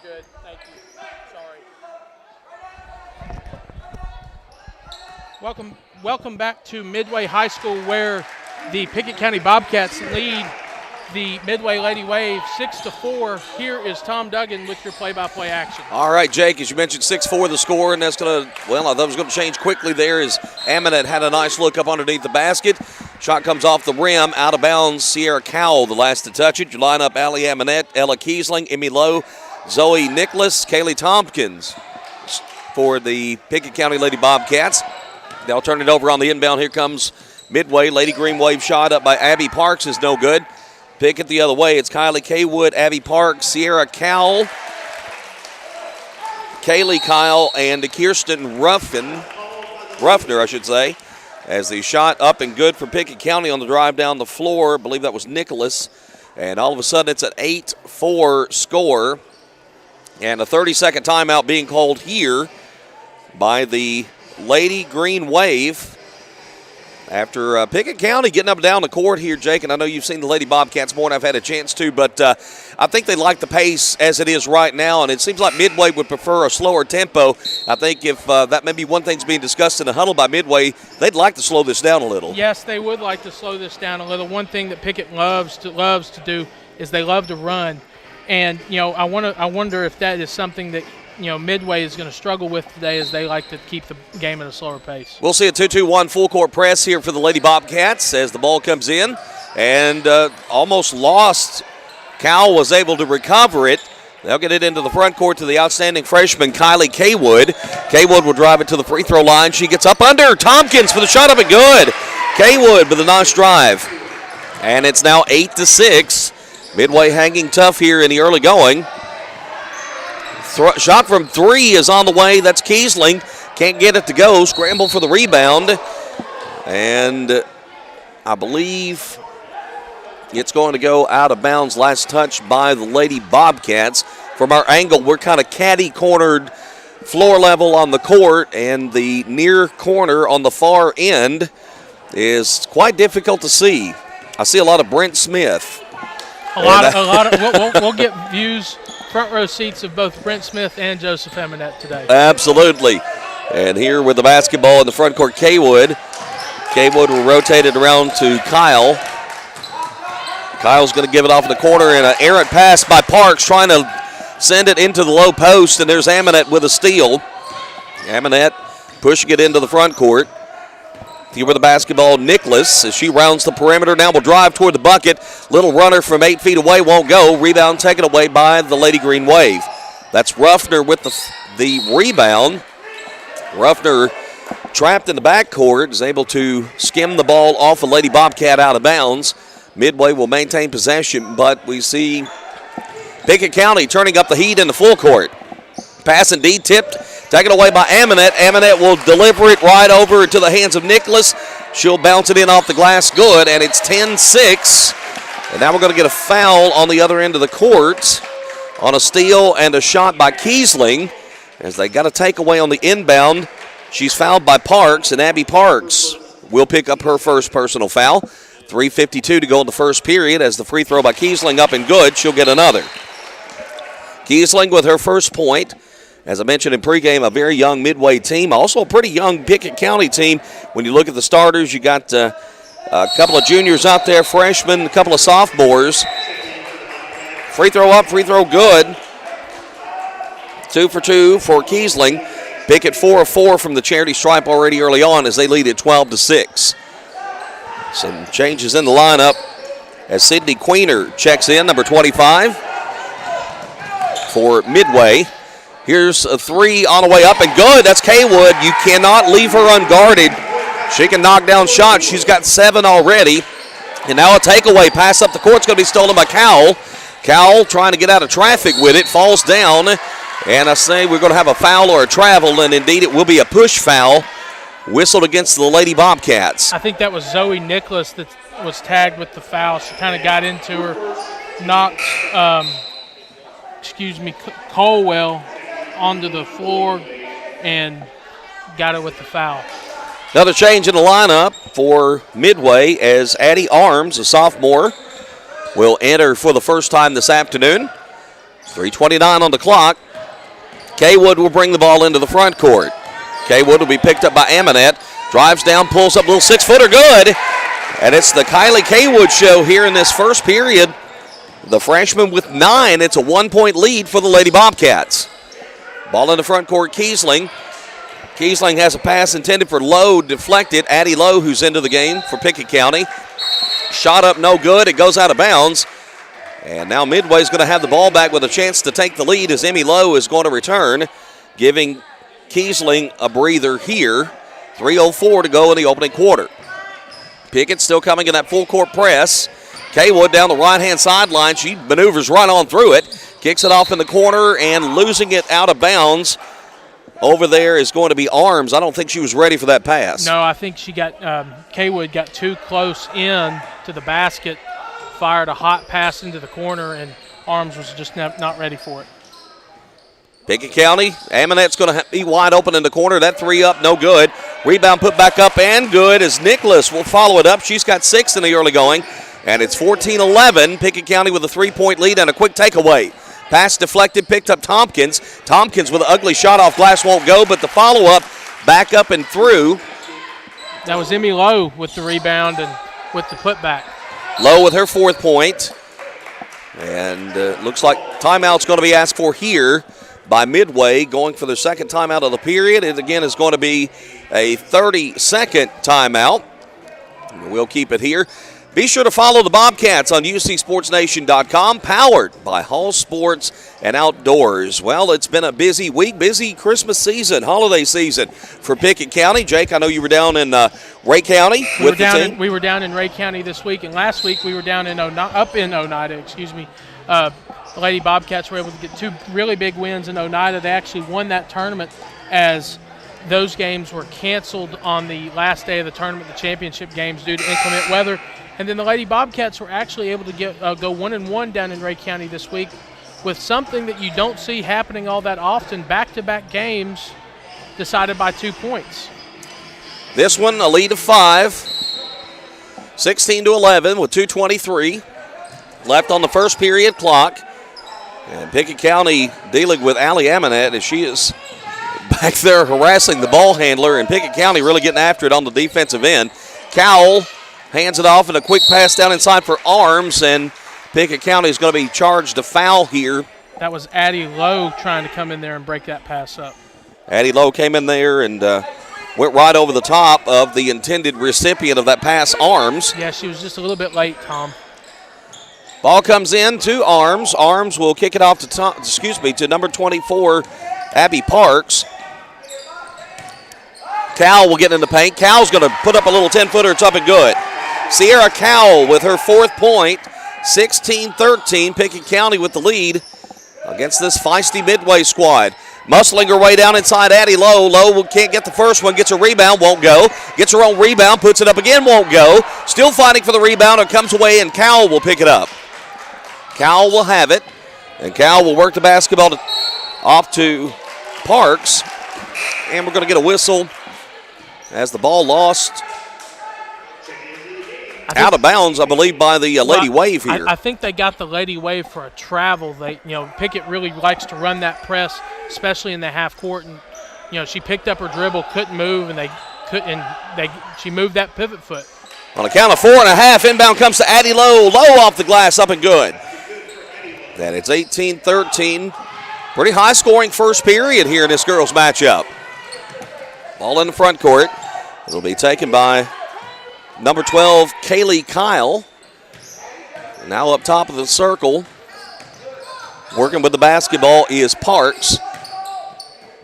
good. Thank you. Sorry. Welcome back to Midway High School, where the Pickett County Bobcats lead the Midway Lady Wave 6-4. Here is Tom Duggan with your play-by-play action. All right, Jake, as you mentioned, 6-4 the score, and that's going to, well, I thought it was going to change quickly there as Aminet had a nice look up underneath the basket. Shot comes off the rim, out of bounds. Sierra Cowell, the last to touch it. You line up Allie Aminet, Ella Kiesling, Emmy Lowe, Zoe Nicholas, Kaylee Tompkins for the Pickett County Lady Bobcats. They'll turn it over on the inbound. Here comes Midway. Lady Green Wave shot up by Abby Parks is no good. Pickett the other way. It's Kylie Kaywood, Abby Parks, Sierra Cowell, Kaylee Kyle, and Kirsten Ruffner, I should say, as the shot up and good for Pickett County on the drive down the floor. I believe that was Nicholas. And all of a sudden it's an 8-4 score. And a 30-second timeout being called here by the Lady Green Wave. After Pickett County getting up and down the court here, Jake, and I know you've seen the Lady Bobcats more than I've had a chance to, but I think they like the pace as it is right now, and it seems like Midway would prefer a slower tempo. I think if that may be one thing's being discussed in the huddle by Midway, they'd like to slow this down a little. Yes, they would like to slow this down a little. One thing that Pickett loves to do is they love to run, and I wonder if that is something that Midway is going to struggle with today, as they like to keep the game at a slower pace. We'll see a 2-2-1 full court press here for the Lady Bobcats as the ball comes in, and almost lost. Cowell was able to recover it. They'll get it into the front court to the outstanding freshman Kylie Kaywood. Kaywood will drive it to the free throw line. She gets up under Tompkins for the shot up and good. Kaywood with a nice drive, and it's now 8-6. Midway hanging tough here in the early going. Shot from three is on the way. That's Kiesling. Can't get it to go. Scramble for the rebound. And I believe it's going to go out of bounds. Last touch by the Lady Bobcats. From our angle, we're kind of caddy-cornered floor level on the court, and the near corner on the far end is quite difficult to see. I see a lot of Brent Smith. We'll get views, front row seats of both Brent Smith and Joseph Eminette today. Absolutely. And here with the basketball in the front court, Kaywood. Kaywood will rotate it around to Kyle. Kyle's going to give it off in the corner, and an errant pass by Parks trying to send it into the low post, and there's Aminet with a steal. Aminet pushing it into the front court. Here with the basketball, Nicholas, as she rounds the perimeter. Now will drive toward the bucket. Little runner from 8 feet away, won't go. Rebound taken away by the Lady Green Wave. That's Ruffner with the rebound. Ruffner, trapped in the backcourt, is able to skim the ball off a Lady Bobcat out of bounds. Midway will maintain possession, but we see Pickett County turning up the heat in the full court. Pass indeed tipped, taken away by Aminet. Aminet will deliver it right over to the hands of Nicholas. She'll bounce it in off the glass, good, and it's 10-6. And now we're going to get a foul on the other end of the court on a steal and a shot by Kiesling, as they got a takeaway on the inbound. She's fouled by Parks, and Abby Parks will pick up her first personal foul. 3:52 to go in the first period, as the free throw by Kiesling up and good. She'll get another. Kiesling with her first point. As I mentioned in pregame, a very young Midway team, also a pretty young Pickett County team. When you look at the starters, you got a couple of juniors out there, freshmen, a couple of sophomores. Free throw up, free throw good. 2 for 2 for Kiesling. Pickett 4 of 4 from the charity stripe already early on, as they lead at 12-6. Some changes in the lineup as Sydney Queener checks in, number 25 for Midway. Here's a three on the way up and good. That's Kaywood. You cannot leave her unguarded. She can knock down shots. She's got 7 already. And now a takeaway pass up the court. It's going to be stolen by Cowell. Cowell trying to get out of traffic with it. Falls down. And I say we're going to have a foul or a travel, and indeed it will be a push foul whistled against the Lady Bobcats. I think that was Zoe Nicholas that was tagged with the foul. She kind of got into her, knocked, Colwell onto the floor and got it with the foul. Another change in the lineup for Midway, as Addie Arms, a sophomore, will enter for the first time this afternoon. 3:29 on the clock. Kaywood will bring the ball into the front court. Kaywood will be picked up by Amonette. Drives down, pulls up a little 6-footer, good. And it's the Kylie Kaywood show here in this first period. The freshman with 9. It's a 1-point lead for the Lady Bobcats. Ball in the front court, Kiesling. Kiesling has a pass intended for Lowe, deflected. Addie Lowe, who's into the game for Pickett County. Shot up, no good. It goes out of bounds. And now Midway's going to have the ball back with a chance to take the lead as Emmy Lowe is going to return, giving Kiesling a breather here. 3:04 to go in the opening quarter. Pickett still coming in that full court press. Kaywood down the right-hand sideline. She maneuvers right on through it. Kicks it off in the corner and losing it out of bounds. Over there is going to be Arms. I don't think she was ready for that pass. No, I think she got Kaywood got too close in to the basket, fired a hot pass into the corner, and Arms was just not ready for it. Pickett County, Amonette's going to be wide open in the corner. That 3 up, no good. Rebound put back up and good as Nicholas will follow it up. She's got 6 in the early going, and it's 14-11. Pickett County with a 3-point lead and a quick takeaway. Pass deflected, picked up Tompkins. Tompkins with an ugly shot off glass won't go, but the follow-up back up and through. That was Emmy Lowe with the rebound and with the putback. Lowe with her 4th point. And looks like timeout's going to be asked for here by Midway, going for their second timeout of the period. It again is going to be a 30-second timeout. We'll keep it here. Be sure to follow the Bobcats on UCSportsNation.com, powered by Hall Sports and Outdoors. Well, it's been a busy week, busy Christmas season, holiday season for Pickett County. Jake, I know you were down in Ray County with the team. We were down in Ray County this week, and last week we were down in Oneida. The Lady Bobcats were able to get 2 really big wins in Oneida. They actually won that tournament as those games were canceled on the last day of the tournament, the championship games, due to inclement weather. And then the Lady Bobcats were actually able to go 1-1 down in Ray County this week with something that you don't see happening all that often, back-to-back games decided by 2 points. This one, a lead of 5, 16-11 with 2:23 left on the first period clock. And Pickett County dealing with Allie Amonette as she is back there harassing the ball handler, and Pickett County really getting after it on the defensive end. Cowell hands it off and a quick pass down inside for Arms, and Pickett County is going to be charged a foul here. That was Addie Lowe trying to come in there and break that pass up. Addie Lowe came in there and went right over the top of the intended recipient of that pass, Arms. Yeah, she was just a little bit late, Tom. Ball comes in to Arms. Arms will kick it off to number 24, Abby Parks. Cowell will get in the paint. Cowell's going to put up a little 10-footer. It's up and good. Sierra Cowell with her 4th point. 16-13. Pickett County with the lead against this feisty Midway squad. Muscling her way down inside Addie Lowe. Lowe can't get the first one. Gets a rebound. Won't go. Gets her own rebound. Puts it up again. Won't go. Still fighting for the rebound. It comes away, and Cowell will pick it up. Cowell will have it. And Cowell will work the basketball off to Parks. And we're going to get a whistle as the ball lost out of bounds, I believe, by the Lady Wave here. I think they got the Lady Wave for a travel. Pickett really likes to run that press, especially in the half court. And she picked up her dribble, couldn't move, and she moved that pivot foot. On a count of 4.5, inbound comes to Addie Lowe. Lowe off the glass, up and good. Then it's 18-13. Pretty high-scoring first period here in this girls' matchup. Ball in the front court. It'll be taken by number 12, Kaylee Kyle. Now up top of the circle, working with the basketball is Parks.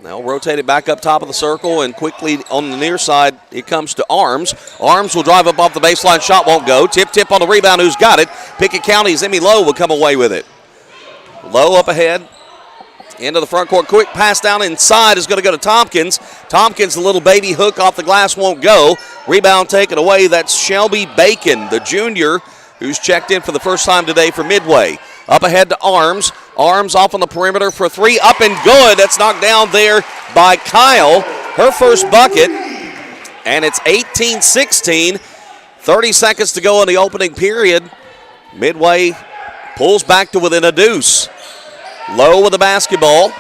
Now rotate it back up top of the circle, and quickly on the near side, it comes to Arms. Arms will drive up off the baseline, shot won't go. Tip on the rebound, who's got it? Pickett County's Emmy Lowe will come away with it. Lowe up ahead. Into the front court, quick pass down inside is going to go to Tompkins. Tompkins, the little baby hook off the glass, won't go. Rebound taken away. That's Shelby Bacon, the junior, who's checked in for the first time today for Midway. Up ahead to Arms. Arms off on the perimeter for 3, up and good. That's knocked down there by Kyle. Her first bucket, and it's 18-16. 30 seconds to go in the opening period. Midway pulls back to within a deuce. Lowe with the basketball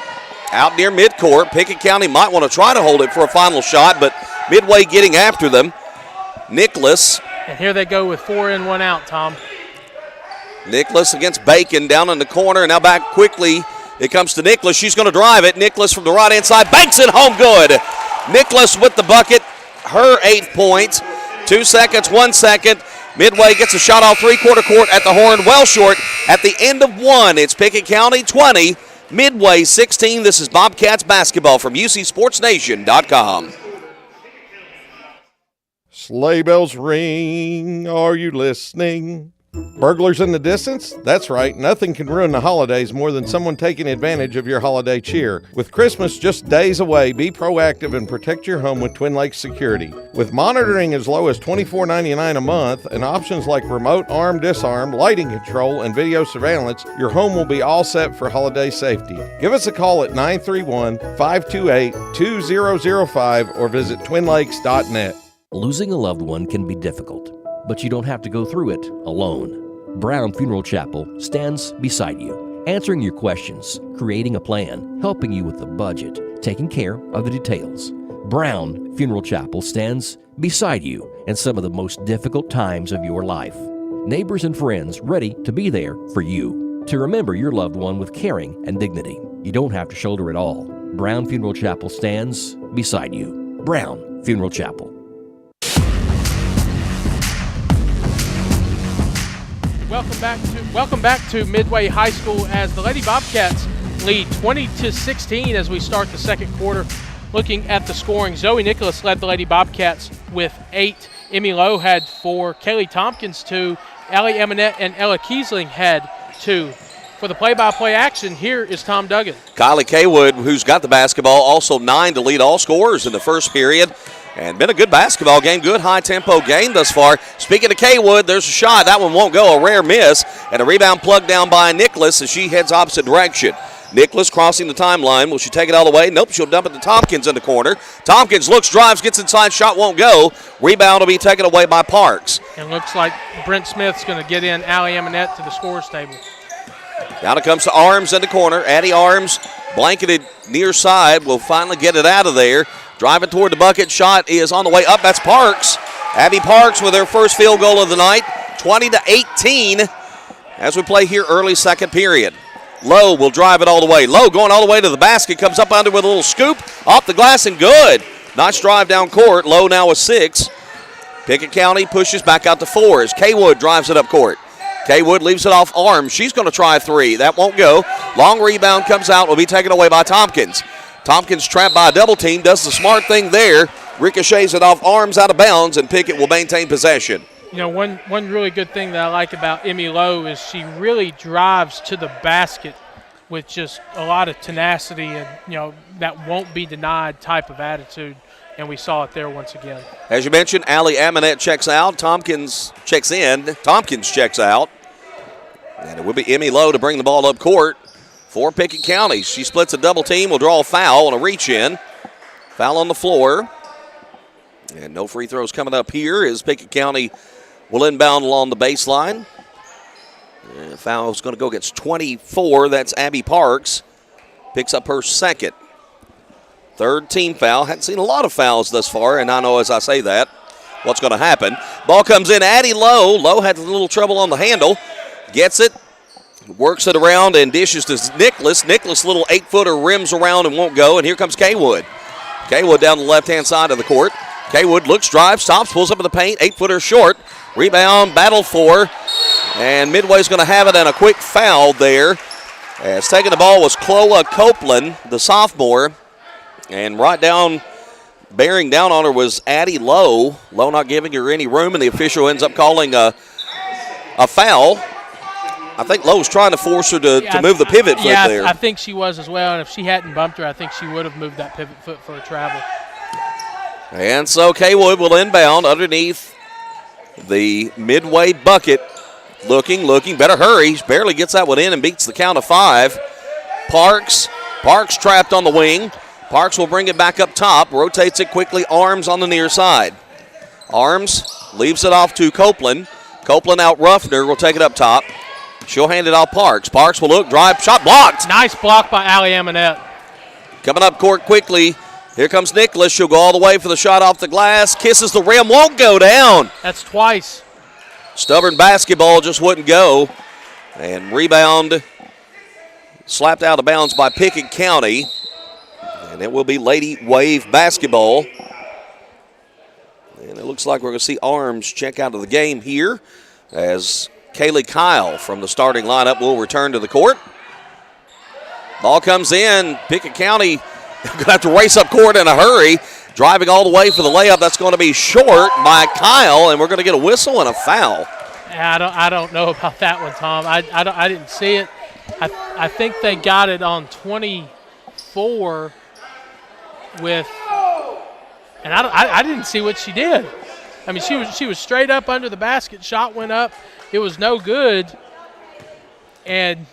out near midcourt. Pickett County might want to try to hold it for a final shot, but Midway getting after them. Nicholas. And here they go with 4 in, 1 out, Tom. Nicholas against Bacon down in the corner. Now back quickly. It comes to Nicholas. She's going to drive it. Nicholas from the right-hand side. Banks it home good. Nicholas with the bucket. Her 8 points. 2 seconds, 1 second. Midway gets a shot off three-quarter court at the horn. Well short. At the end of 1, it's Pickett County 20. Midway 16. This is Bobcats basketball from UCSportsNation.com. Sleigh bells ring, are you listening? Burglars in the distance? That's right, nothing can ruin the holidays more than someone taking advantage of your holiday cheer. With Christmas just days away, be proactive and protect your home with Twin Lakes Security. With monitoring as low as $24.99 a month and options like remote arm disarm, lighting control, and video surveillance, your home will be all set for holiday safety. Give us a call at 931-528-2005 or visit twinlakes.net. Losing a loved one can be difficult, but you don't have to go through it alone. Brown Funeral Chapel stands beside you, answering your questions, creating a plan, helping you with the budget, taking care of the details. Brown Funeral Chapel stands beside you in some of the most difficult times of your life. Neighbors and friends ready to be there for you, to remember your loved one with caring and dignity. You don't have to shoulder it all. Brown Funeral Chapel stands beside you. Brown Funeral Chapel. Welcome back to Midway High School as the Lady Bobcats lead 20-16 as we start the second quarter. Looking at the scoring, Zoe Nicholas led the Lady Bobcats with 8. Emmy Lowe had 4. Kaylee Tompkins 2. Allie Eminette and Ella Kiesling had 2. For the play-by-play action, here is Tom Duggan. Kylie Kaywood, who's got the basketball, also 9 to lead all scorers in the first period. And been a good basketball game, good high-tempo game thus far. Speaking of Kaywood, there's a shot. That one won't go, a rare miss. And a rebound plugged down by Nicholas as she heads opposite direction. Nicholas crossing the timeline. Will she take it all the way? Nope, she'll dump it to Tompkins in the corner. Tompkins looks, drives, gets inside, shot won't go. Rebound will be taken away by Parks. And looks like Brent Smith's going to get in Allie Eminette to the scorer's table. Down it comes to Arms in the corner. Addie Arms, blanketed near side, will finally get it out of there. Driving toward the bucket. Shot is on the way up. That's Parks. Abby Parks with her first field goal of the night. 20-18 as we play here early second period. Lowe will drive it all the way. Lowe going all the way to the basket. Comes up under with a little scoop. Off the glass and good. Nice drive down court. Lowe now with 6. Pickett County pushes back out to 4 as Kaywood drives it up court. Kaywood leaves it off Arms. She's going to try a 3. That won't go. Long rebound comes out. Will be taken away by Tompkins. Tompkins trapped by a double team, does the smart thing there, ricochets it off Arms out of bounds, and Pickett will maintain possession. You know, one really good thing that I like about Emmy Lowe is she really drives to the basket with just a lot of tenacity and, you know, that won't be denied type of attitude, and we saw it there once again. As you mentioned, Allie Amonette checks out. Tompkins checks in. Tompkins checks out. And it will be Emmy Lowe to bring the ball up court for Pickett County. She splits a double team, will draw a foul on a reach in. Foul on the floor. And no free throws coming up here as Pickett County will inbound along the baseline. Foul is going to go against 24. That's Abby Parks. Picks up her second. Third team foul. Hadn't seen a lot of fouls thus far, and I know as I say that, what's going to happen. Ball comes in. Addie Lowe. Lowe had a little trouble on the handle. Gets it. Works it around and dishes to Nicholas. Nicholas, little 8-footer, rims around and won't go. And here comes Kaywood. Kaywood down the left-hand side of the court. Kaywood looks, drives, stops, pulls up in the paint. 8-footer short. Rebound, battle for. And Midway's going to have it, and a quick foul there. As taking the ball was Chloa Copeland, the sophomore. And right down, bearing down on her was Addie Lowe. Lowe not giving her any room, and the official ends up calling a foul. I think Lowe's trying to force her to move the pivot foot there. I think she was as well, and if she hadn't bumped her, I think she would have moved that pivot foot for a travel. And so Kaywood will inbound underneath the Midway bucket. Looking, better hurry. Barely gets that one in and beats the count of 5. Parks trapped on the wing. Parks will bring it back up top, rotates it quickly, Arms on the near side. Arms leaves it off to Copeland. Copeland out Ruffner will take it up top. She'll hand it off Parks. Parks will look, drive, shot blocked. Nice block by Allie Amonette. Coming up court quickly. Here comes Nicholas. She'll go all the way for the shot off the glass. Kisses the rim, won't go down. That's twice. Stubborn basketball just wouldn't go. And rebound slapped out of bounds by Pickett County. And it will be Lady Wave basketball. And it looks like we're going to see Arms check out of the game here as Kaylee Kyle from the starting lineup will return to the court. Ball comes in. Pickett County going to have to race up court in a hurry. Driving all the way for the layup. That's going to be short by Kyle, and we're going to get a whistle and a foul. I don't know about that one, Tom. I didn't see it. I think they got it on 24 with, and I didn't see what she did. I mean, she was straight up under the basket. Shot went up. It was no good, and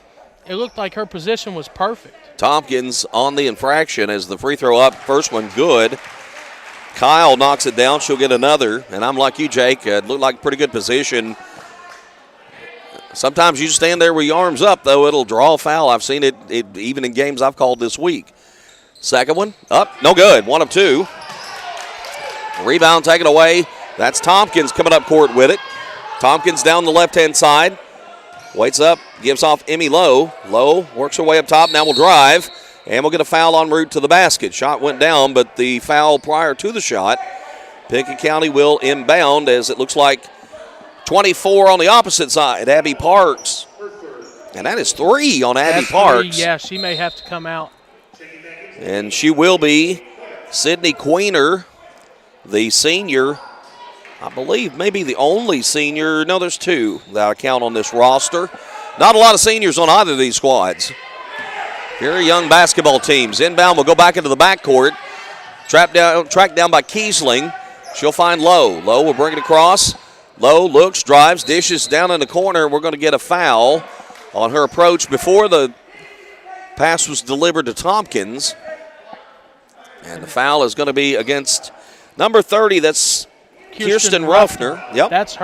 it looked like her position was perfect. Tompkins on the infraction as the free throw up. First one good. Kyle knocks it down. She'll get another. And I'm like you, Jake. It looked like pretty good position. Sometimes you stand there with your arms up, though. It'll draw a foul. I've seen it even in games I've called this week. Second one, up, no good. 1 of 2. Rebound taken away. That's Tompkins coming up court with it. Tompkins down the left-hand side. Waits up, gives off Emmy Lowe. Lowe works her way up top, now will drive. And we'll get a foul en route to the basket. Shot went down, but the foul prior to the shot. Pickett County will inbound as it looks like 24 on the opposite side. Abby Parks. And that is 3 on Abby Parks. Yeah, she may have to come out. And she will be Sydney Queener, the senior. I believe maybe the only senior. No, there's 2 that I count on this roster. Not a lot of seniors on either of these squads. Very young basketball teams. Inbound will go back into the backcourt. Tracked down by Kiesling. She'll find Lowe. Lowe will bring it across. Lowe looks, drives, dishes down in the corner. We're going to get a foul on her approach before the pass was delivered to Tompkins. And the foul is going to be against number 30. That's Kirsten Ruffner. Yep. That's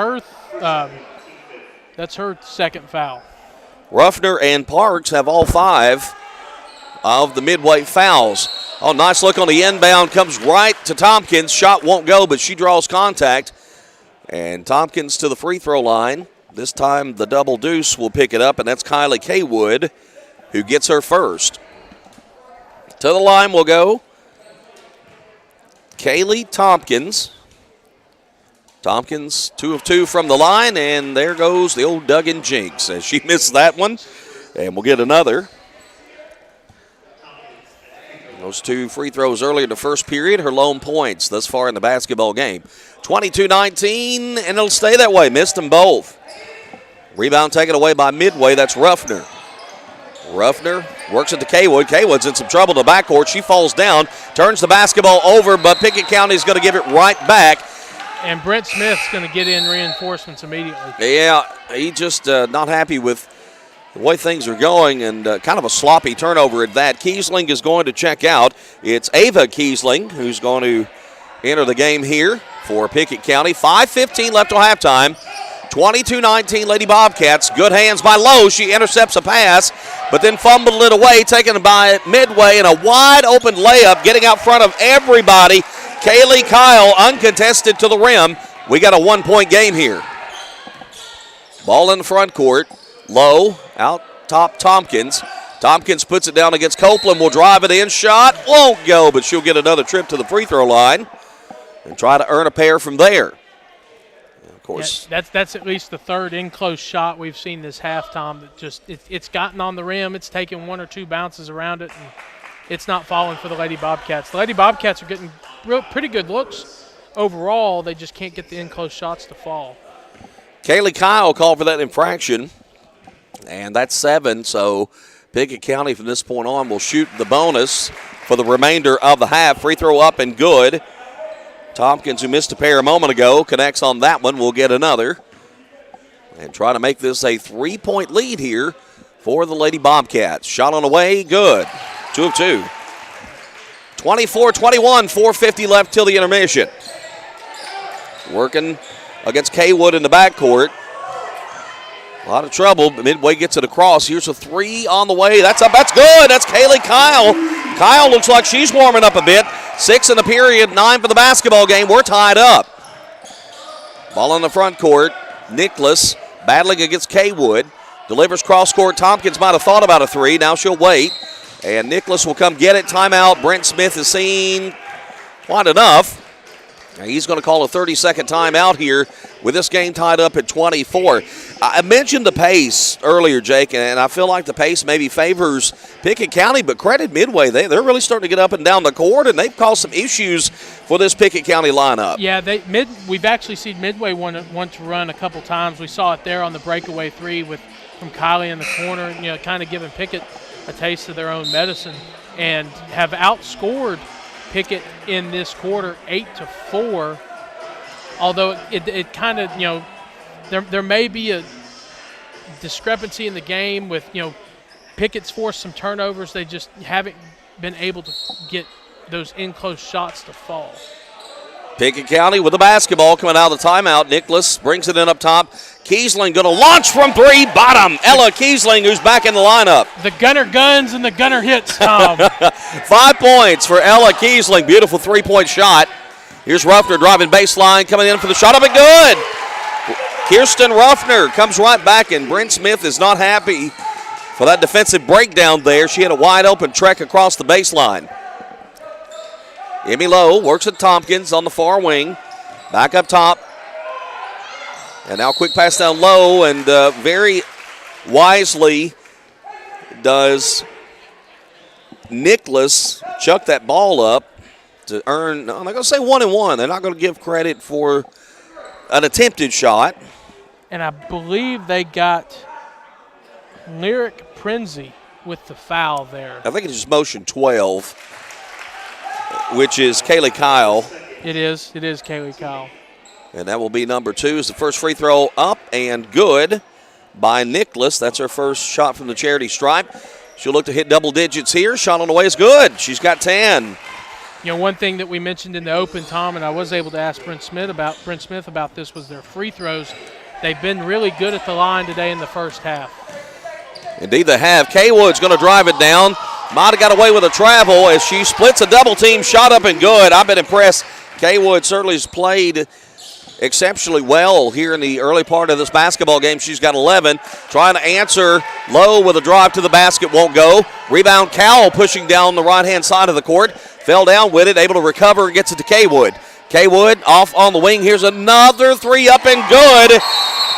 her second foul. Ruffner and Parks have all 5 of the Midway fouls. Oh, nice look on the inbound. Comes right to Tompkins. Shot won't go, but she draws contact. And Tompkins to the free throw line. This time the double deuce will pick it up, and that's Kylie Kaywood who gets her first. To the line will go Kaylee Tompkins. Tompkins 2 of 2 from the line, and there goes the old Duggan jinx as she missed that one. And we'll get another. Those 2 free throws earlier in the first period, her lone points thus far in the basketball game. 22-19, and it'll stay that way. Missed them both. Rebound taken away by Midway. That's Ruffner. Ruffner works it to Kaywood. Kaywood's in some trouble in the backcourt. She falls down, turns the basketball over, but Pickett County is going to give it right back. And Brent Smith's going to get in reinforcements immediately. Yeah, he just not happy with the way things are going, and kind of a sloppy turnover at that. Kiesling is going to check out. It's Ava Kiesling who's going to enter the game here for Pickett County. 5:15 left till halftime. 22-19 Lady Bobcats. Good hands by Lowe. She intercepts a pass, but then fumbled it away, taken by Midway, and a wide open layup, getting out front of everybody. Kaylee Kyle uncontested to the rim. We got a 1-point game here. Ball in the front court. Lowe out top Tompkins. Tompkins puts it down against Copeland. Will drive it in. Shot won't go, but she'll get another trip to the free throw line and try to earn a pair from there. Of course. Yeah, that's at least the third in-close shot we've seen this half, Tom. That just it's gotten on the rim. It's taken 1 or 2 bounces around it, and it's not falling for the Lady Bobcats. The Lady Bobcats are getting pretty good looks overall. They just can't get the in-close shots to fall. Kaylee Kyle called for that infraction, and that's 7. So Pickett County from this point on will shoot the bonus for the remainder of the half. Free throw up and good. Tompkins, who missed a pair a moment ago, connects on that one. We'll get another and try to make this a 3-point lead here for the Lady Bobcats. Shot on the way, good. 2 of 2. 24-21, 4:50 left till the intermission. Working against Kaywood in the backcourt. A lot of trouble, but Midway gets it across. Here's a three on the way. That's up. That's good. That's Kaylee Kyle. Kyle looks like she's warming up a bit. 6 in the period, 9 for the basketball game. We're tied up. Ball in the front court. Nicholas battling against Kaywood. Delivers cross court. Tompkins might have thought about a three. Now she'll wait. And Nicholas will come get it. Timeout. Brent Smith has seen quite enough. He's going to call a 30-second timeout here with this game tied up at 24. I mentioned the pace earlier, Jake, and I feel like the pace maybe favors Pickett County, but credit Midway. They're really starting to get up and down the court, and they've caused some issues for this Pickett County lineup. Yeah, we've actually seen Midway want to run a couple times. We saw it there on the breakaway three from Kylie in the corner, kind of giving Pickett a taste of their own medicine, and have outscored Pickett in this quarter 8-4, although it kind of, there may be a discrepancy in the game with, Pickett's forced some turnovers. They just haven't been able to get those in-close shots to fall. Pickett County with the basketball coming out of the timeout. Nicholas brings it in up top. Kiesling going to launch from three, bottom. Ella Kiesling, who's back in the lineup. The gunner guns and the gunner hits, Tom. 5 points for Ella Kiesling. Beautiful three-point shot. Here's Ruffner driving baseline, coming in for the shot up and good. Kirsten Ruffner comes right back, and Brent Smith is not happy for that defensive breakdown there. She had a wide open trek across the baseline. Emmy Lowe works at Tompkins on the far wing. Back up top. And now quick pass down low, and very wisely does Nicholas chuck that ball up to earn, I'm not going to say 1 and 1. They're not going to give credit for an attempted shot. And I believe they got Lyric Prinzi with the foul there. I think it's motion 12, which is Kaylee Kyle. It is Kaylee Kyle. And that will be number 2 as the first free throw up and good by Nicholas. That's her first shot from the charity stripe. She'll look to hit double digits here. Shot on the way is good. She's got 10. One thing that we mentioned in the open, Tom, and I was able to ask Brent Smith about this, was their free throws. They've been really good at the line today in the first half. Indeed they have. Kaywood's going to drive it down. Might have got away with a travel as she splits a double team. Shot up and good. I've been impressed. Kaywood certainly has played exceptionally well here in the early part of this basketball game. She's got 11. Trying to answer Lowe with a drive to the basket. Won't go. Rebound Cowell pushing down the right-hand side of the court. Fell down with it. Able to recover and gets it to Kaywood. Kaywood off on the wing. Here's another three up and good.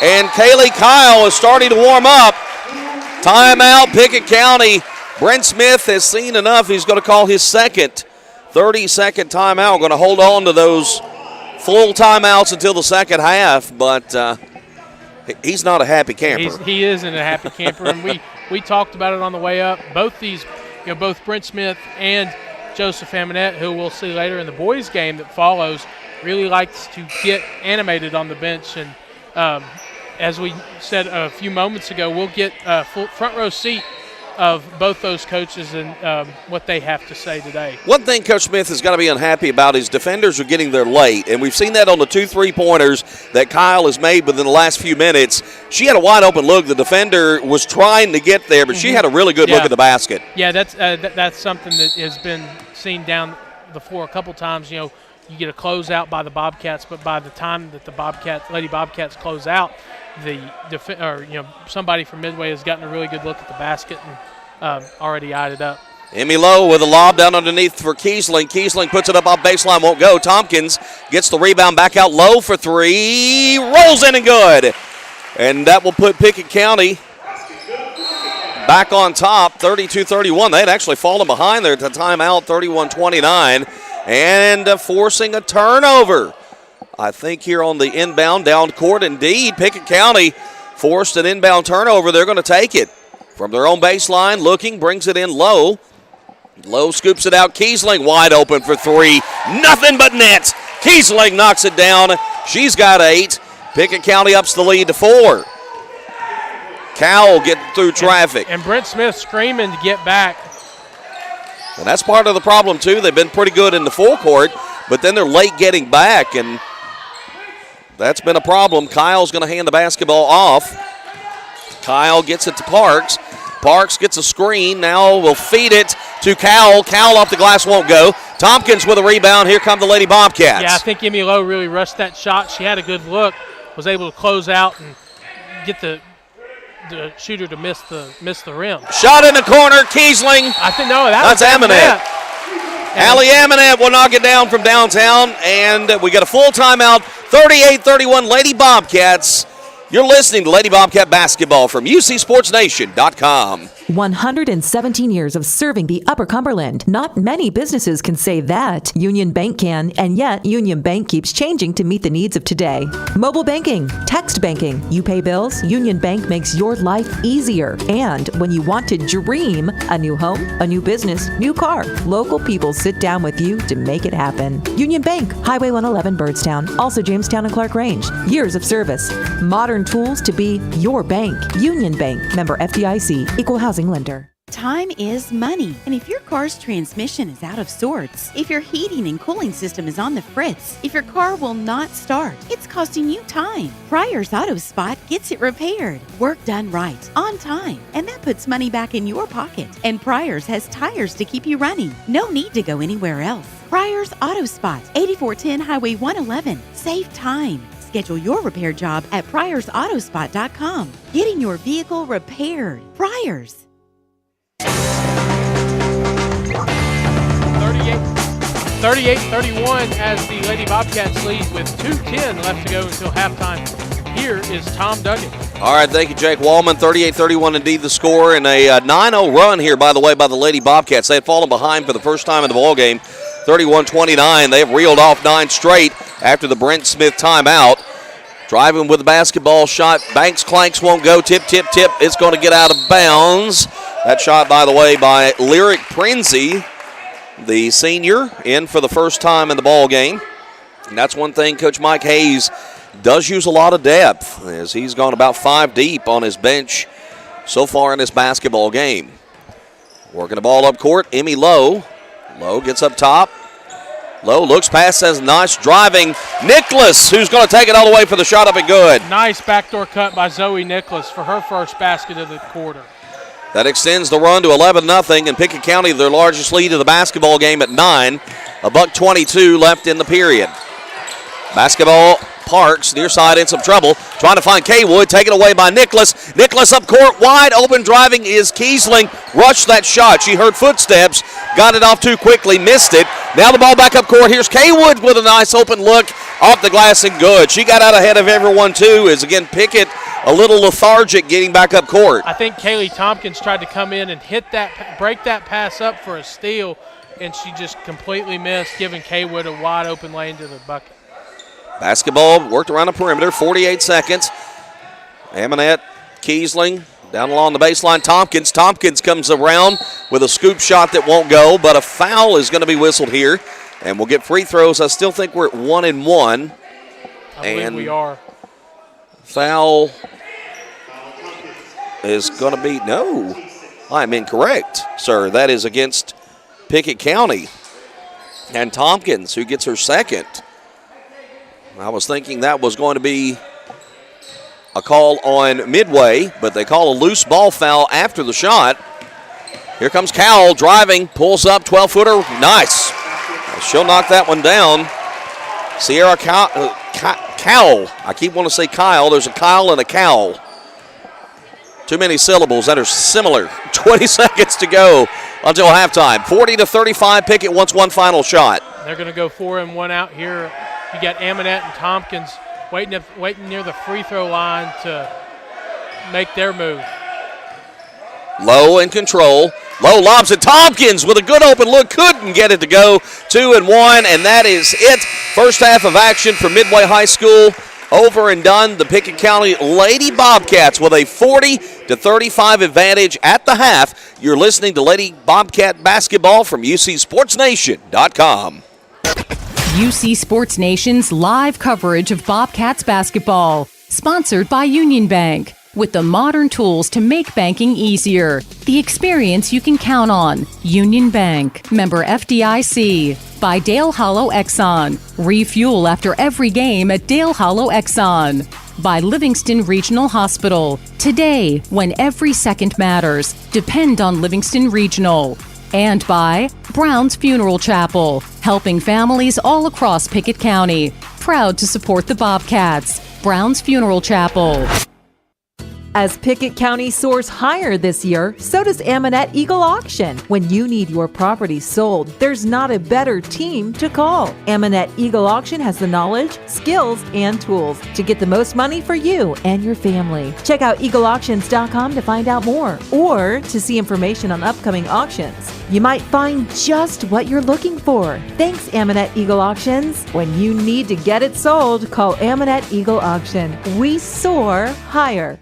And Kaylee Kyle is starting to warm up. Timeout, Pickett County. Brent Smith has seen enough. He's going to call his second 30-second timeout. Going to hold on to those full timeouts until the second half, but he's not a happy camper. He isn't a happy camper, and we talked about it on the way up. Both these, both Brent Smith and Joseph Hamonette, who we'll see later in the boys' game that follows, really likes to get animated on the bench. And as we said a few moments ago, we'll get a full front row seat of both those coaches and what they have to say today. One thing Coach Smith has got to be unhappy about is defenders are getting there late, and we've seen that on the 2 3-pointers that Kyle has made within the last few minutes. She had a wide open look. The defender was trying to get there, but she had a really good look at the basket. Yeah, that's something that has been seen down the floor a couple times. You get a closeout by the Bobcats, but by the time that the Lady Bobcats close out, somebody from Midway has gotten a really good look at the basket and already eyed it up. Emmy Lowe with a lob down underneath for Kiesling. Kiesling puts it up off baseline, won't go. Tompkins gets the rebound back out low for three. Rolls in and good. And that will put Pickett County back on top, 32-31. They had actually fallen behind there at the timeout, 31-29. And forcing a turnover. I think here on the inbound down court, indeed, Pickett County forced an inbound turnover. They're going to take it from their own baseline, looking, brings it in low. Low scoops it out. Kiesling wide open for three. Nothing but nets. Kiesling knocks it down. She's got 8. Pickett County ups the lead to 4. Cowell getting through traffic. And Brent Smith screaming to get back. And that's part of the problem, too. They've been pretty good in the full court, but then they're late getting back, and that's been a problem. Kyle's going to hand the basketball off Kyle gets it to Parks. Parks gets a screen. Now will feed it to Cowell. Cowell off the glass, won't go. Tompkins with a rebound. Here come the Lady Bobcats. Yeah, I think Emmy Lowe really rushed that shot. She had a good look, was able to close out and get the shooter to miss the rim. Shot in the corner, Kiesling. I think that's Amonette. Allie Amonette will knock it down from downtown, and we got a full timeout. 38-31 Lady Bobcats. You're listening to Lady Bobcat Basketball from UCSportsNation.com. 117 years of serving the Upper Cumberland. Not many businesses can say that. Union Bank can, and yet Union Bank keeps changing to meet the needs of today. Mobile banking, text banking, you pay bills, Union Bank makes your life easier. And when you want to dream a new home, a new business, new car, local people sit down with you to make it happen. Union Bank, Highway 111 Birdstown, also Jamestown and Clark Range. Years of service, modern tools to be your bank. Union Bank, member FDIC, equal housing lender. Time is money, and if your car's transmission is out of sorts, if your heating and cooling system is on the fritz, if your car will not start, it's costing you time. Pryor's Auto Spot gets it repaired, work done right, on time, and that puts money back in your pocket. And Pryor's has tires to keep you running. No need to go anywhere else. Pryor's Auto Spot, 8410 Highway 111. Save time. Schedule your repair job at pryorsautospot.com. Getting your vehicle repaired. Pryor's. 38-31 as the Lady Bobcats lead with 2:10 left to go until halftime. Here is Tom Duggan. All right, thank you, Jake Wallman. 38-31 indeed the score, and a 9-0 run here, by the way, by the Lady Bobcats. They had fallen behind for the first time in the ballgame, 31-29. They have reeled off 9 straight after the Brent Smith timeout. Driving with the basketball shot. Banks clanks, won't go. Tip, tip, tip. It's going to get out of bounds. That shot, by the way, by Lyric Prinzi, the senior, in for the first time in the ball game. And that's one thing Coach Mike Hayes does use a lot of depth, as he's gone about 5 deep on his bench so far in this basketball game. Working the ball up court, Emmy Lowe. Lowe gets up top. Lowe looks past, says nice driving. Nicholas, who's going to take it all the way for the shot up and good. Nice backdoor cut by Zoe Nicholas for her first basket of the quarter. That extends the run to 11-0, and Pickett County, their largest lead of the basketball game at 9. $1:22 left in the period. Basketball, Parks, near side in some trouble. Trying to find Kaywood, taken away by Nicholas. Nicholas up court, wide open driving is Kiesling. Rushed that shot. She heard footsteps, got it off too quickly, missed it. Now the ball back up court. Here's Kaywood with a nice open look off the glass and good. She got out ahead of everyone too, as again Pickett a little lethargic getting back up court. I think Kaylee Tompkins tried to come in and break that pass up for a steal, and she just completely missed, giving Kaywood a wide open lane to the bucket. Basketball worked around the perimeter, 48 seconds. Amonette, Kiesling, down along the baseline. Tompkins comes around with a scoop shot that won't go, but a foul is going to be whistled here, and we'll get free throws. I still think we're at 1-1. I believe we are. Foul is going to be, no, I'm incorrect, sir. That is against Pickett County. And Tompkins, who gets her second. I was thinking that was going to be a call on Midway, but they call a loose ball foul after the shot. Here comes Cowell driving, pulls up, 12-footer, nice. She'll knock that one down. Sierra Cowell. I keep wanting to say Kyle. There's a Kyle and a Cowell. Too many syllables that are similar. 20 seconds to go until halftime. 40-35, Pickett wants one final shot. They're going to go 4 and 1 out here. You got Amonette and Tompkins waiting near the free throw line to make their move. Low in control. Low lobs it. Tompkins with a good open look. Couldn't get it to go. 2 and 1, and that is it. First half of action for Midway High School. Over and done. The Pickett County Lady Bobcats with a 40-35 advantage at the half. You're listening to Lady Bobcat Basketball from UCSportsNation.com. UC Sports Nation's live coverage of Bobcats basketball. Sponsored by Union Bank. With the modern tools to make banking easier. The experience you can count on. Union Bank. Member FDIC. By Dale Hollow Exxon. Refuel after every game at Dale Hollow Exxon. By Livingston Regional Hospital. Today, when every second matters, depend on Livingston Regional. And by Brown's Funeral Chapel, helping families all across Pickett County. Proud to support the Bobcats. Brown's Funeral Chapel. As Pickett County soars higher this year, so does Amanette Eagle Auction. When you need your property sold, there's not a better team to call. Amanette Eagle Auction has the knowledge, skills, and tools to get the most money for you and your family. Check out eagleauctions.com to find out more or to see information on upcoming auctions. You might find just what you're looking for. Thanks, Amanette Eagle Auctions. When you need to get it sold, call Amanette Eagle Auction. We soar higher.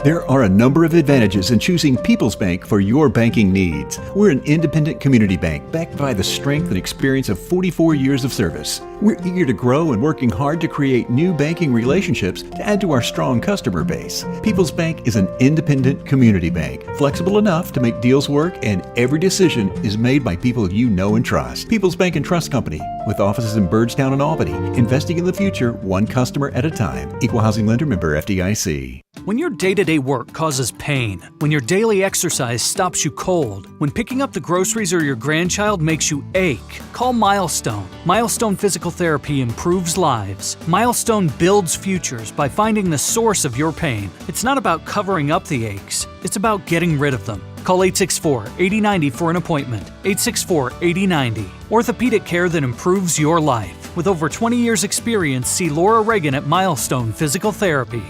There are a number of advantages in choosing People's Bank for your banking needs. We're an independent community bank backed by the strength and experience of 44 years of service. We're eager to grow and working hard to create new banking relationships to add to our strong customer base. People's Bank is an independent community bank, flexible enough to make deals work, and every decision is made by people you know and trust. People's Bank and Trust Company, with offices in Byrdstown and Albany, investing in the future one customer at a time. Equal housing lender, member FDIC. When your day-to-day work causes pain, when your daily exercise stops you cold, when picking up the groceries or your grandchild makes you ache, call Milestone. Milestone Physical Therapy improves lives. Milestone builds futures by finding the source of your pain. It's not about covering up the aches, it's about getting rid of them. Call 864-8090 for an appointment. 864-8090. Orthopedic care that improves your life. With over 20 years experience, see Laura Reagan at Milestone Physical Therapy.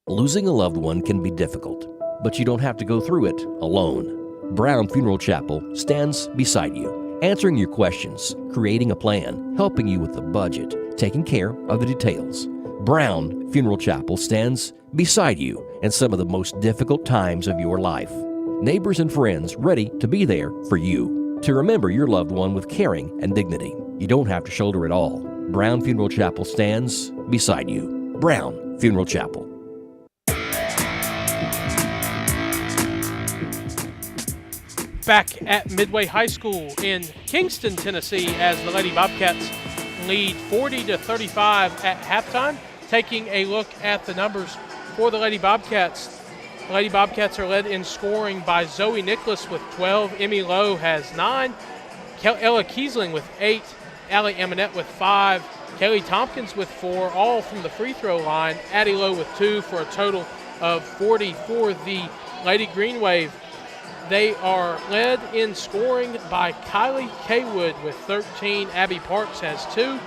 Losing a loved one can be difficult, but you don't have to go through it alone. Brown Funeral Chapel stands beside you, answering your questions, creating a plan, helping you with the budget, taking care of the details. Brown Funeral Chapel stands beside you in some of the most difficult times of your life. Neighbors and friends ready to be there for you, to remember your loved one with caring and dignity. You don't have to shoulder it all. Brown Funeral Chapel stands beside you. Brown Funeral Chapel. Back at Midway High School in Kingston, Tennessee, as the Lady Bobcats lead 40-35 at halftime. Taking a look at the numbers for the Lady Bobcats. The Lady Bobcats are led in scoring by Zoe Nicholas with 12. Emmy Lowe has 9. Ella Kiesling with 8. Allie Amanette with 5. Kelly Tompkins with 4, all from the free throw line. Addie Lowe with 2 for a total of 40 for the Lady Green Wave. They are led in scoring by Kylie Kaywood with 13. Abby Parks has 2.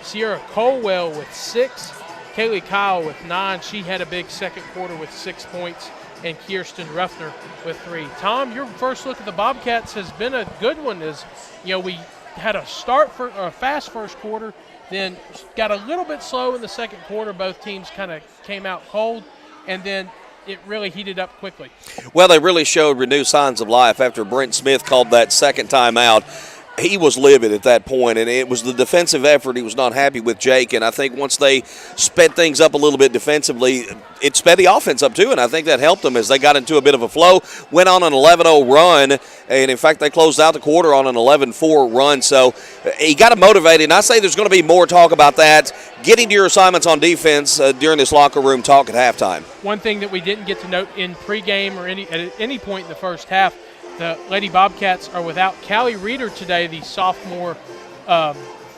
Sierra Colwell with 6. Kaylee Kyle with 9. She had a big second quarter with 6 points. And Kirsten Ruffner with 3. Tom, your first look at the Bobcats has been a good one. We had a fast first quarter, then got a little bit slow in the second quarter. Both teams kind of came out cold, and then it really heated up quickly. Well, they really showed renewed signs of life after Brent Smith called that second timeout. He was livid at that point, and it was the defensive effort. He was not happy with Jake, and I think once they sped things up a little bit defensively, it sped the offense up too, and I think that helped them as they got into a bit of a flow, went on an 11-0 run, and in fact they closed out the quarter on an 11-4 run. So he got them motivated, and I say there's going to be more talk about that, getting to your assignments on defense during this locker room talk at halftime. One thing that we didn't get to note in pregame or at any point in the first half, the Lady Bobcats are without Callie Reeder today, the sophomore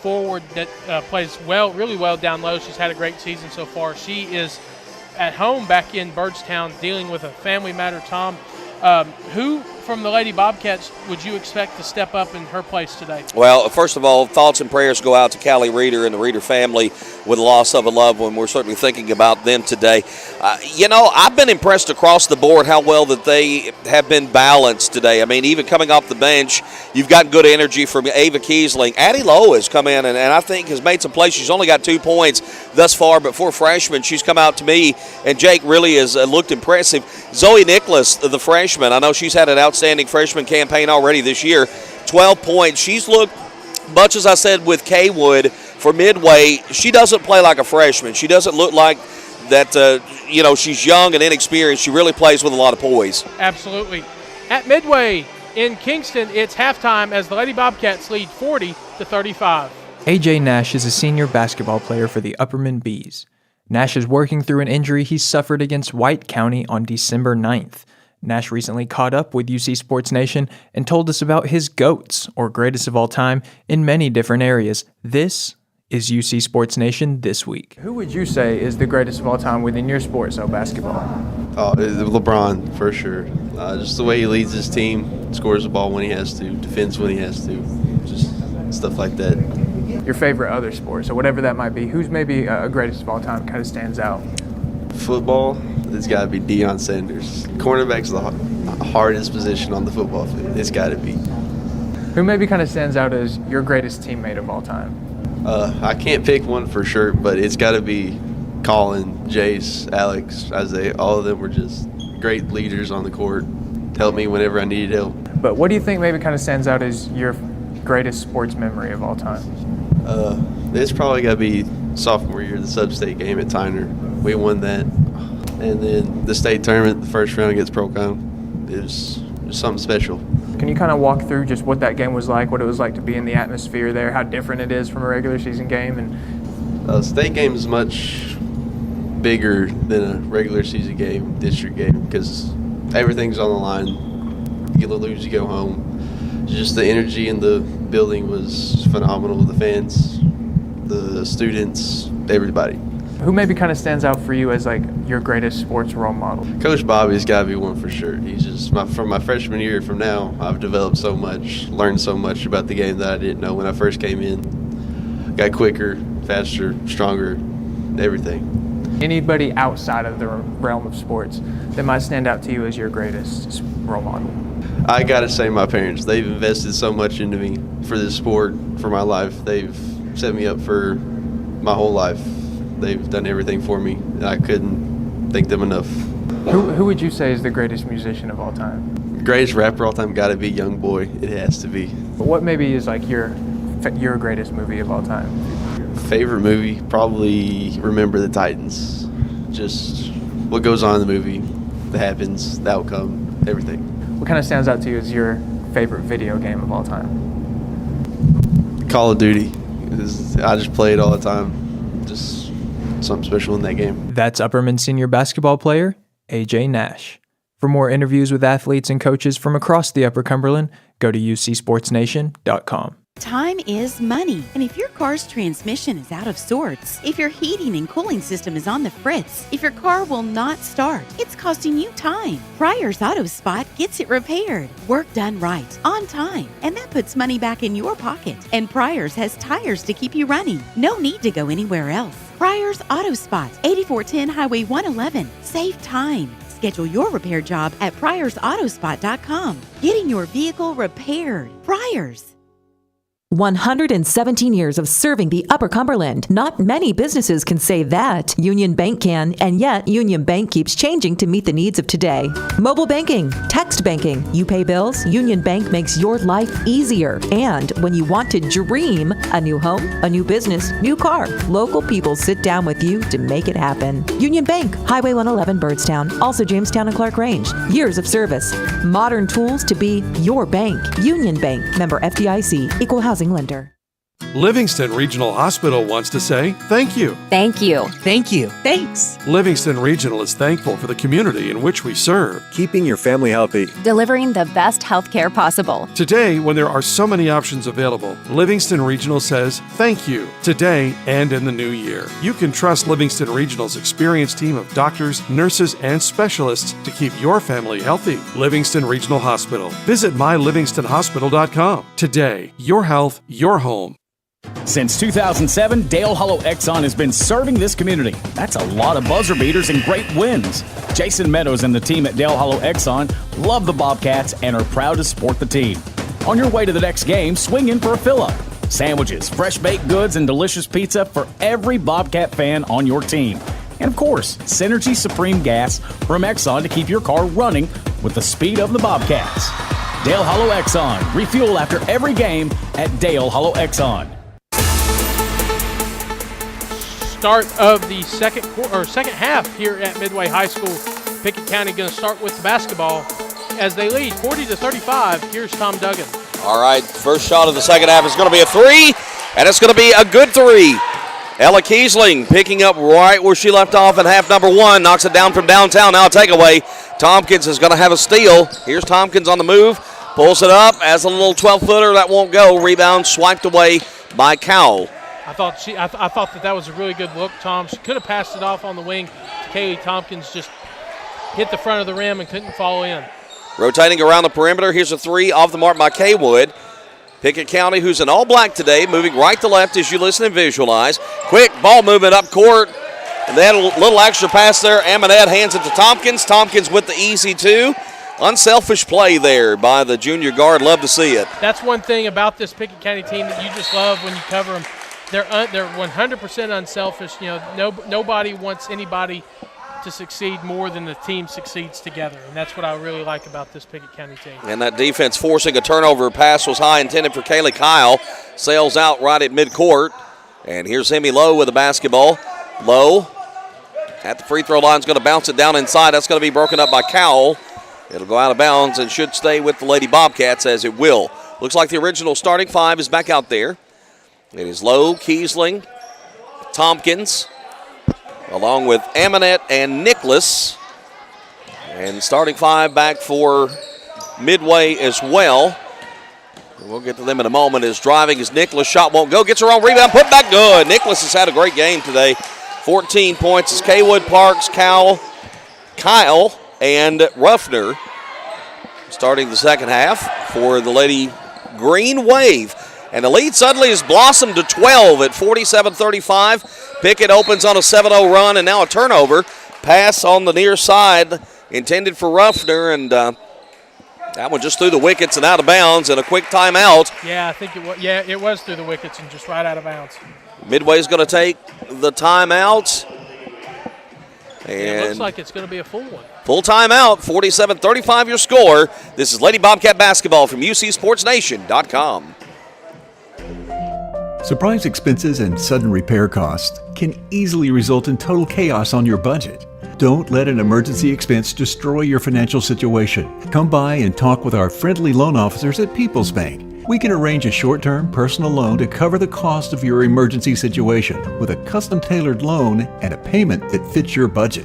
forward that plays really well down low. She's had a great season so far. She is at home back in Byrdstown dealing with a family matter. Tom, who from the Lady Bobcats would you expect to step up in her place today? Well, first of all, thoughts and prayers go out to Callie Reeder and the Reeder family with the loss of a loved one. We're certainly thinking about them today. I've been impressed across the board how well that they have been balanced today. I mean, even coming off the bench, you've gotten good energy from Ava Kiesling. Addie Lowe has come in and I think has made some plays. She's only got 2 points thus far, but for freshman, she's come out to me, and Jake really has looked impressive. Zoe Nicholas, the freshman, I know she's had an outstanding freshman campaign already this year. 12 points. She's looked, much as I said with Kaywood for Midway, she doesn't play like a freshman. She doesn't look like that, she's young and inexperienced. She really plays with a lot of poise. Absolutely. At Midway in Kingston, it's halftime as the Lady Bobcats lead 40-35. AJ Nash is a senior basketball player for the Upperman Bees. Nash is working through an injury he suffered against White County on December 9th. Nash recently caught up with UC Sports Nation and told us about his GOATs, or greatest of all time, in many different areas. This is UC Sports Nation This Week. Who would you say is the greatest of all time within your sport, so basketball? Oh, LeBron, for sure. Just the way he leads his team, scores the ball when he has to, defends when he has to, just stuff like that. Your favorite other sport, so whatever that might be, who's maybe a greatest of all time kind of stands out? Football, it's got to be Deion Sanders. Cornerback's the hardest position on the football field. It's got to be. Who maybe kind of stands out as your greatest teammate of all time? I can't pick one for sure, but it's got to be Colin, Jace, Alex, Isaiah. All of them were just great leaders on the court. Helped me whenever I needed help. But what do you think maybe kind of stands out as your greatest sports memory of all time? It's probably got to be sophomore year, the sub-state game at Tyner. We won that. And then the state tournament, the first round against Procon. It was something special. Can you kind of walk through just what that game was like, what it was like to be in the atmosphere there, how different it is from a regular season game? And state game is much bigger than a regular season game, district game, because everything's on the line. You lose, you go home. Just the energy in the building was phenomenal. The fans, the students, everybody. Who maybe kind of stands out for you as like your greatest sports role model? Coach Bobby's got to be one for sure. He's just from my freshman year from now, I've developed so much, learned so much about the game that I didn't know when I first came in. Got quicker, faster, stronger, everything. Anybody outside of the realm of sports that might stand out to you as your greatest role model? I got to say my parents. They've invested so much into me for this sport, for my life. They've set me up for my whole life. They've done everything for me, and I couldn't thank them enough. Who would you say is the greatest musician of all time? Greatest rapper of all time got to be Young Boy. It has to be. But what maybe is like your greatest movie of all time? Favorite movie? Probably Remember the Titans. Just what goes on in the movie, that happens, the outcome, everything. What kind of stands out to you as your favorite video game of all time? Call of Duty. I just play it all the time. Just something special in that game. That's Upperman senior basketball player AJ Nash. For more interviews with athletes and coaches from across the Upper Cumberland, go to ucsportsnation.com. Time is money, and if your car's transmission is out of sorts, if your heating and cooling system is on the fritz, if your car will not start, it's costing you time. Pryor's Auto Spot gets it repaired, work done right, on time, and that puts money back in your pocket. And Pryor's has tires to keep you running. No need to go anywhere else. Pryor's Auto Spot, 8410 Highway 111. Save time. Schedule your repair job at pryorsautospot.com. Getting your vehicle repaired. Pryor's. 117 years of serving the Upper Cumberland. Not many businesses can say that. Union Bank can, and yet Union Bank keeps changing to meet the needs of today. Mobile banking, text banking, you pay bills, Union Bank makes your life easier. And when you want to dream a new home, a new business, new car, local people sit down with you to make it happen. Union Bank, Highway 111 Birdstown, also Jamestown and Clark Range. Years of service, modern tools to be your bank. Union Bank, member FDIC, equal housing lender. Livingston Regional Hospital wants to say thank you. Thank you. Thank you. Thanks. Livingston Regional is thankful for the community in which we serve. Keeping your family healthy. Delivering the best health care possible. Today, when there are so many options available, Livingston Regional says thank you today and in the new year. You can trust Livingston Regional's experienced team of doctors, nurses, and specialists to keep your family healthy. Livingston Regional Hospital. Visit mylivingstonhospital.com. Today, your health, your home. Since 2007, Dale Hollow Exxon has been serving this community. That's a lot of buzzer beaters and great wins. Jason Meadows and the team at Dale Hollow Exxon love the Bobcats and are proud to support the team. On your way to the next game, swing in for a fill-up. Sandwiches, fresh baked goods, and delicious pizza for every Bobcat fan on your team. And of course, Synergy Supreme Gas from Exxon to keep your car running with the speed of the Bobcats. Dale Hollow Exxon. Refuel after every game at Dale Hollow Exxon. Start of the second half here at Midway High School. Pickett County going to start with the basketball as they lead 40-35. Here's Tom Duggan. All right, first shot of the second half is going to be a three, and it's going to be a good three. Ella Kiesling picking up right where she left off in half number one, knocks it down from downtown. Now a takeaway. Tompkins is going to have a steal. Here's Tompkins on the move, pulls it up, as a little 12-footer that won't go. Rebound swiped away by Cowell. I thought that was a really good look, Tom. She could have passed it off on the wing to Kaylee Tompkins, just hit the front of the rim and couldn't follow in. Rotating around the perimeter, here's a three off the mark by Kaywood. Pickett County, who's in all black today, moving right to left as you listen and visualize. Quick ball movement up court. And then a little extra pass there. Amonette hands it to Tompkins. Tompkins with the easy two. Unselfish play there by the junior guard. Love to see it. That's one thing about this Pickett County team that you just love when you cover them. They're 100% unselfish. You know, nobody wants anybody to succeed more than the team succeeds together, and that's what I really like about this Pickett County team. And that defense forcing a turnover. Pass was high, intended for Kaylee Kyle. Sails out right at midcourt. And here's Hemi Lowe with the basketball. Lowe at the free throw line is going to bounce it down inside. That's going to be broken up by Cowell. It'll go out of bounds and should stay with the Lady Bobcats, as it will. Looks like the original starting five is back out there. It is Lowe, Kiesling, Tompkins, along with Amonette and Nicholas. And starting five back for Midway as well. We'll get to them in a moment. As driving as Nicholas, shot won't go. Gets her own rebound, put back good. Nicholas has had a great game today. 14 points as Kaywood, Parks, Cowell, Kyle, and Ruffner starting the second half for the Lady Green Wave. And the lead suddenly has blossomed to 12 at 47-35. Pickett opens on a 7-0 run, and now a turnover. Pass on the near side intended for Ruffner, and that one just through the wickets and out of bounds, and a quick timeout. Yeah, I think it was. Yeah, it was through the wickets and just right out of bounds. Midway's going to take the timeout. And it looks like it's going to be a full one. Full timeout, 47-35 your score. This is Lady Bobcat basketball from UCSportsNation.com. Surprise expenses and sudden repair costs can easily result in total chaos on your budget. Don't let an emergency expense destroy your financial situation. Come by and talk with our friendly loan officers at People's Bank. We can arrange a short-term personal loan to cover the cost of your emergency situation with a custom-tailored loan and a payment that fits your budget.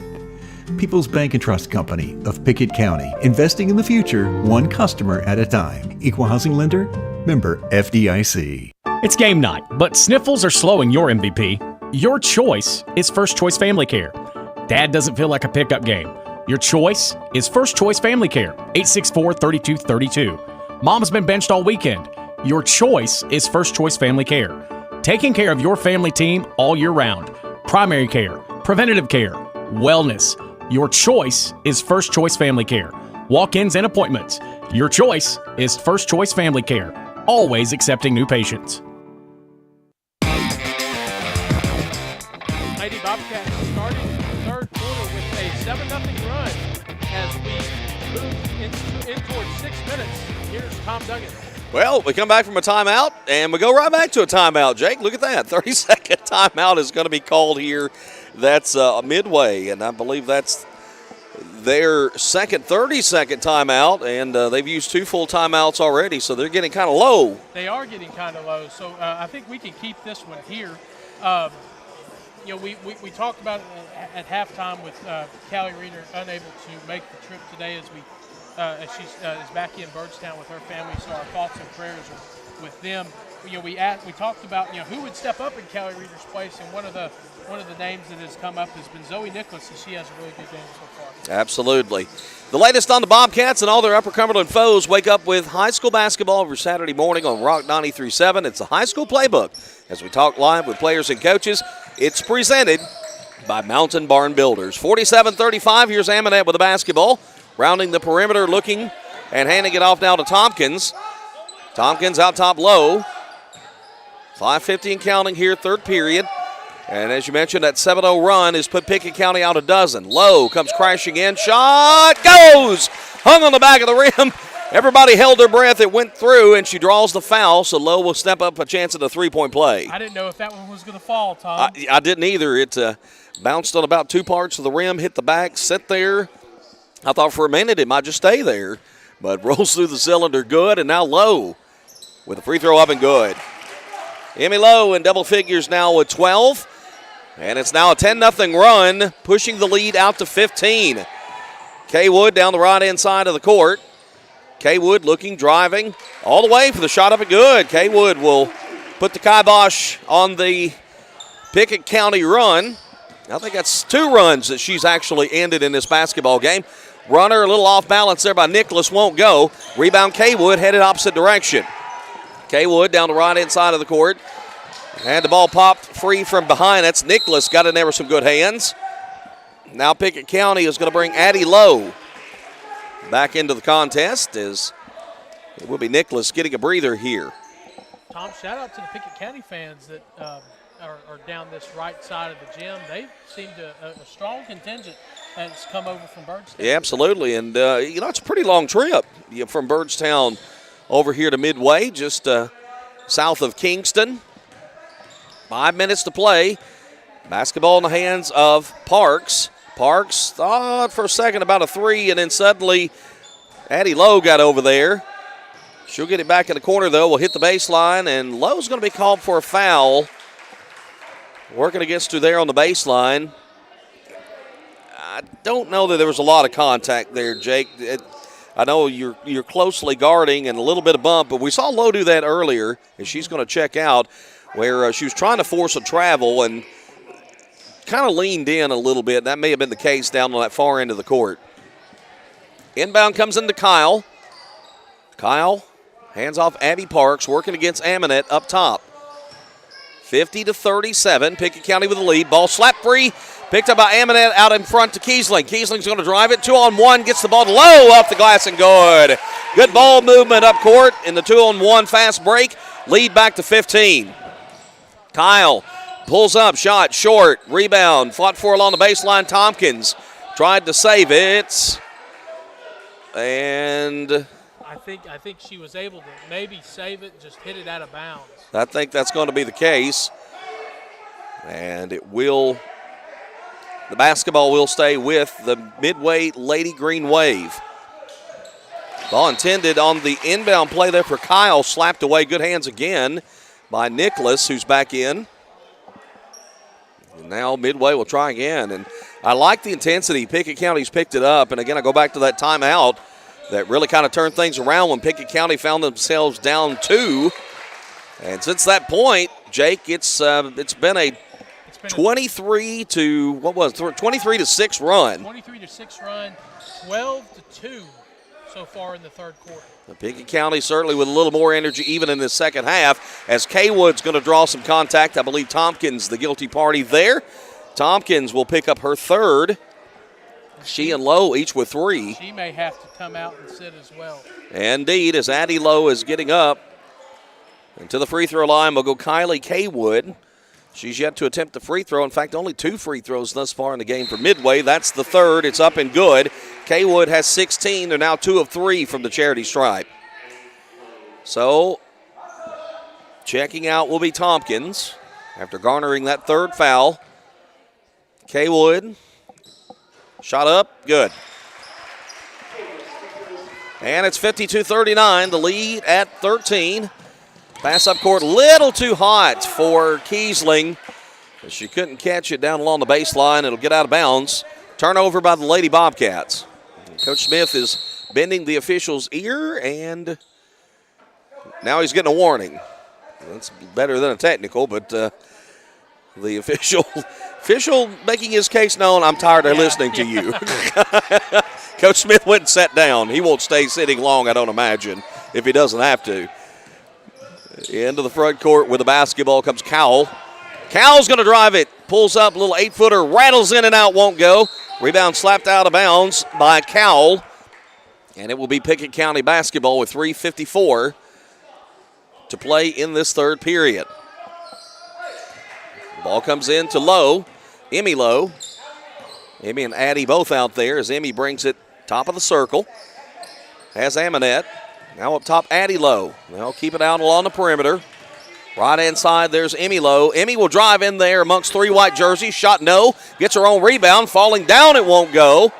People's Bank and Trust Company of Pickett County, investing in the future, one customer at a time. Equal housing lender, member FDIC. It's game night, but sniffles are slowing your MVP. Your choice is First Choice Family Care. Dad doesn't feel like a pickup game. Your choice is First Choice Family Care, 864-3232. Mom's been benched all weekend. Your choice is First Choice Family Care. Taking care of your family team all year round. Primary care, preventative care, wellness. Your choice is First Choice Family Care. Walk-ins and appointments. Your choice is First Choice Family Care. Always accepting new patients. Lady Bobcats starting the third quarter with a 7-0 run as we move in towards 6 minutes. Here's Tom Duggan. Well, we come back from a timeout, and we go right back to a timeout, Jake. Look at that. 30-second timeout is going to be called here. That's Midway, and I believe that's their second 30-second timeout, and they've used 2 full timeouts already, so they're getting kind of low. They are getting kind of low, so I think we can keep this one here. We talked about it at halftime with Callie Reeder unable to make the trip today as she's is back in Byrdstown with her family. So our thoughts and prayers are with them. We talked about who would step up in Callie Reeder's place, and one of the names that has come up has been Zoe Nicholas, and she has a really good game so far. Absolutely. The latest on the Bobcats and all their Upper Cumberland foes. Wake up with high school basketball every Saturday morning on Rock 93.7. It's the high school playbook. As we talk live with players and coaches, it's presented by Mountain Barn Builders. 47-35, here's Amonette with the basketball. Rounding the perimeter, looking and handing it off now to Tompkins. Tompkins out top low. 5:50 and counting here, third period. And as you mentioned, that 7-0 run has put Pickett County out a dozen. Lowe comes crashing in. Shot goes! Hung on the back of the rim. Everybody held their breath. It went through, and she draws the foul, so Lowe will step up a chance at a three-point play. I didn't know if that one was going to fall, Tom. I didn't either. It bounced on about 2 parts of the rim, hit the back, sit there. I thought for a minute it might just stay there, but rolls through the cylinder good, and now Lowe with a free throw up and good. Emmy Lowe in double figures now with 12. And it's now a 10-0 run, pushing the lead out to 15. Kay Wood down the right-hand side of the court. Kay Wood looking, driving, all the way for the shot up and good. Kay Wood will put the kibosh on the Pickett County run. I think that's 2 runs that she's actually ended in this basketball game. Runner a little off balance there by Nicholas, won't go. Rebound Kay Wood headed opposite direction. Kay Wood down the right-hand side of the court. And the ball popped free from behind. That's Nicholas, got in there with some good hands. Now Pickett County is going to bring Addie Lowe back into the contest as it will be Nicholas getting a breather here. Tom, shout out to the Pickett County fans that are down this right side of the gym. They seem to a strong contingent that's come over from Byrdstown. Yeah, absolutely. And, it's a pretty long trip from Byrdstown over here to Midway, just south of Kingston. 5 minutes to play. Basketball in the hands of Parks. Parks thought for a second about a 3, and then suddenly Addie Lowe got over there. She'll get it back in the corner, though. Will hit the baseline, and Lowe's going to be called for a foul. Working against her there on the baseline. I don't know that there was a lot of contact there, Jake. I know you're closely guarding and a little bit of bump, but we saw Lowe do that earlier, and she's going to check out where she was trying to force a travel and kind of leaned in a little bit. That may have been the case down on that far end of the court. Inbound comes into Kyle. Kyle hands off Abby Parks, working against Aminette up top. 50-37, Pickett County with the lead. Ball slapped free, picked up by Aminette out in front to Kiesling. Kiesling's going to drive it, 2-on-1, gets the ball to Lowe, off the glass and good. Good ball movement up court in the 2-on-1 fast break. Lead back to 15. Kyle pulls up, shot short, rebound, fought for along the baseline. Tompkins tried to save it, and I think she was able to maybe save it, just hit it out of bounds. I think that's going to be the case, and the basketball will stay with the Midway Lady Green Wave. Ball intended on the inbound play there for Kyle, slapped away. Good hands again by Nicholas, who's back in. And now Midway will try again. And I like the intensity. Pickett County's picked it up. And again, I go back to that timeout that really kind of turned things around when Pickett County found themselves down 2. And since that point, Jake, it's been a 23 to 6 run. 23 to 6 run, 12-2 so far in the third quarter. Pickett County certainly with a little more energy even in the second half as Kay Wood's going to draw some contact. I believe Tompkins, the guilty party there. Tompkins will pick up her third. She and Lowe each with 3. She may have to come out and sit as well. Indeed, as Addie Lowe is getting up. And to the free throw line will go Kylie Kay Wood. She's yet to attempt the free throw. In fact, only 2 free throws thus far in the game for Midway. That's the third. It's up and good. Kay Wood has 16. They're now 2 of 3 from the charity stripe. So, checking out will be Tompkins after garnering that third foul. Kay Wood, shot up, good. And it's 52-39, the lead at 13. Pass up court, little too hot for Kiesling. She couldn't catch it down along the baseline. It'll get out of bounds. Turnover by the Lady Bobcats. Coach Smith is bending the official's ear, and now he's getting a warning. That's better than a technical, but the official making his case known. I'm tired of listening to you. Coach Smith went and sat down. He won't stay sitting long, I don't imagine, if he doesn't have to. Into the front court with the basketball comes Cowell. Cowell's going to drive it. Pulls up, a little 8-footer, rattles in and out, won't go. Rebound slapped out of bounds by Cowell. And it will be Pickett County basketball with 3:54 to play in this third period. Ball comes in to Lowe. Emmy Lowe. Emmy and Addie both out there as Emmy brings it top of the circle. Has Aminette. Now up top, Addie Lowe. They'll keep it out along the perimeter. Right-hand side, there's Emmy Lowe. Emmy will drive in there amongst 3 white jerseys. Shot no. Gets her own rebound. Falling down, it won't go.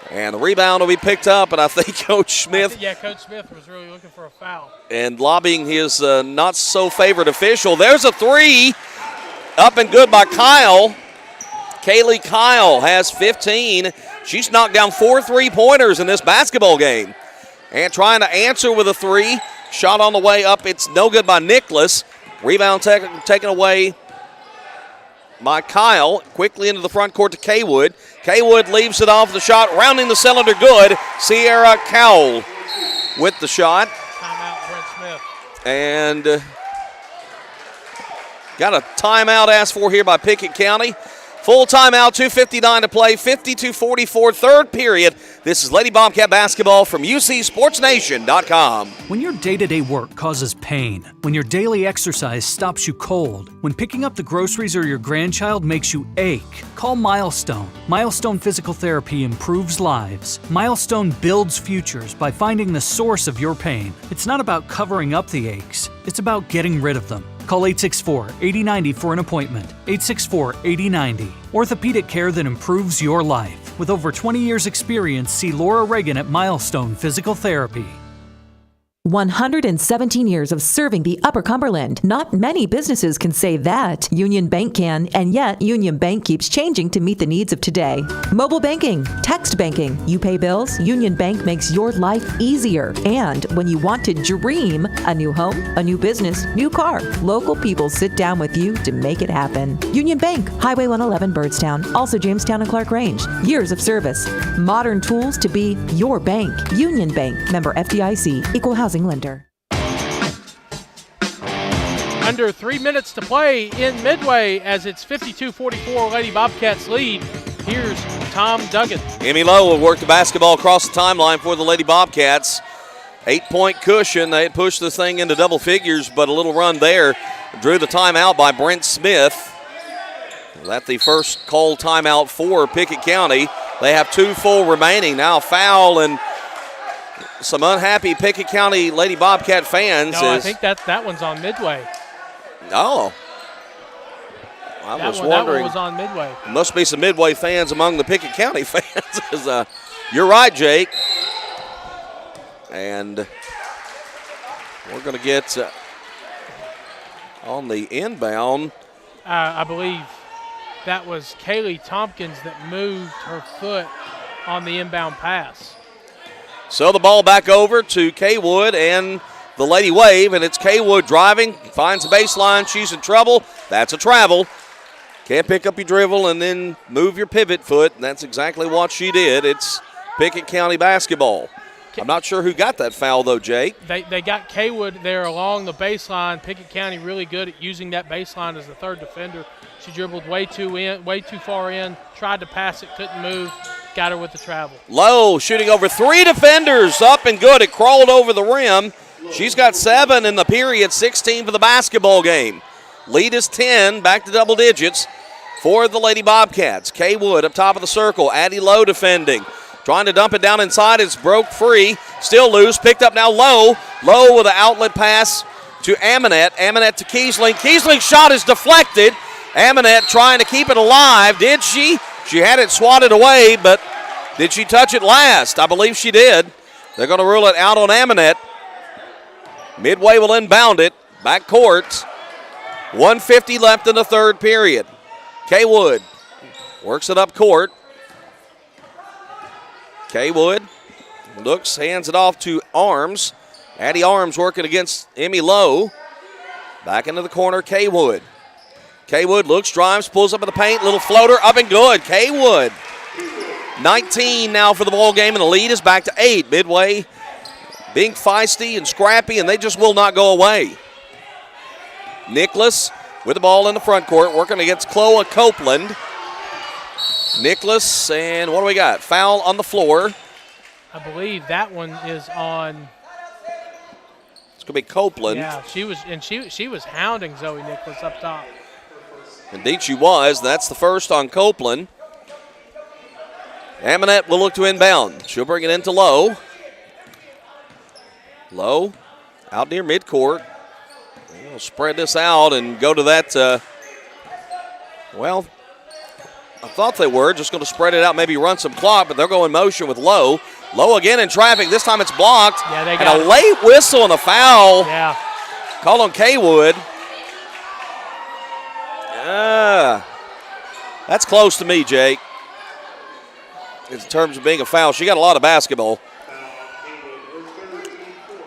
And the rebound will be picked up, and I think Coach Smith. Yeah, Coach Smith was really looking for a foul. And lobbying his not-so-favored official. There's a three. Up and good by Kyle. Kaylee Kyle has 15. She's knocked down 4 3-pointers in this basketball game. And trying to answer with a three. Shot on the way up. It's no good by Nicholas. Rebound taken away by Kyle. Quickly into the front court to Kaywood. Kaywood leaves it off the shot. Rounding the cylinder good. Sierra Cowell with the shot. Timeout, Brent Smith. And got a timeout asked for here by Pickett County. Full timeout, 2:59 to play, 52-44, third period. This is Lady Bobcat basketball from UCSportsNation.com. When your day-to-day work causes pain, when your daily exercise stops you cold, when picking up the groceries or your grandchild makes you ache, call Milestone. Milestone Physical Therapy improves lives. Milestone builds futures by finding the source of your pain. It's not about covering up the aches, it's about getting rid of them. Call 864-8090 for an appointment. 864-8090. Orthopedic care that improves your life. With over 20 years experience, see Laura Reagan at Milestone Physical Therapy. 117 years of serving the Upper Cumberland. Not many businesses can say that. Union Bank can, and yet Union Bank keeps changing to meet the needs of today. Mobile banking, text banking. You pay bills, Union Bank makes your life easier. And when you want to dream a new home, a new business, new car, local people sit down with you to make it happen. Union Bank, Highway 111 Birdstown, also Jamestown and Clark Range. Years of service. Modern tools to be your bank. Union Bank, member FDIC, equal housing lender. Under 3 minutes to play in Midway as it's 52-44 Lady Bobcats lead. Here's Tom Duggan. Emmy Lowe will work the basketball across the timeline for the Lady Bobcats. 8-point cushion. They had pushed this thing into double figures, but a little run there. Drew the timeout by Brent Smith. That's the first called timeout for Pickett County. They have 2 full remaining. Now foul, and some unhappy Pickett County Lady Bobcat fans. No, I think that one's on Midway. Oh. I was wondering. That one was on Midway. There must be some Midway fans among the Pickett County fans. You're right, Jake. And we're going to get on the inbound. I believe that was Kaylee Tompkins that moved her foot on the inbound pass. So the ball back over to Kaywood and the Lady Wave, and it's Kaywood driving, finds the baseline, she's in trouble. That's a travel. Can't pick up your dribble and then move your pivot foot, and that's exactly what she did. It's Pickett County basketball. I'm not sure who got that foul, though, Jake. They got Kaywood there along the baseline. Pickett County really good at using that baseline as the third defender. She dribbled way too far in, tried to pass it, couldn't move, got her with the travel. Lowe shooting over 3 defenders, up and good. It crawled over the rim. She's got 7 in the period, 16 for the basketball game. Lead is 10, back to double digits for the Lady Bobcats. Kaywood up top of the circle. Addie Lowe defending. Trying to dump it down inside. It's broke free. Still loose. Picked up now Lowe. Lowe with an outlet pass to Amonette. Amonette to Kiesling. Kiesling's shot is deflected. Amonette trying to keep it alive. Did she? She had it swatted away, but did she touch it last? I believe she did. They're going to rule it out on Amonette. Midway will inbound it. Back court. 1:50 left in the third period. Kaywood works it up court. Kaywood looks, hands it off to Arms. Addie Arms working against Emmy Lowe. Back into the corner, Kaywood. Kaywood looks, drives, pulls up in the paint, little floater, up and good. Kaywood. 19 now for the ball game, and the lead is back to 8. Midway being feisty and scrappy, and they just will not go away. Nicholas with the ball in the front court, working against Chloe Copeland. Nicholas, and what do we got? Foul on the floor. I believe that one is on. It's going to be Copeland. Yeah, she was hounding Zoe Nicholas up top. Indeed she was. That's the first on Copeland. Amonette will look to inbound. She'll bring it into Lowe. Lowe out near midcourt. We'll spread this out and go to that, I thought they were just going to spread it out, maybe run some clock, but they're going motion with Lowe. Lowe again in traffic. This time it's blocked. Yeah, they and got a late whistle and a foul. Yeah. Call on Kaywood. That's close to me, Jake. In terms of being a foul, she got a lot of basketball.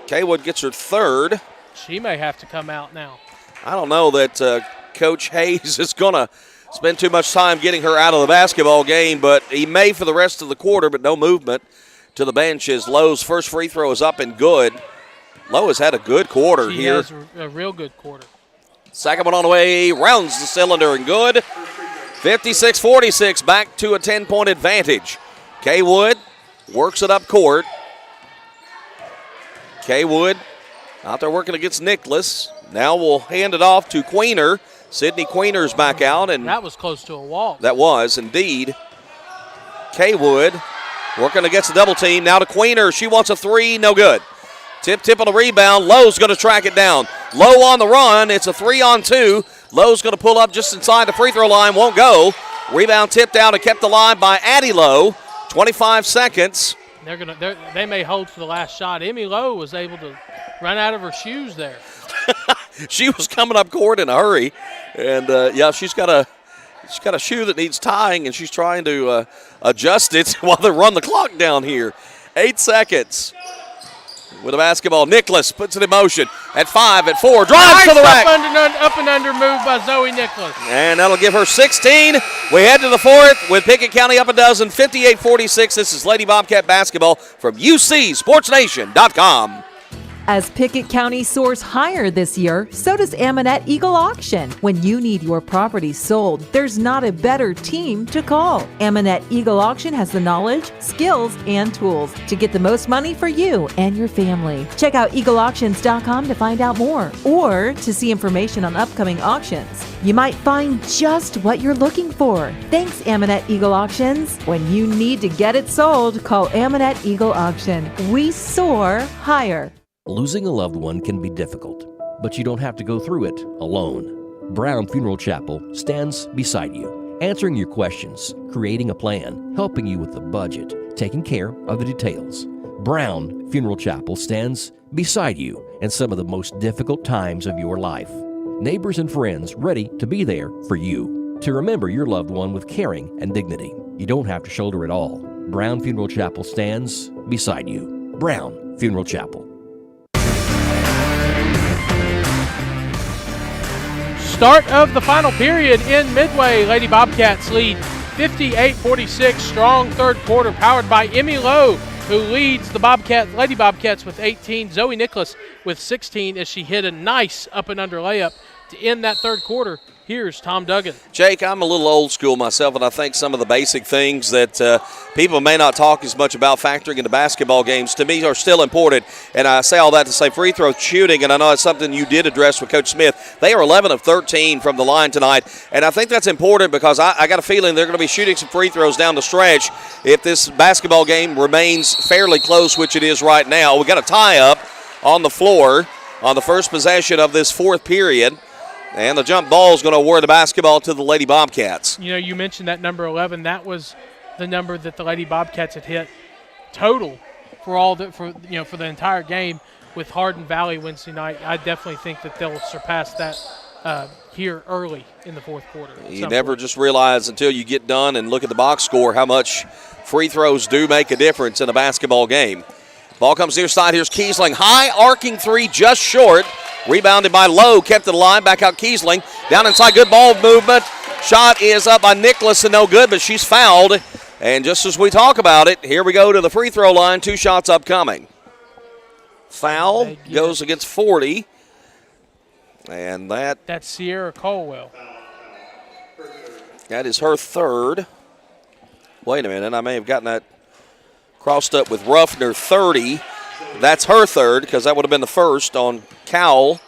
Kaywood gets her third. She may have to come out now. I don't know that Coach Hayes is going to spend too much time getting her out of the basketball game, but he may for the rest of the quarter, but no movement to the bench as Lowe's first free throw is up and good. Lowe has had a good quarter here. She has a real good quarter. Second one on the way, rounds the cylinder and good. 56-46, back to a 10-point advantage. Kaywood works it up court. Kaywood out there working against Nicholas. Now we'll hand it off to Queener. Sydney Queener's back out. And that was close to a walk. That was, indeed. Kaywood working against the double team. Now to Queener. She wants a three, no good. Tip on the rebound. Lowe's going to track it down. Lowe on the run. It's a 3-on-2. Lowe's going to pull up just inside the free throw line. Won't go. Rebound tipped out and kept alive by Addie Lowe. 25 seconds. They may hold for the last shot. Emmy Lowe was able to run out of her shoes there. She was coming up court in a hurry. And, she's got a shoe that needs tying, and she's trying to adjust it while they run the clock down here. 8 seconds. With a basketball, Nicholas puts it in motion at 5, at 4, drives to the rack. Up and under move by Zoe Nicholas. And that'll give her 16. We head to the fourth with Pickett County up a dozen, 58-46. This is Lady Bobcat basketball from UCSportsNation.com. As Pickett County soars higher this year, so does Amanette Eagle Auction. When you need your property sold, there's not a better team to call. Amanette Eagle Auction has the knowledge, skills, and tools to get the most money for you and your family. Check out eagleauctions.com to find out more or to see information on upcoming auctions. You might find just what you're looking for. Thanks, Amanette Eagle Auctions. When you need to get it sold, call Amanette Eagle Auction. We soar higher. Losing a loved one can be difficult, but you don't have to go through it alone. Brown Funeral Chapel stands beside you, answering your questions, creating a plan, helping you with the budget, taking care of the details. Brown Funeral Chapel stands beside you in some of the most difficult times of your life. Neighbors and friends ready to be there for you, to remember your loved one with caring and dignity. You don't have to shoulder it all. Brown Funeral Chapel stands beside you. Brown Funeral Chapel. Start of the final period in Midway. Lady Bobcats lead 58-46. Strong third quarter powered by Emmy Lowe, who leads the Lady Bobcats with 18. Zoe Nicholas with 16 as she hit a nice up and under layup to end that third quarter. Here's Tom Duggan. Jake, I'm a little old school myself, and I think some of the basic things that people may not talk as much about factoring into basketball games to me are still important. And I say all that to say free throw shooting, and I know it's something you did address with Coach Smith. They are 11 of 13 from the line tonight, and I think that's important because I got a feeling they're going to be shooting some free throws down the stretch if this basketball game remains fairly close, which it is right now. We got a tie-up on the floor on the first possession of this fourth period. And the jump ball is going to award the basketball to the Lady Bobcats. You know, you mentioned that number 11. That was the number that the Lady Bobcats had hit total for the entire game with Hardin Valley Wednesday night. I definitely think that they'll surpass that here early in the fourth quarter. You never just realize until you get done and look at the box score how much free throws do make a difference in a basketball game. Ball comes near side. Here's Kiesling. High arcing three, just short. Rebounded by Lowe, kept it alive. Back out Kiesling. Down inside, good ball movement. Shot is up by Nicholas and no good, but she's fouled. And just as we talk about it, here we go to the free throw line. 2 shots upcoming. Foul goes against 40. And that's Sierra Colwell. That is her third. Wait a minute, I may have gotten that crossed up with Ruffner. 30. That's her third because that would have been the first on Cowell.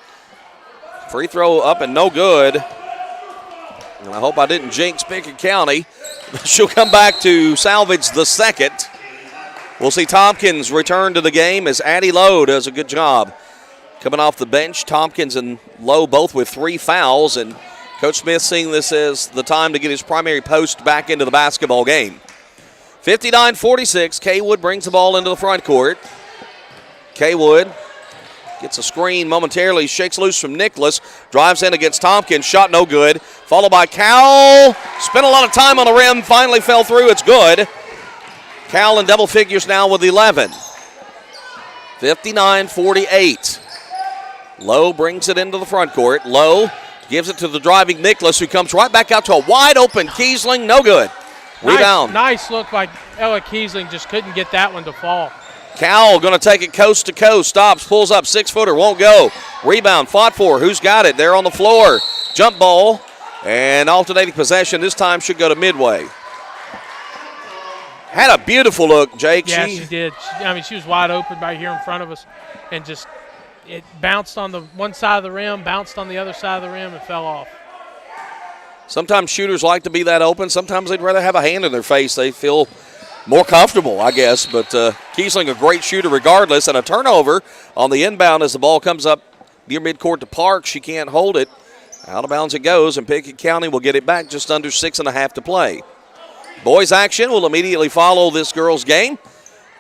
Free throw up and no good. And I hope I didn't jinx Pickett County. She'll come back to salvage the second. We'll see Tompkins return to the game as Addie Lowe does a good job. Coming off the bench, Tompkins and Lowe both with 3 fouls. And Coach Smith seeing this as the time to get his primary post back into the basketball game. 59-46, Kaywood brings the ball into the front court. Kaywood gets a screen momentarily, shakes loose from Nicholas, drives in against Tompkins, shot no good. Followed by Cowell, spent a lot of time on the rim, finally fell through, it's good. Cowell in double figures now with 11. 59-48. Lowe brings it into the front court. Lowe gives it to the driving Nicholas, who comes right back out to a wide open Kiesling, no good. Rebound. Nice look by Ella Kiesling, just couldn't get that one to fall. Cowell going to take it coast to coast, stops, pulls up, 6-footer, won't go. Rebound, fought for, who's got it? They're on the floor. Jump ball, and alternating possession this time should go to Midway. Had a beautiful look, Jake. Yeah, she did. She was wide open right here in front of us, and just it bounced on the one side of the rim, bounced on the other side of the rim, and fell off. Sometimes shooters like to be that open. Sometimes they'd rather have a hand in their face. They feel more comfortable, I guess. But Kiesling, a great shooter regardless, and a turnover on the inbound as the ball comes up near midcourt to Park. She can't hold it. Out of bounds it goes, and Pickett County will get it back just under 6.5 to play. Boys action will immediately follow this girls' game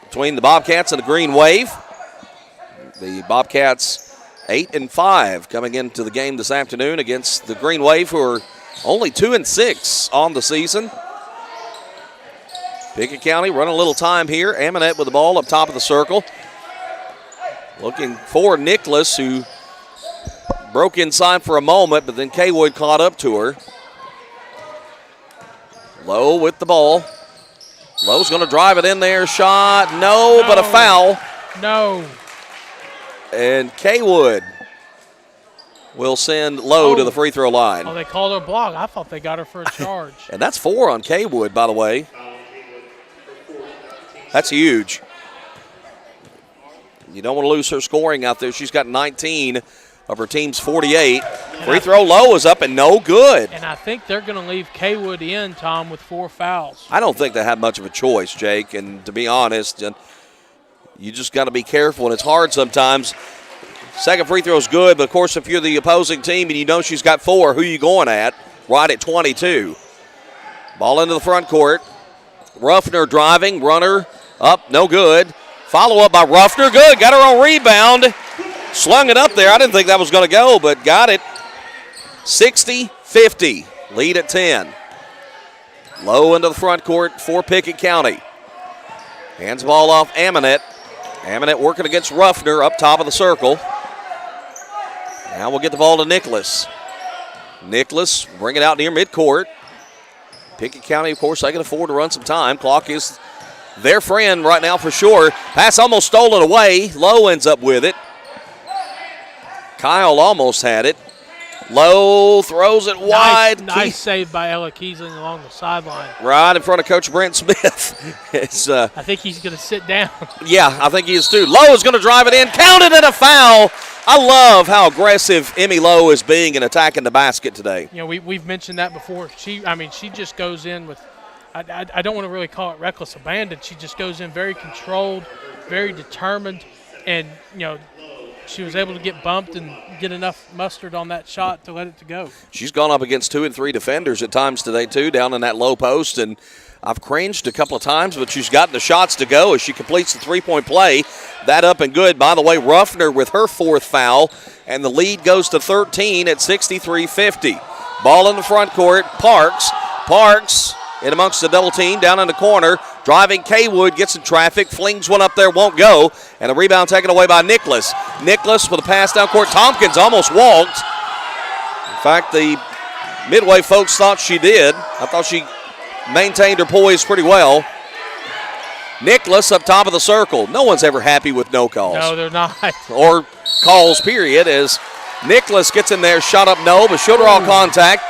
between the Bobcats and the Green Wave. The Bobcats 8-5 coming into the game this afternoon against the Green Wave, who are only 2-6 on the season. Pickett County running a little time here. Aminette with the ball up top of the circle. Looking for Nicholas, who broke inside for a moment, but then Kaywood caught up to her. Lowe with the ball. Lowe's going to drive it in there. Shot, no, but a foul. No. And Kaywood will send Lowe to the free throw line. Oh, they called her block. I thought they got her for a charge. And that's 4 on Kaywood, by the way. That's huge. You don't want to lose her scoring out there. She's got 19 of her team's 48. Free throw Lowe is up and no good. And I think they're going to leave Kaywood in, Tom, with 4 fouls. I don't think they have much of a choice, Jake. And to be honest, you just got to be careful, and it's hard sometimes. Second free throw is good, but of course, if you're the opposing team and you know she's got 4, who are you going at? Right at 22. Ball into the front court. Ruffner driving, runner up, no good. Follow up by Ruffner, good. Got her on rebound. Slung it up there. I didn't think that was going to go, but got it. 60-50, lead at 10. Low into the front court for Pickett County. Hands the ball off Aminette. Aminette working against Ruffner up top of the circle. Now we'll get the ball to Nicholas. Nicholas bring it out near midcourt. Pickett County, of course, they can afford to run some time. Clock is their friend right now for sure. Pass almost stolen away. Lowe ends up with it. Kyle almost had it. Lowe throws it wide. Nice save by Ella Kiesling along the sideline. Right in front of Coach Brent Smith. I think he's going to sit down. Yeah, I think he is too. Lowe is going to drive it in. Counted and a foul. I love how aggressive Emmy Lowe is being in attacking the basket today. You know, we've mentioned that before. She just goes in with, I don't want to really call it reckless abandon. She just goes in very controlled, very determined, and, you know, she was able to get bumped and get enough mustard on that shot to let it to go. She's gone up against 2 and 3 defenders at times today, too, down in that low post. And I've cringed a couple of times, but she's gotten the shots to go as she completes the three-point play. That up and good. By the way, Ruffner with her 4th foul, and the lead goes to 13 at 63-50. Ball in the front court. Parks in amongst the double team down in the corner. Driving Kaywood, gets in traffic, flings one up there, won't go. And a rebound taken away by Nicholas. Nicholas with a pass down court. Tompkins almost walked. In fact, the Midway folks thought she did. I thought she maintained her poise pretty well. Nicholas up top of the circle. No one's ever happy with no calls. No, they're not. Or calls, period, as Nicholas gets in there, shot up no, but shoulder all contact.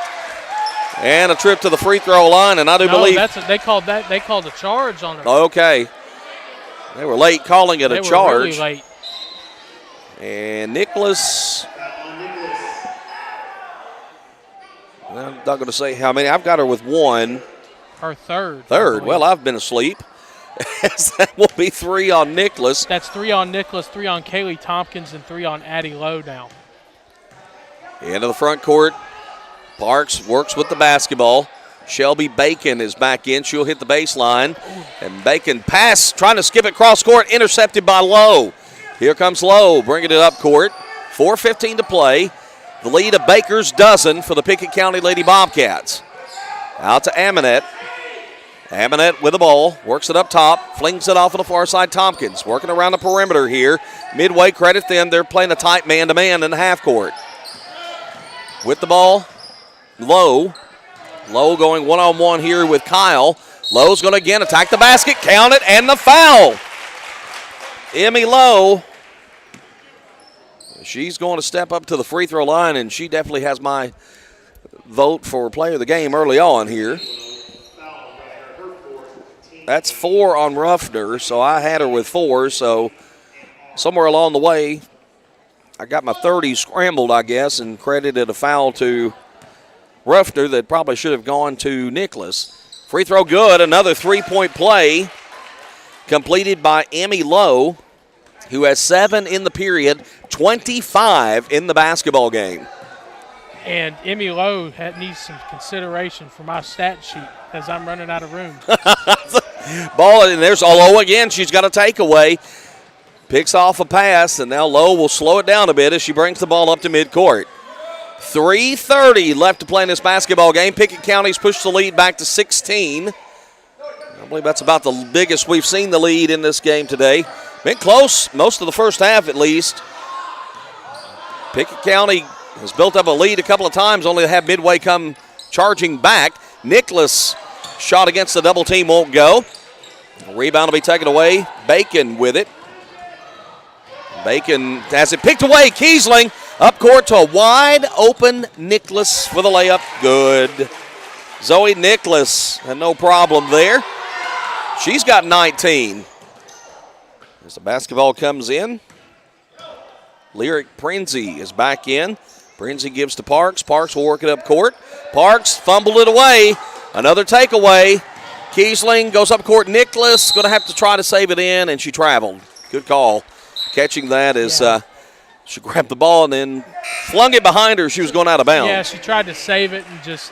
And a trip to the free throw line, and I do believe they called a charge on her. Okay. They were late calling it a charge. They were really late. And Nicholas, I'm not going to say how many. I've got her with 1. Her third. Well, I've been asleep. That will be 3 on Nicholas. That's 3 on Nicholas, 3 on Kaylee Tompkins, and 3 on Addie Lowe now. Into the front court. Parks works with the basketball. Shelby Bacon is back in. She'll hit the baseline. And Bacon pass, trying to skip it cross court, intercepted by Lowe. Here comes Lowe, bringing it up court. 4:15 to play. The lead a baker's dozen for the Pickett County Lady Bobcats. Out to Aminette. Aminette with the ball, works it up top, flings it off on the far side. Tompkins working around the perimeter here. Midway, credit them. They're playing a tight man-to-man in the half court. With the ball, Lowe. Lowe going one-on-one here with Kyle. Lowe's going to again attack the basket, count it, and the foul. Emmy Lowe. She's going to step up to the free throw line, and she definitely has my vote for player of the game early on here. That's 4 on Ruffner, so I had her with 4, so somewhere along the way, I got my 30 scrambled, I guess, and credited a foul to Ruffner that probably should have gone to Nicholas. Free throw good, another 3-point play completed by Emmy Lowe, who has 7 in the period, 25 in the basketball game. And Emmy Lowe needs some consideration for my stat sheet as I'm running out of room. Ball, and there's Lowe again. She's got a takeaway. Picks off a pass, and now Lowe will slow it down a bit as she brings the ball up to midcourt. 3:30 left to play in this basketball game. Pickett County's pushed the lead back to 16. I believe that's about the biggest we've seen the lead in this game today. Been close most of the first half at least. Pickett County has built up a lead a couple of times, only to have Midway come charging back. Nicholas shot against the double team won't go. Rebound will be taken away. Bacon with it. Bacon has it picked away. Kiesling up court to a wide open Nicholas for the layup. Good. Zoe Nicholas had no problem there. She's got 19. As the basketball comes in, Lyric Prinzi is back in. Prinzi gives to Parks. Parks will work it up court. Parks fumbled it away. Another takeaway. Kiesling goes up court. Nicholas going to have to try to save it in, and she traveled. Good call. Catching that as she grabbed the ball and then flung it behind her. She was going out of bounds. Yeah, she tried to save it and just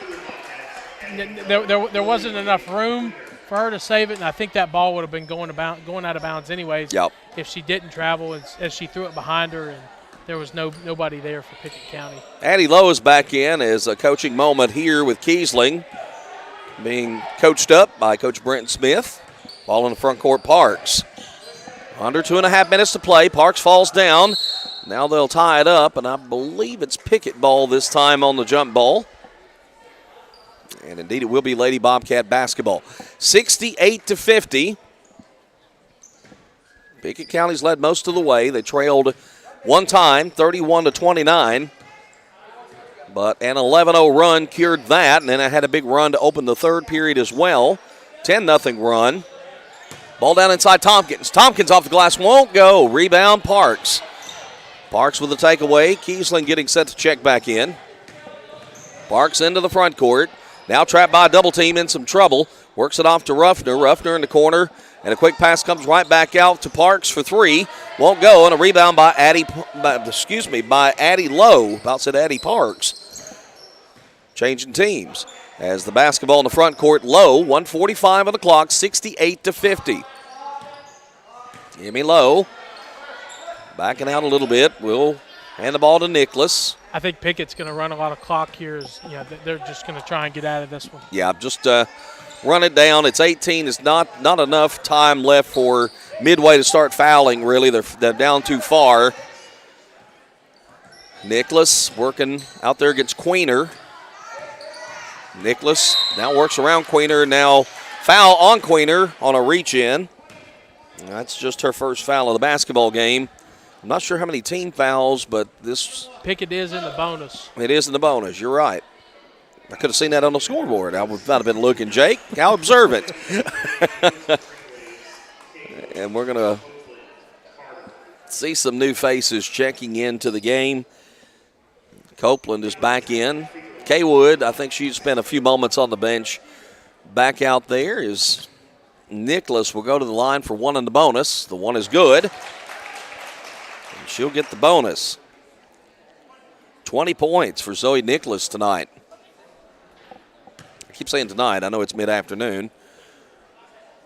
there wasn't enough room for her to save it, and I think that ball would have been going out of bounds anyways. Yep. If she didn't travel as she threw it behind her, and there was nobody there for Pickett County. Addie Lowe is back in as a coaching moment here with Kiesling, being coached up by Coach Brent Smith. Ball in the front court, Parks. Under 2.5 minutes to play. Parks falls down. Now they'll tie it up, and I believe it's Pickett ball this time on the jump ball. And indeed, it will be Lady Bobcat basketball. 68-50. Pickett County's led most of the way. They trailed one time, 31-29. But an 11-0 run cured that, and then I had a big run to open the third period as well. 10-0 run. Ball down inside Tompkins. Tompkins off the glass, won't go. Rebound, Parks. Parks with the takeaway. Kiesling getting set to check back in. Parks into the front court. Now trapped by a double team, in some trouble. Works it off to Ruffner. Ruffner in the corner. And a quick pass comes right back out to Parks for 3. Won't go. And a rebound by Addie Lowe. About said Addie Parks. Changing teams. As the basketball in the front court, Lowe, 1:45 on the clock, 68-50. Emmy Lowe backing out a little bit. Will hand the ball to Nicholas. I think Pickett's going to run a lot of clock here. They're just going to try and get out of this one. Yeah, just run it down. It's 18. It's not enough time left for Midway to start fouling, really. They're down too far. Nicholas working out there against Queener. Nicholas now works around Queener. Now foul on Queener on a reach-in. That's just her first foul of the basketball game. I'm not sure how many team fouls, but this... Pickett is in the bonus. It is in the bonus. You're right. I could have seen that on the scoreboard. I would not have been looking, Jake. How observant. And we're going to see some new faces checking into the game. Copeland is back in. Kaywood, I think she spent a few moments on the bench. Back out there is Nicholas. Will go to the line for one in the bonus. The one is good. And she'll get the bonus. 20 points for Zoe Nicholas tonight. keep saying tonight. I know it's mid-afternoon.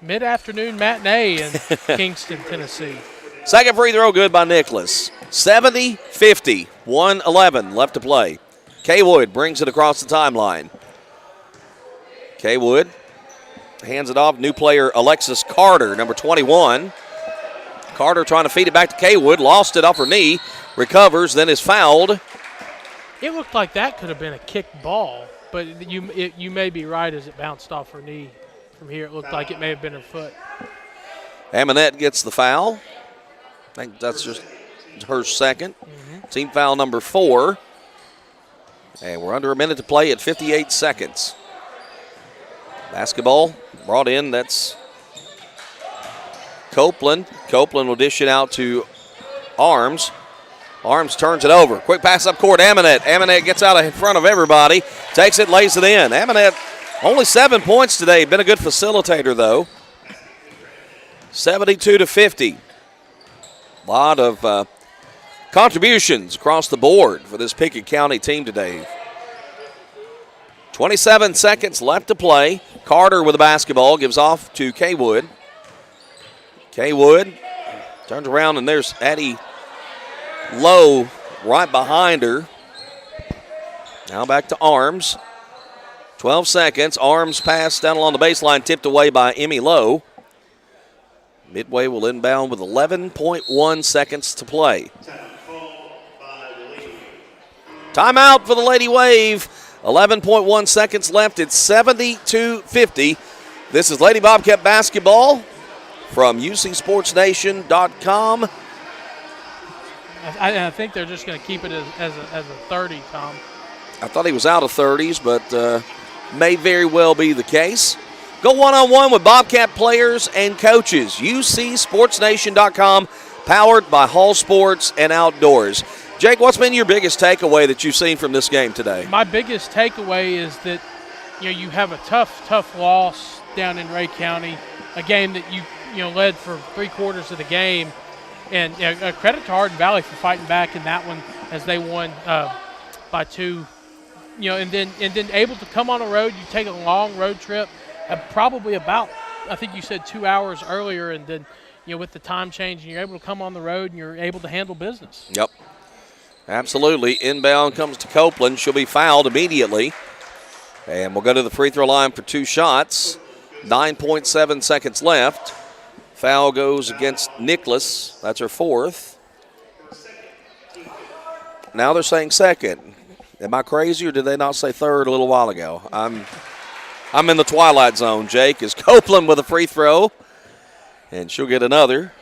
Mid-afternoon matinee in Kingston, Tennessee. Second free throw good by Nicholas. 70-50, 1:11 left to play. Kaywood brings it across the timeline. Kaywood hands it off. New player Alexis Carter, number 21. Carter trying to feed it back to Kaywood. Lost it off her knee. Recovers, then is fouled. It looked like that could have been a kicked ball, but you may be right as it bounced off her knee. From here, it looked like it may have been her foot. Amonette gets the foul. I think that's just her second. Team foul number 4. And we're under a minute to play at 58 seconds. Basketball brought in. That's Copeland. Copeland will dish it out to Arms. Arms turns it over. Quick pass up court. Amonette. Amonette gets out in front of everybody. Takes it, lays it in. Amonette only 7 points today. Been a good facilitator, though. 72-50. A lot of contributions across the board for this Pickett County team today. 27 seconds left to play. Carter with the basketball gives off to Kaywood. Kaywood turns around, and there's Addie Lowe right behind her. Now back to Arms. 12 seconds. Arms pass down along the baseline, tipped away by Emmy Lowe. Midway will inbound with 11.1 seconds to play. Timeout for the Lady Wave. 11.1 seconds left. It's 72-50. This is Lady Bobcat basketball from UCSportsNation.com. I think they're just going to keep it as a 30, Tom. I thought he was out of 30s, but may very well be the case. Go one-on-one with Bobcat players and coaches. UCSportsNation.com, powered by Hall Sports and Outdoors. Jake, what's been your biggest takeaway that you've seen from this game today? My biggest takeaway is that you have a tough loss down in Ray County, a game that you led for 3/4 of the game, and credit to Hardin Valley for fighting back in that one as they won by 2. And then able to come on a road. You take a long road trip, probably about, I think you said 2 hours earlier, and then with the time change, and you're able to come on the road and you're able to handle business. Yep. Absolutely. Inbound comes to Copeland. She'll be fouled immediately. And we'll go to the free throw line for 2 shots. 9.7 seconds left. Foul goes against Nicholas. That's her 4th. Now they're saying second. Am I crazy, or did they not say third a little while ago? I'm in the twilight zone, Jake. Is Copeland with a free throw. And she'll get another.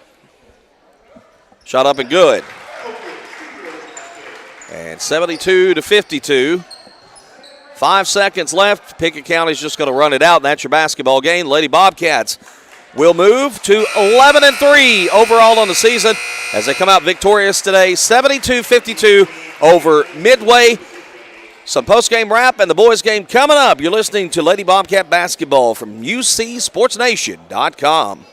Shot up and good. And 72-52. 5 seconds left. Pickett County's just going to run it out, and that's your basketball game. Lady Bobcats will move to 11-3 overall on the season as they come out victorious today, 72-52 over Midway. Some post-game wrap and the boys' game coming up. You're listening to Lady Bobcat basketball from UCSportsNation.com.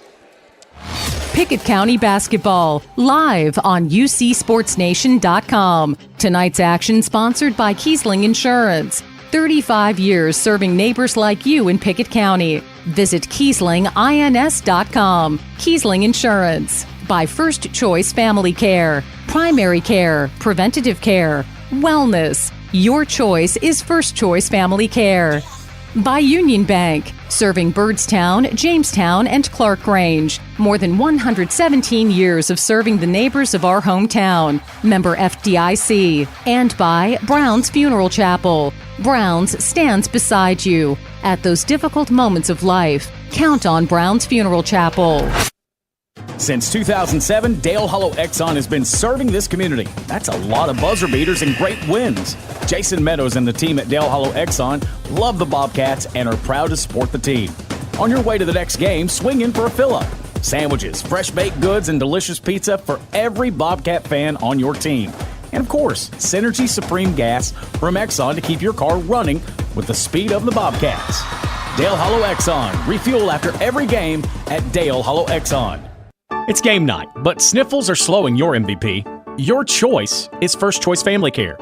Pickett County basketball, live on UCSportsNation.com. Tonight's action sponsored by Kiesling Insurance. 35 years serving neighbors like you in Pickett County. Visit KieslingINS.com. Kiesling Insurance. By First Choice Family Care. Primary care, preventative care, wellness. Your choice is First Choice Family Care. By Union Bank, serving Byrdstown, Jamestown, and Clark Range. More than 117 years of serving the neighbors of our hometown. Member FDIC. And by Brown's Funeral Chapel. Brown's stands beside you. At those difficult moments of life, count on Brown's Funeral Chapel. Since 2007, Dale Hollow Exxon has been serving this community. That's a lot of buzzer beaters and great wins. Jason Meadows and the team at Dale Hollow Exxon love the Bobcats and are proud to support the team. On your way to the next game, swing in for a fill-up. Sandwiches, fresh baked goods, and delicious pizza for every Bobcat fan on your team. And of course, Synergy Supreme Gas from Exxon to keep your car running with the speed of the Bobcats. Dale Hollow Exxon. Refuel after every game at Dale Hollow Exxon. It's game night, but sniffles are slowing your MVP. Your choice is First Choice Family Care.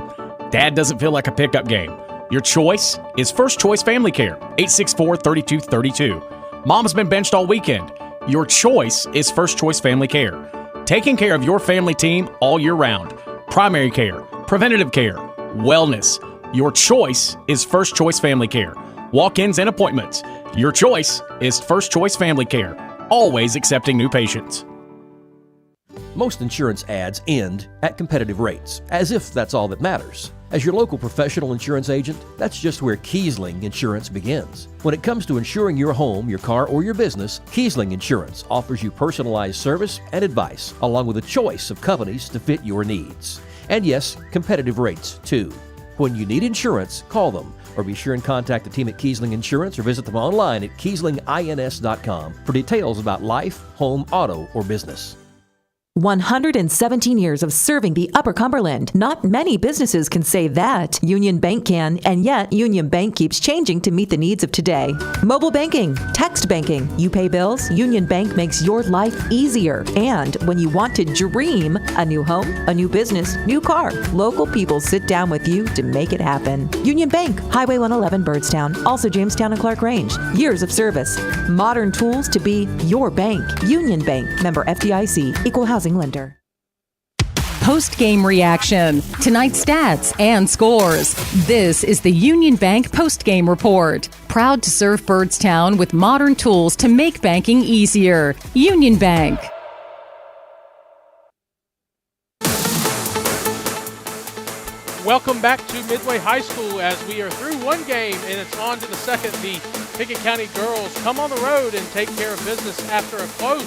Dad doesn't feel like a pickup game. Your choice is First Choice Family Care, 864-3232. Mom's been benched all weekend. Your choice is First Choice Family Care. Taking care of your family team all year round. Primary care, preventative care, wellness. Your choice is First Choice Family Care. Walk-ins and appointments. Your choice is First Choice Family Care. Always accepting new patients. Most insurance ads end at competitive rates, as if that's all that matters. As your local professional insurance agent, that's just where Kiesling Insurance begins. When it comes to insuring your home, your car, or your business, Kiesling Insurance offers you personalized service and advice, along with a choice of companies to fit your needs. And yes, competitive rates, too. When you need insurance, call them, or be sure and contact the team at Kiesling Insurance or visit them online at KieslingINS.com for details about life, home, auto, or business. 117 years of serving the Upper Cumberland. Not many businesses can say that. Union Bank can, and yet Union Bank keeps changing to meet the needs of today. Mobile banking, text banking, you pay bills, Union Bank makes your life easier. And when you want to dream a new home, a new business, new car, local people sit down with you to make it happen. Union Bank, Highway 111 Birdstown, also Jamestown and Clark Range. Years of service, modern tools to be your bank. Union Bank, member FDIC, equal housing lender. Post-game reaction, tonight's stats and scores. This is the Union Bank post-game report. Proud to serve Birdstown with modern tools to make banking easier. Union Bank. Welcome back to Midway High School as we are through one game and it's on to the second. The Pickett County girls come on the road and take care of business after a close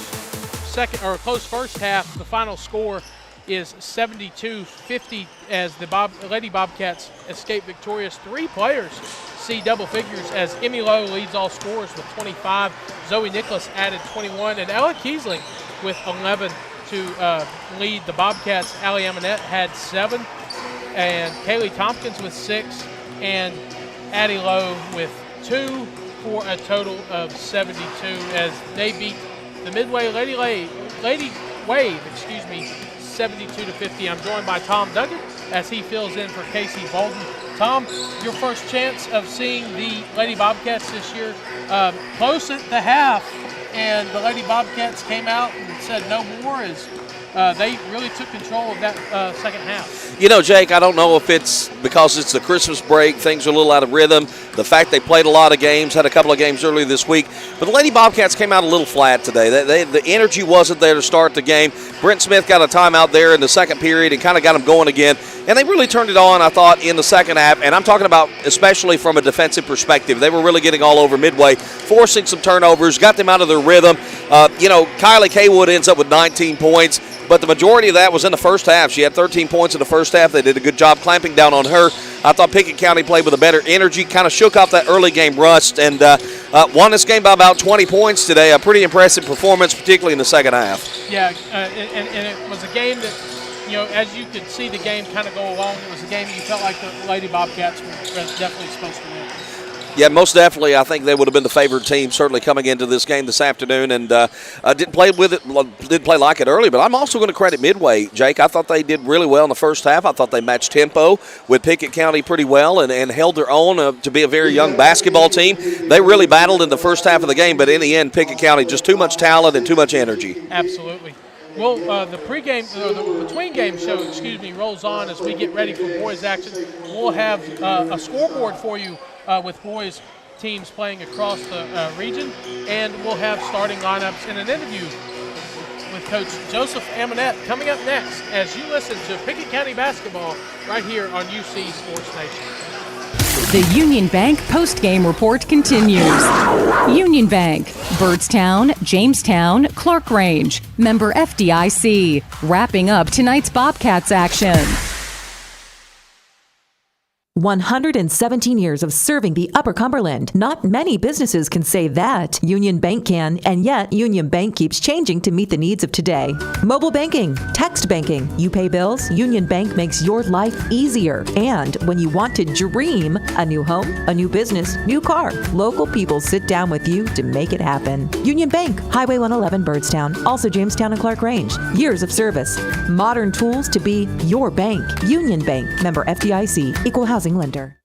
first half. The final score is 72-50 as the Lady Bobcats escape victorious. Three players see double figures as Emmy Lowe leads all scorers with 25. Zoe Nicholas added 21, and Ella Kiesling with 11 to lead the Bobcats. Allie Amonette had 7, and Kaylee Tompkins with 6, and Addie Lowe with 2 for a total of 72 as they beat the Midway Lady Wave, 72-50. I'm joined by Tom Duggan as he fills in for Casey Bolden. Tom, your first chance of seeing the Lady Bobcats this year, close at the half, and the Lady Bobcats came out and said no more as they really took control of that second half. You know, Jake, I don't know if it's because it's the Christmas break, things are a little out of rhythm, the fact they played a lot of games, had a couple of games earlier this week, but the Lady Bobcats came out a little flat today. The energy wasn't there to start the game. Brent Smith got a timeout there in the second period and kind of got them going again, and they really turned it on, I thought, in the second half, and I'm talking about especially from a defensive perspective. They were really getting all over Midway, forcing some turnovers, got them out of their rhythm. Kylie Kaywood ends up with 19 points. But the majority of that was in the first half. She had 13 points in the first half. They did a good job clamping down on her. I thought Pickett County played with a better energy, kind of shook off that early game rust, and won this game by about 20 points today. A pretty impressive performance, particularly in the second half. Yeah, and it was a game that, as you could see the game kind of go along, it was a game that you felt like the Lady Bobcats were definitely supposed to win. Yeah, most definitely. I think they would have been the favored team certainly coming into this game this afternoon, and didn't play like it early. But I'm also going to credit Midway, Jake. I thought they did really well in the first half. I thought they matched tempo with Pickett County pretty well and held their own to be a very young basketball team. They really battled in the first half of the game, but in the end, Pickett County just too much talent and too much energy. Absolutely. Well, the between game show, rolls on as we get ready for boys action. We'll have a scoreboard for you with boys teams playing across the region, and we'll have starting lineups and an interview with Coach Joseph Amonette coming up next as you listen to Pickett County basketball right here on UC Sports Nation. The Union Bank post-game report continues. Union Bank, Birdstown, Jamestown, Clark Range, member FDIC. Wrapping up tonight's Bobcats action. 117 years of serving the Upper Cumberland. Not many businesses can say that. Union Bank can, and yet Union Bank keeps changing to meet the needs of today. Mobile banking, text banking, you pay bills, Union Bank makes your life easier. And when you want to dream a new home, a new business, new car, local people sit down with you to make it happen. Union Bank, Highway 111 Birdstown, also Jamestown and Clark Range. Years of service, modern tools to be your bank. Union Bank, member FDIC, equal housing lender.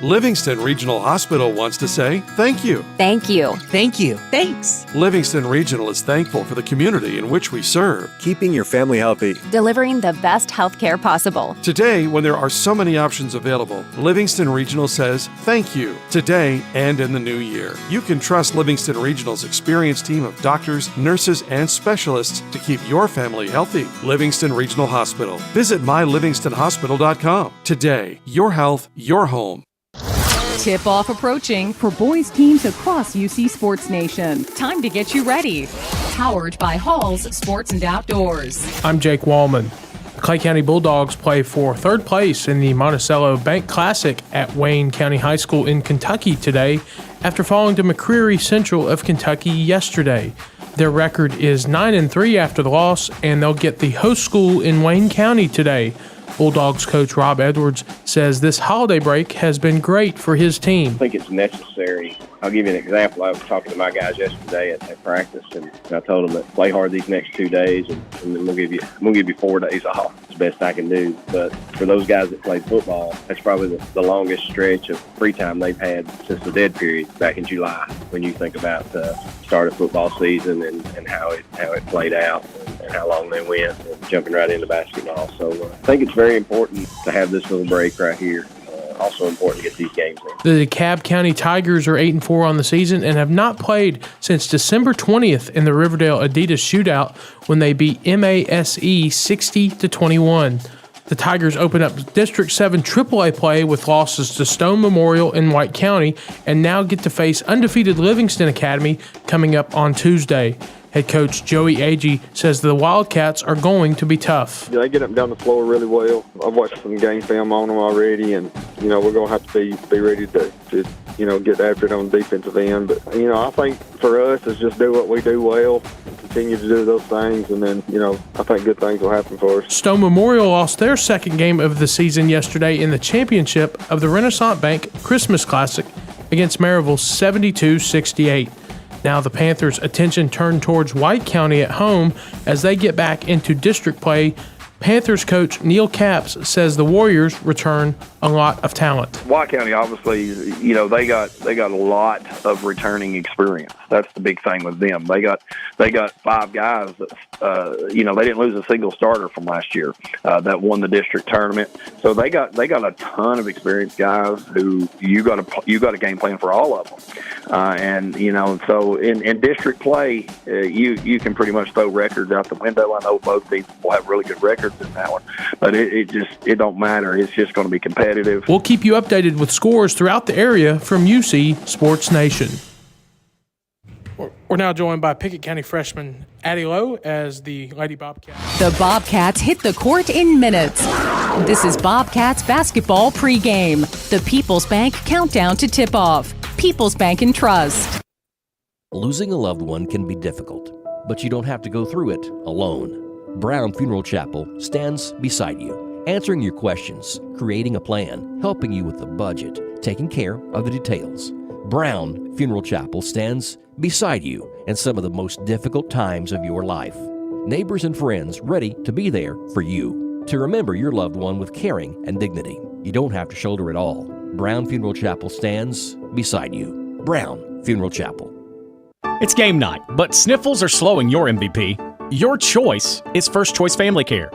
Livingston Regional Hospital wants to say thank you. Thank you. Thank you. Thanks. Livingston Regional is thankful for the community in which we serve. Keeping your family healthy. Delivering the best health care possible. Today, when there are so many options available, Livingston Regional says thank you today and in the new year. You can trust Livingston Regional's experienced team of doctors, nurses, and specialists to keep your family healthy. Livingston Regional Hospital. Visit mylivingstonhospital.com. Today, your health, your home. Tip-off approaching for boys teams across UC Sports Nation. Time to get you ready. Powered by Hall's Sports and Outdoors. I'm Jake Wallman. The Clay County Bulldogs play for third place in the Monticello Bank Classic at Wayne County High School in Kentucky today after falling to McCreary Central of Kentucky yesterday. Their record is 9-3 after the loss, and they'll get the host school in Wayne County today. Bulldogs coach Rob Edwards says this holiday break has been great for his team. I think it's necessary. I'll give you an example. I was talking to my guys yesterday at practice, and I told them that play hard these next 2 days, and then we'll give you 4 days off. It's the best I can do. But for those guys that play football, that's probably the longest stretch of free time they've had since the dead period back in July. When you think about the start of football season and how it played out and how long they went, and jumping right into basketball. So I think it's very important to have this little break right here. Also important to get these games in. The DeKalb County Tigers are 8-4 on the season and have not played since December 20th in the Riverdale Adidas Shootout when they beat MASE 60-21. The Tigers open up District 7 AAA play with losses to Stone Memorial in White County and now get to face undefeated Livingston Academy coming up on Tuesday. Head coach Joey Agee says the Wildcats are going to be tough. They get up and down the floor really well. I've watched some game film on them already, and we're going to have to be ready to get after it on the defensive end. But I think for us is just do what we do well, and continue to do those things, and then I think good things will happen for us. Stone Memorial lost their second game of the season yesterday in the championship of the Renaissance Bank Christmas Classic against Maryville 72-68. Now the Panthers' attention turned towards White County at home as they get back into district play. Panthers coach Neil Capps says the Warriors return a lot of talent. White County, obviously, they got a lot of returning experience. That's the big thing with them. They got 5 guys that they didn't lose a single starter from last year that won the district tournament. So they got a ton of experienced guys who you got a game plan for all of them. So in district play, you can pretty much throw records out the window. I know both teams will have really good records in that one, but it don't matter. It's just going to be competitive. We'll keep you updated with scores throughout the area from UC Sports Nation. We're now joined by Pickett County freshman Addie Lowe as the Lady Bobcats. The Bobcats hit the court in minutes. This is Bobcats basketball pregame. The People's Bank countdown to tip-off. People's Bank and Trust. Losing a loved one can be difficult, but you don't have to go through it alone. Brown Funeral Chapel stands beside you, answering your questions, creating a plan, helping you with the budget, taking care of the details. Brown Funeral Chapel stands beside you in some of the most difficult times of your life. Neighbors and friends ready to be there for you, to remember your loved one with caring and dignity. You don't have to shoulder it all. Brown Funeral Chapel stands beside you. Brown Funeral Chapel. It's game night, but sniffles are slowing your MVP. Your choice is First Choice Family Care.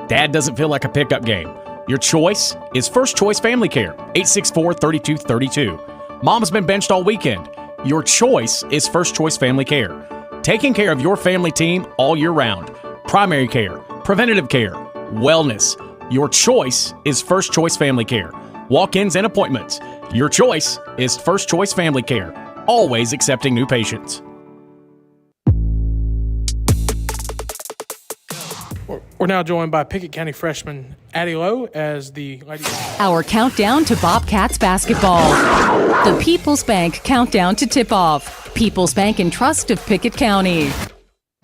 Dad doesn't feel like a pickup game. Your choice is First Choice Family Care, 864-3232. Mom's been benched all weekend. Your choice is First Choice Family Care. Taking care of your family team all year round. Primary care, preventative care, wellness. Your choice is First Choice Family Care. Walk-ins and appointments. Your choice is First Choice Family Care. Always accepting new patients. We're now joined by Pickett County freshman Addie Lowe as the Lady. Our countdown to Bobcats basketball. The People's Bank countdown to tip-off. People's Bank and Trust of Pickett County.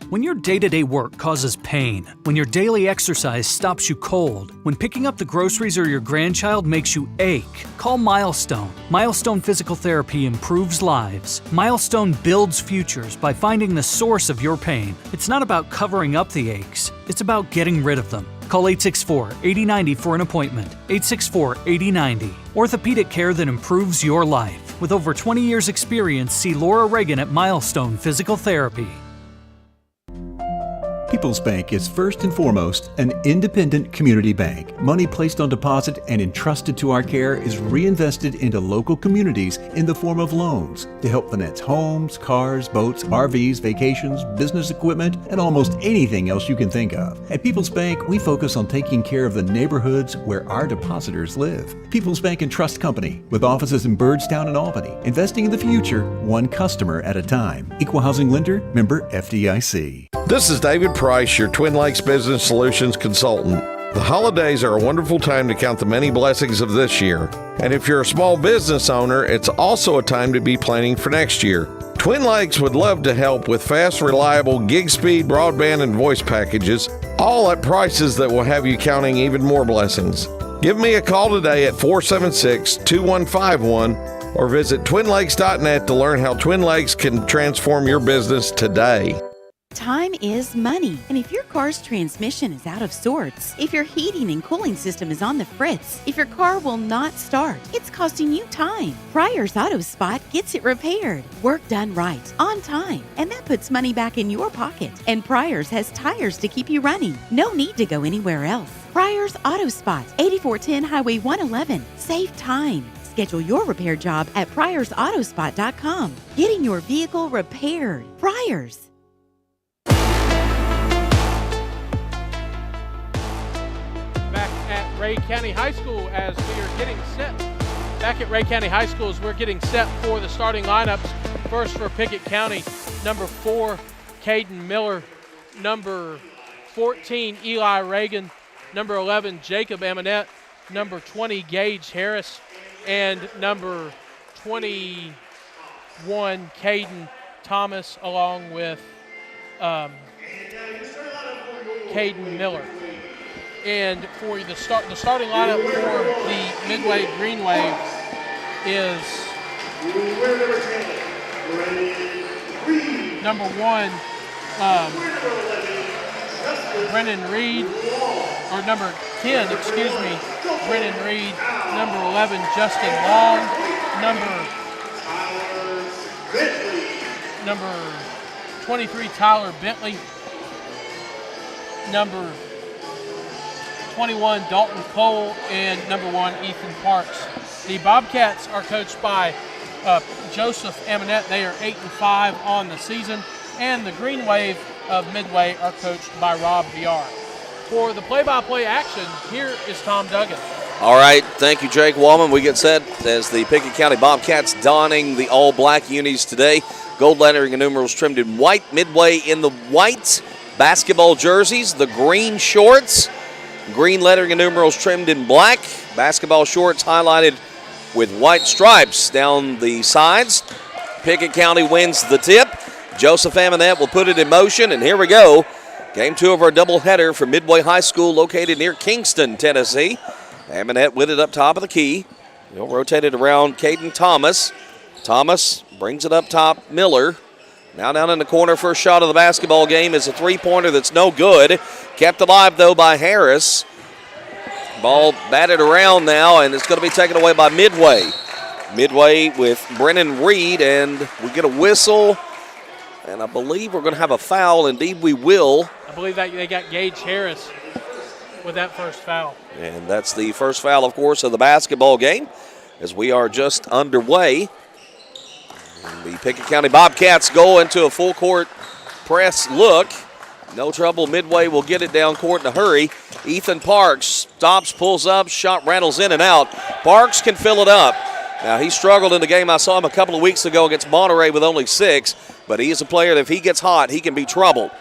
When your day-to-day work causes pain, when your daily exercise stops you cold, when picking up the groceries or your grandchild makes you ache, call Milestone. Milestone Physical Therapy improves lives. Milestone builds futures by finding the source of your pain. It's not about covering up the aches, it's about getting rid of them. Call 864-8090 for an appointment. 864-8090. Orthopedic care that improves your life. With over 20 years experience, see Laura Reagan at Milestone Physical Therapy. People's Bank is first and foremost an independent community bank. Money placed on deposit and entrusted to our care is reinvested into local communities in the form of loans to help finance homes, cars, boats, RVs, vacations, business equipment, and almost anything else you can think of. At People's Bank, we focus on taking care of the neighborhoods where our depositors live. People's Bank and Trust Company, with offices in Byrdstown and Albany, investing in the future, one customer at a time. Equal housing lender, member FDIC. This is David Price, your Twin Lakes Business Solutions consultant. The holidays are a wonderful time to count the many blessings of this year. And if you're a small business owner, it's also a time to be planning for next year. Twin Lakes would love to help with fast, reliable gig speed, broadband, and voice packages, all at prices that will have you counting even more blessings. Give me a call today at 476-2151 or visit twinlakes.net to learn how Twin Lakes can transform your business today. Time is money, and if your car's transmission is out of sorts, if your heating and cooling system is on the fritz, if your car will not start, it's costing you time. Pryor's Auto Spot gets it repaired. Work done right, on time, and that puts money back in your pocket. And Pryor's has tires to keep you running. No need to go anywhere else. Pryor's Auto Spot, 8410 Highway 111. Save time. Schedule your repair job at pryorsautospot.com. Getting your vehicle repaired. Pryor's. Ray County High School as we are getting set. Back at Ray County High School as we're getting set for the starting lineups. First for Pickett County, number 4, Caden Miller, number 14, Eli Reagan, number 11, Jacob Amonette, number 20, Gage Harris, and number 21, Caden Thomas, along with Caden Miller. And for the starting lineup for the Midway Green Wave is number 1, Brennan Reed, or number 10, Brennan Reed, number 11, Justin Long, number 23, Tyler Bentley, number 21, Dalton Cole, and number 1, Ethan Parks. The Bobcats are coached by Joseph Amonette. They are 8-5 on the season, and the Green Wave of Midway are coached by Rob VR. For the play-by-play action, here is Tom Duggan. All right, thank you, Jake Wallman. We get set as the Pickett County Bobcats donning the all-black unis today. Gold lettering and numerals trimmed in white. Midway in the white basketball jerseys, the green shorts. Green lettering and numerals trimmed in black. Basketball shorts highlighted with white stripes down the sides. Pickett County wins the tip. Joseph Amonette will put it in motion, and here we go. Game 2 of our doubleheader from Midway High School located near Kingston, Tennessee. Amonette with it up top of the key. He'll rotate it around Caden Thomas. Thomas brings it up top, Miller. Now down in the corner, first shot of the basketball game is a three-pointer that's no good. Kept alive, though, by Harris. Ball batted around now, and it's going to be taken away by Midway. Midway with Brennan Reed, and we get a whistle, and I believe we're going to have a foul. Indeed, we will. I believe that they got Gage Harris with that first foul. And that's the first foul, of course, of the basketball game as we are just underway. The Pickett County Bobcats go into a full-court press look. No trouble. Midway will get it down court in a hurry. Ethan Parks stops, pulls up, shot rattles in and out. Parks can fill it up. Now, he struggled in the game. I saw him a couple of weeks ago against Monterey with only 6, but he is a player that if he gets hot, he can be trouble.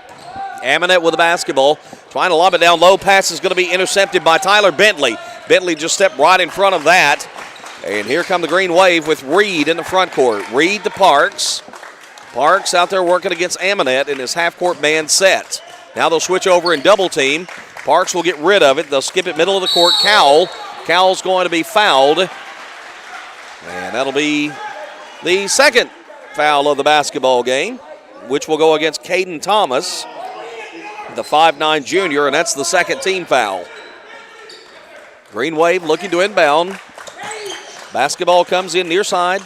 Amonette with the basketball, trying to lob it down low. Pass is going to be intercepted by Tyler Bentley. Bentley just stepped right in front of that. And here come the Green Wave with Reed in the front court. Reed to Parks. Parks out there working against Amonette in his half-court man set. Now they'll switch over and double team. Parks will get rid of it. They'll skip it middle of the court. Cowell. Cowell's going to be fouled. And that'll be the second foul of the basketball game, which will go against Caden Thomas. the 5'9 junior, and that's the second team foul. Green Wave looking to inbound. Basketball comes in near side.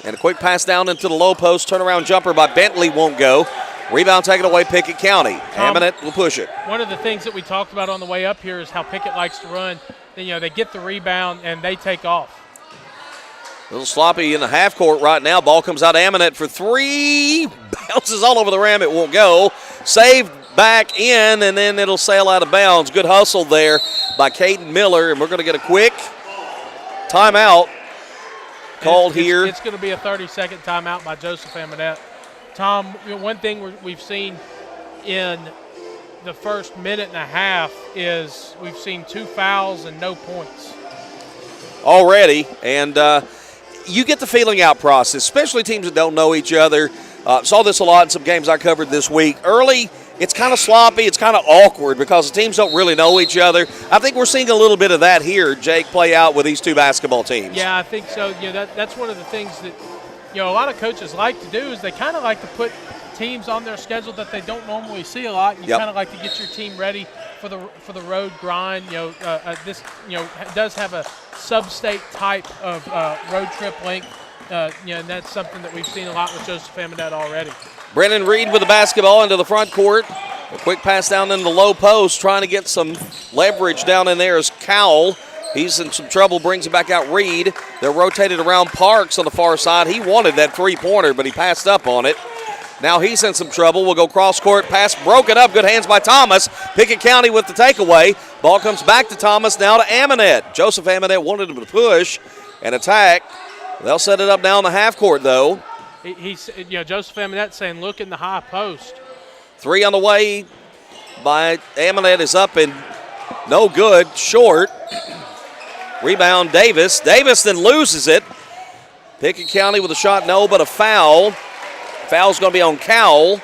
And a quick pass down into the low post. Turnaround jumper by Bentley won't go. Rebound taken away, Pickett County. Hammond will push it. One of the things that we talked about on the way up here is how Pickett likes to run. They get the rebound and they take off. A little sloppy in the half court right now. Ball comes out. Aminet for three. Bounces all over the rim. It won't go. Saved back in, and then it'll sail out of bounds. Good hustle there by Caden Miller, and we're going to get a quick timeout called here. It's going to be a 30-second timeout by Joseph Aminet. Tom, one thing we've seen in the first minute and a half is we've seen 2 fouls and no points. Already, and you get the feeling out process, especially teams that don't know each other. Saw this a lot in some games I covered this week. Early, it's kind of sloppy, it's kind of awkward because the teams don't really know each other. I think we're seeing a little bit of that here, Jake, play out with these 2 basketball teams. Yeah, I think so. That's one of the things that a lot of coaches like to do is they kind of like to put teams on their schedule that they don't normally see a lot. You kind of like to get your team ready for the road grind. This does have a sub-state type of road trip length. And that's something that we've seen a lot with Joseph Aminet already. Brennan Reed with the basketball into the front court. A quick pass down in the low post, trying to get some leverage down in there is Cowell. He's in some trouble, brings it back out Reed. They're rotated around Parks on the far side. He wanted that three-pointer, but he passed up on it. Now he's in some trouble. We'll go cross-court, pass broken up. Good hands by Thomas. Pickett County with the takeaway. Ball comes back to Thomas, now to Aminet. Joseph Aminet wanted him to push and attack. They'll set it up now in the half court, though. He's Joseph Aminet saying, look in the high post. 3 on the way by Aminet is up and no good, short. Rebound Davis. Davis then loses it. Pickett County with a shot, no, but a foul. Foul's going to be on Cowell.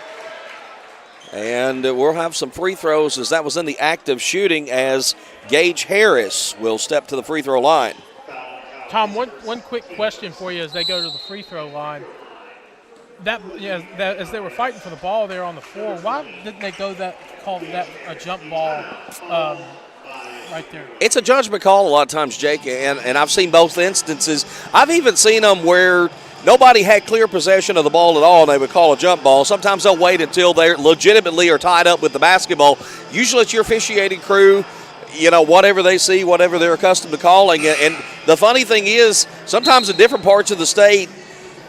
And we'll have some free throws as that was in the act of shooting as Gage Harris will step to the free throw line. Tom, one quick question for you as they go to the free throw line. That as they were fighting for the ball there on the floor, why didn't they call that a jump ball right there? It's a judgment call a lot of times, Jake, and I've seen both instances. I've even seen them where nobody had clear possession of the ball at all, and they would call a jump ball. Sometimes they'll wait until they legitimately are tied up with the basketball. Usually it's your officiating crew, whatever they see, whatever they're accustomed to calling. And the funny thing is, sometimes in different parts of the state,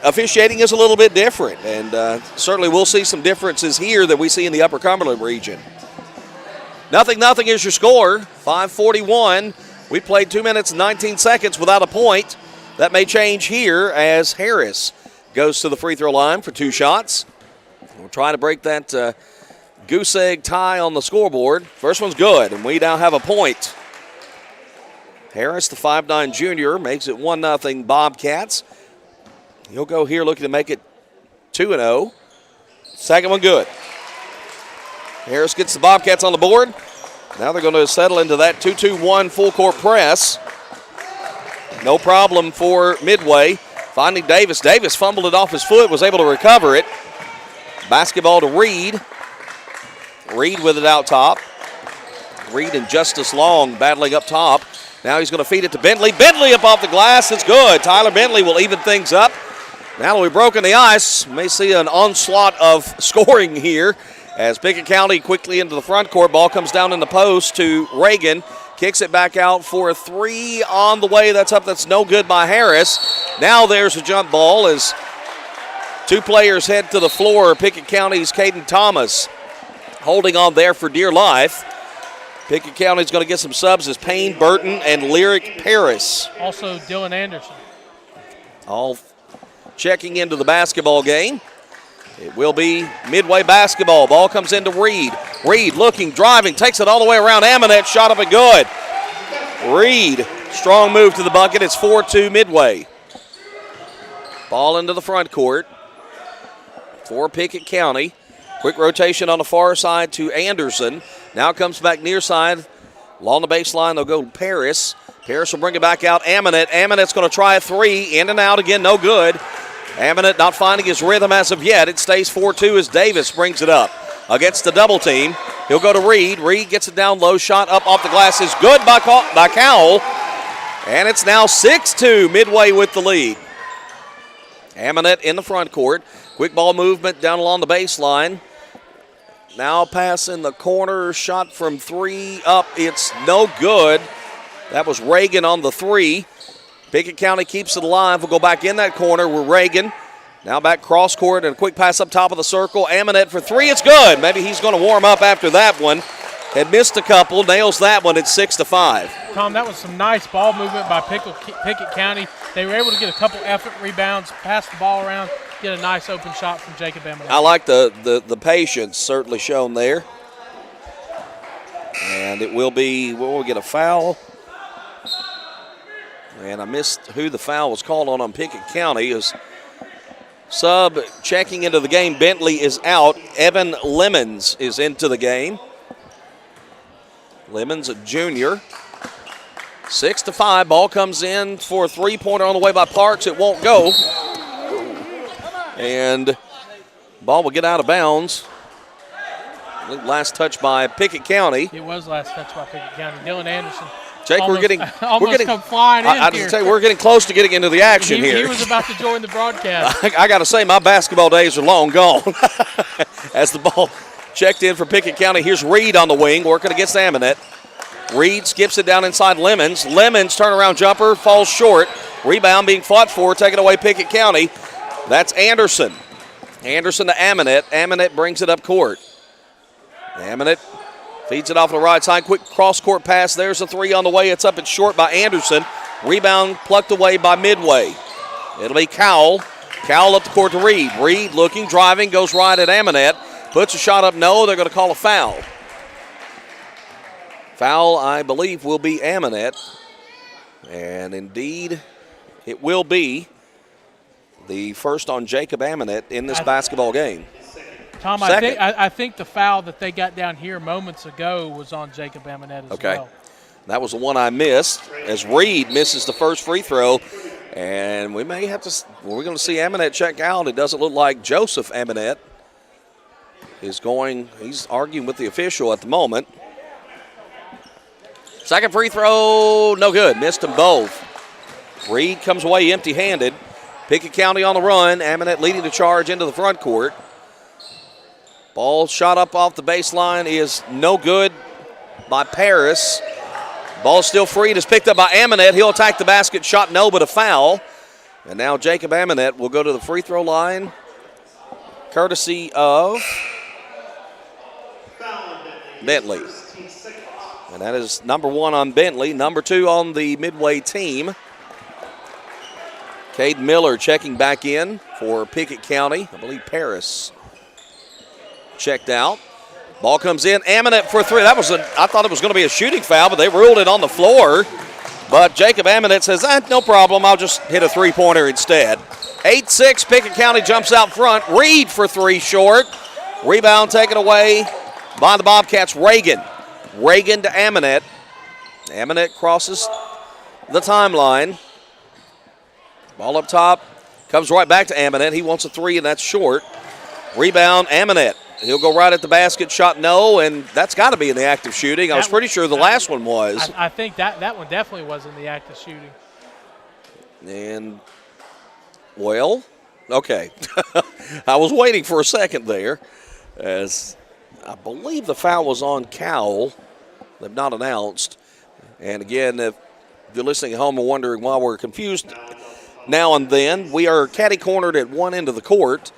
officiating is a little bit different. And certainly we'll see some differences here that we see in the Upper Cumberland region. 0-0 is your score, 5:41. We played 2 minutes and 19 seconds without a point. That may change here as Harris goes to the free throw line for 2 shots. We'll try to break that goose egg tie on the scoreboard. First one's good, and we now have a point. Harris, the 5'9 junior, makes it 1-0 Bobcats. He'll go here looking to make it 2-0. Second one good. Harris gets the Bobcats on the board. Now they're going to settle into that 2-2-1 full court press. No problem for Midway. Finding Davis. Davis fumbled it off his foot, was able to recover it. Basketball to Reed. Reed with it out top. Reed and Justice Long battling up top. Now he's going to feed it to Bentley. Bentley up off the glass. It's good. Tyler Bentley will even things up. Now that we've broken the ice, we may see an onslaught of scoring here as Pickett County quickly into the front court. Ball comes down in the post to Reagan. Kicks it back out for a 3 on the way. That's up. That's no good by Harris. Now there's a jump ball as 2 players head to the floor. Pickett County's Caden Thomas holding on there for dear life. Pickett County's going to get some subs as Payne Burton and Lyric Paris. Also Dylan Anderson. All checking into the basketball game. It will be Midway basketball. Ball comes into Reed. Reed looking, driving, takes it all the way around. Aminet shot up and good. Reed, strong move to the bucket. It's 4-2 Midway. Ball into the front court for Pickett County. Quick rotation on the far side to Anderson. Now comes back near side. Along the baseline, they'll go Paris. Paris will bring it back out. Aminet's going to try a 3. In and out again, no good. Aminet not finding his rhythm as of yet. It stays 4-2 as Davis brings it up against the double team. He'll go to Reed. Reed gets it down low. Shot up off the glass is good by Cowell. And it's now 6-2. Midway with the lead. Amonette in the front court. Quick ball movement down along the baseline. Now pass in the corner. Shot from 3 up. It's no good. That was Reagan on the 3. Pickett County keeps it alive. We'll go back in that corner with Reagan. Now back cross court and a quick pass up top of the circle. Amonette for 3. It's good. Maybe he's going to warm up after that one. Had missed a couple. Nails that one at 6-5. Tom, that was some nice ball movement by Pickett County. They were able to get a couple effort rebounds, pass the ball around, get a nice open shot from Jacob Amonette. I like the patience certainly shown there. And it will be, we'll get a foul. And I missed who the foul was called on Pickett County. Is sub checking into the game. Bentley is out. Evan Lemons is into the game. Lemons, a junior. 6-5. Ball comes in for a three-pointer on the way by Parks. It won't go. And ball will get out of bounds. I think last touch by Pickett County. It was last touch by Pickett County. Dylan Anderson. Jake, almost, we're getting come flying in here. Say we're getting close to getting into the action here. He was about to join the broadcast. I got to say, my basketball days are long gone. As the ball checked in for Pickett County, here's Reed on the wing, working against Amonette. Reed skips it down inside Lemons. Lemons turnaround jumper falls short. Rebound being fought for, taken away Pickett County. That's Anderson. Anderson to Amonette. Amonette brings it up court. Amonette feeds it off the right side. Quick cross-court pass. There's a 3 on the way. It's up and short by Anderson. Rebound plucked away by Midway. It'll be Cowell. Cowell up the court to Reed. Reed looking, driving, goes right at Amonette. Puts a shot up. No, they're going to call a foul. Foul, I believe, will be Amonette. And indeed, it will be the first on Jacob Amonette in this basketball game. Tom, I think the foul that they got down here moments ago was on Jacob Amonette as well. That was the one I missed as Reed misses the first free throw. And we may have to, we're going to see Amonette check out. It doesn't look like Joseph Amonette is going, he's arguing with the official at the moment. Second free throw, no good. Missed them both. Reed comes away empty-handed. Pickett County on the run. Amonette leading the charge into the front court. Ball shot up off the baseline is no good by Paris. Ball still free. It is picked up by Amonette. He'll attack the basket. Shot no, but a foul. And now Jacob Amonette will go to the free throw line, courtesy of Bentley. And that is number 1 on Bentley, number 2 on the Midway team. Cade Miller checking back in for Pickett County. I believe Paris checked out. Ball comes in. Amonette for 3. That was I thought it was going to be a shooting foul, but they ruled it on the floor. But Jacob Amonette says, no problem. I'll just hit a three-pointer instead. 8-6. Pickett County jumps out front. Reed for 3 short. Rebound taken away by the Bobcats. Reagan to Amonette. Amonette crosses the timeline. Ball up top. Comes right back to Amonette. He wants a 3, and that's short. Rebound, Amonette. He'll go right at the basket. Shot no, and that's got to be in the act of shooting. I was pretty sure the last one was. I think that one definitely was in the act of shooting. And, well, okay. I was waiting for a second there, as I believe the foul was on Cowell. They've not announced. And again, if you're listening at home and wondering why we're confused now and then, we are catty-cornered at one end of the court,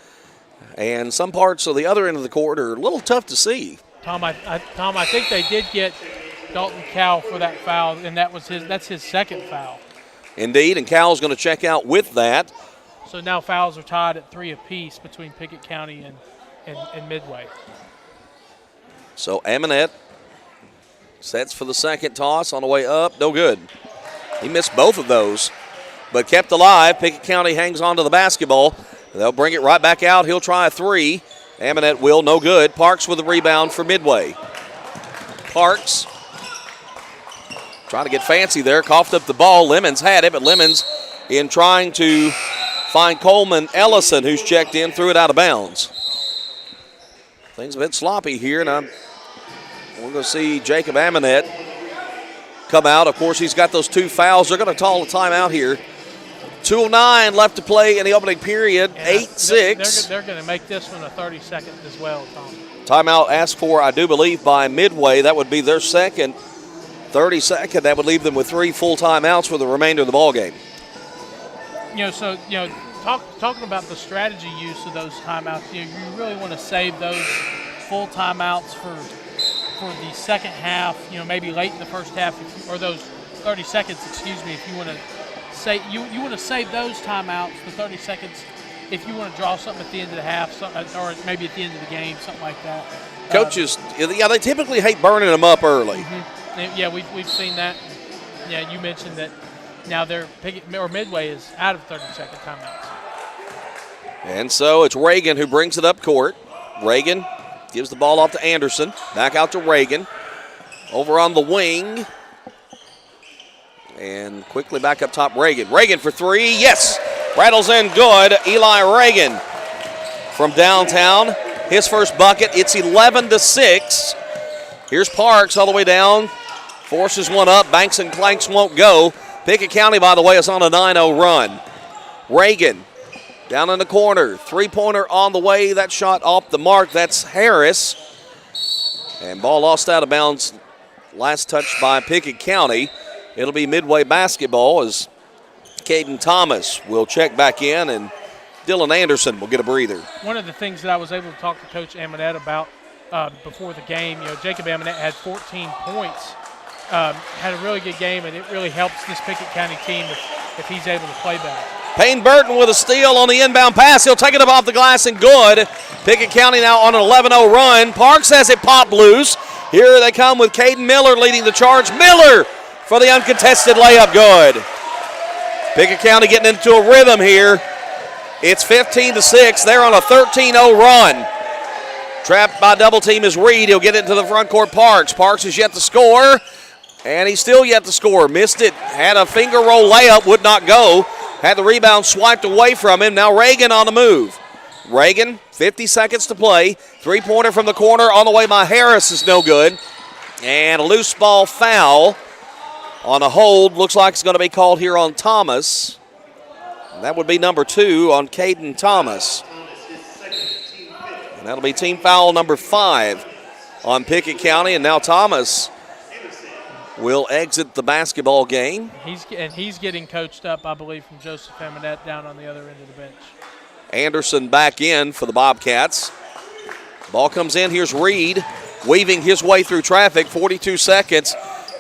and some parts of the other end of the court are a little tough to see. Tom, I think they did get Dalton Cowell for that foul, and that's his second foul. Indeed, and Cowell's going to check out with that. So now fouls are tied at 3 apiece between Pickett County and Midway. So Amonette sets for the second toss on the way up. No good. He missed both of those, but kept alive. Pickett County hangs on to the basketball. They'll bring it right back out. He'll try a 3. Amonette will. No good. Parks with a rebound for Midway. Parks trying to get fancy there. Coughed up the ball. Lemons had it, but Lemons, in trying to find Coleman Ellison, who's checked in, threw it out of bounds. Things a bit sloppy here, and I'm we're going to see Jacob Amonette come out. Of course, he's got those 2 fouls. They're going to call a timeout here. 2:09 left to play in the opening period, 8-6. They're going to make this one a 30-second as well, Tom. Timeout asked for, I do believe, by Midway. That would be their second 30-second. That would leave them with 3 full timeouts for the remainder of the ballgame. Talking about the strategy use of those timeouts, you really want to save those full timeouts for the second half, maybe late in the first half, or those 30 seconds, if you want to say, you want to save those timeouts, the 30 seconds, if you want to draw something at the end of the half, or maybe at the end of the game, something like that. Coaches, they typically hate burning them up early. Mm-hmm. Yeah, we've seen that. Yeah, you mentioned that now Midway is out of 30-second timeouts. And so it's Reagan who brings it up court. Reagan gives the ball off to Anderson. Back out to Reagan. Over on the wing. And quickly back up top, Reagan. Reagan for 3. Yes! Rattles in good. Eli Reagan from downtown. His first bucket. It's 11-6. Here's Parks all the way down. Forces one up. Banks and Clanks won't go. Pickett County, by the way, is on a 9-0 run. Reagan down in the corner. 3-pointer on the way. That shot off the mark. That's Harris. And ball lost out of bounds. Last touch by Pickett County. It'll be Midway basketball as Caden Thomas will check back in and Dylan Anderson will get a breather. One of the things that I was able to talk to Coach Amonette about before the game, Jacob Amonette had 14 points, had a really good game, and it really helps this Pickett County team if he's able to play better. Payne Burton with a steal on the inbound pass. He'll take it up off the glass and good. Pickett County now on an 11-0 run. Parks has it popped loose. Here they come with Caden Miller leading the charge. Miller for the uncontested layup, good. Pickett County getting into a rhythm here. It's 15-6. They're on a 13-0 run. Trapped by double team is Reed. He'll get it to the front court. Parks is yet to score, and he's still yet to score. Missed it. Had a finger roll layup, would not go. Had the rebound swiped away from him. Now Reagan on the move. Reagan, 50 seconds to play. 3-pointer from the corner on the way by Harris is no good. And a loose ball foul on a hold. Looks like it's going to be called here on Thomas. And that would be number 2 on Caden Thomas. And that'll be team foul number 5 on Pickett County. And now Thomas will exit the basketball game. He's getting coached up, I believe, from Joseph Amonette down on the other end of the bench. Anderson back in for the Bobcats. Ball comes in. Here's Reed weaving his way through traffic. 42 seconds.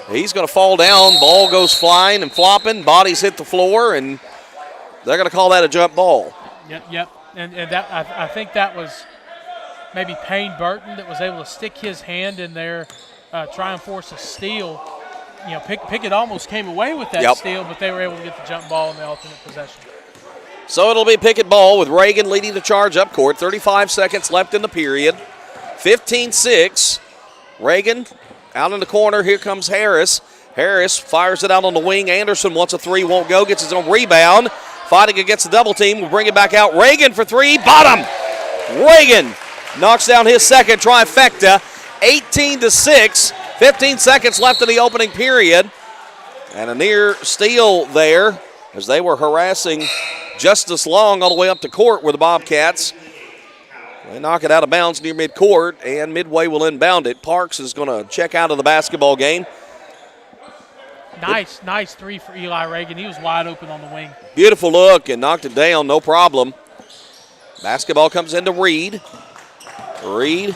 He's going to fall down. Ball goes flying and flopping. Bodies hit the floor, and they're going to call that a jump ball. Yep. And that I think that was maybe Payne Burton that was able to stick his hand in there, try and force a steal. Pickett almost came away with that steal, but they were able to get the jump ball in the alternate possession. So it'll be Pickett ball with Reagan leading the charge up court. 35 seconds left in the period. 15-6. Reagan out in the corner. Here comes Harris. Harris fires it out on the wing. Anderson wants a 3, won't go. Gets his own rebound. Fighting against the double team. Will bring it back out. Reagan for 3. Bottom. Reagan knocks down his second trifecta. 18-6. 15 seconds left in the opening period. And a near steal there as they were harassing Justice Long all the way up to court were the Bobcats. They knock it out of bounds near midcourt, and Midway will inbound it. Parks is going to check out of the basketball game. Nice 3 for Eli Reagan. He was wide open on the wing. Beautiful look and knocked it down, no problem. Basketball comes into Reed. Reed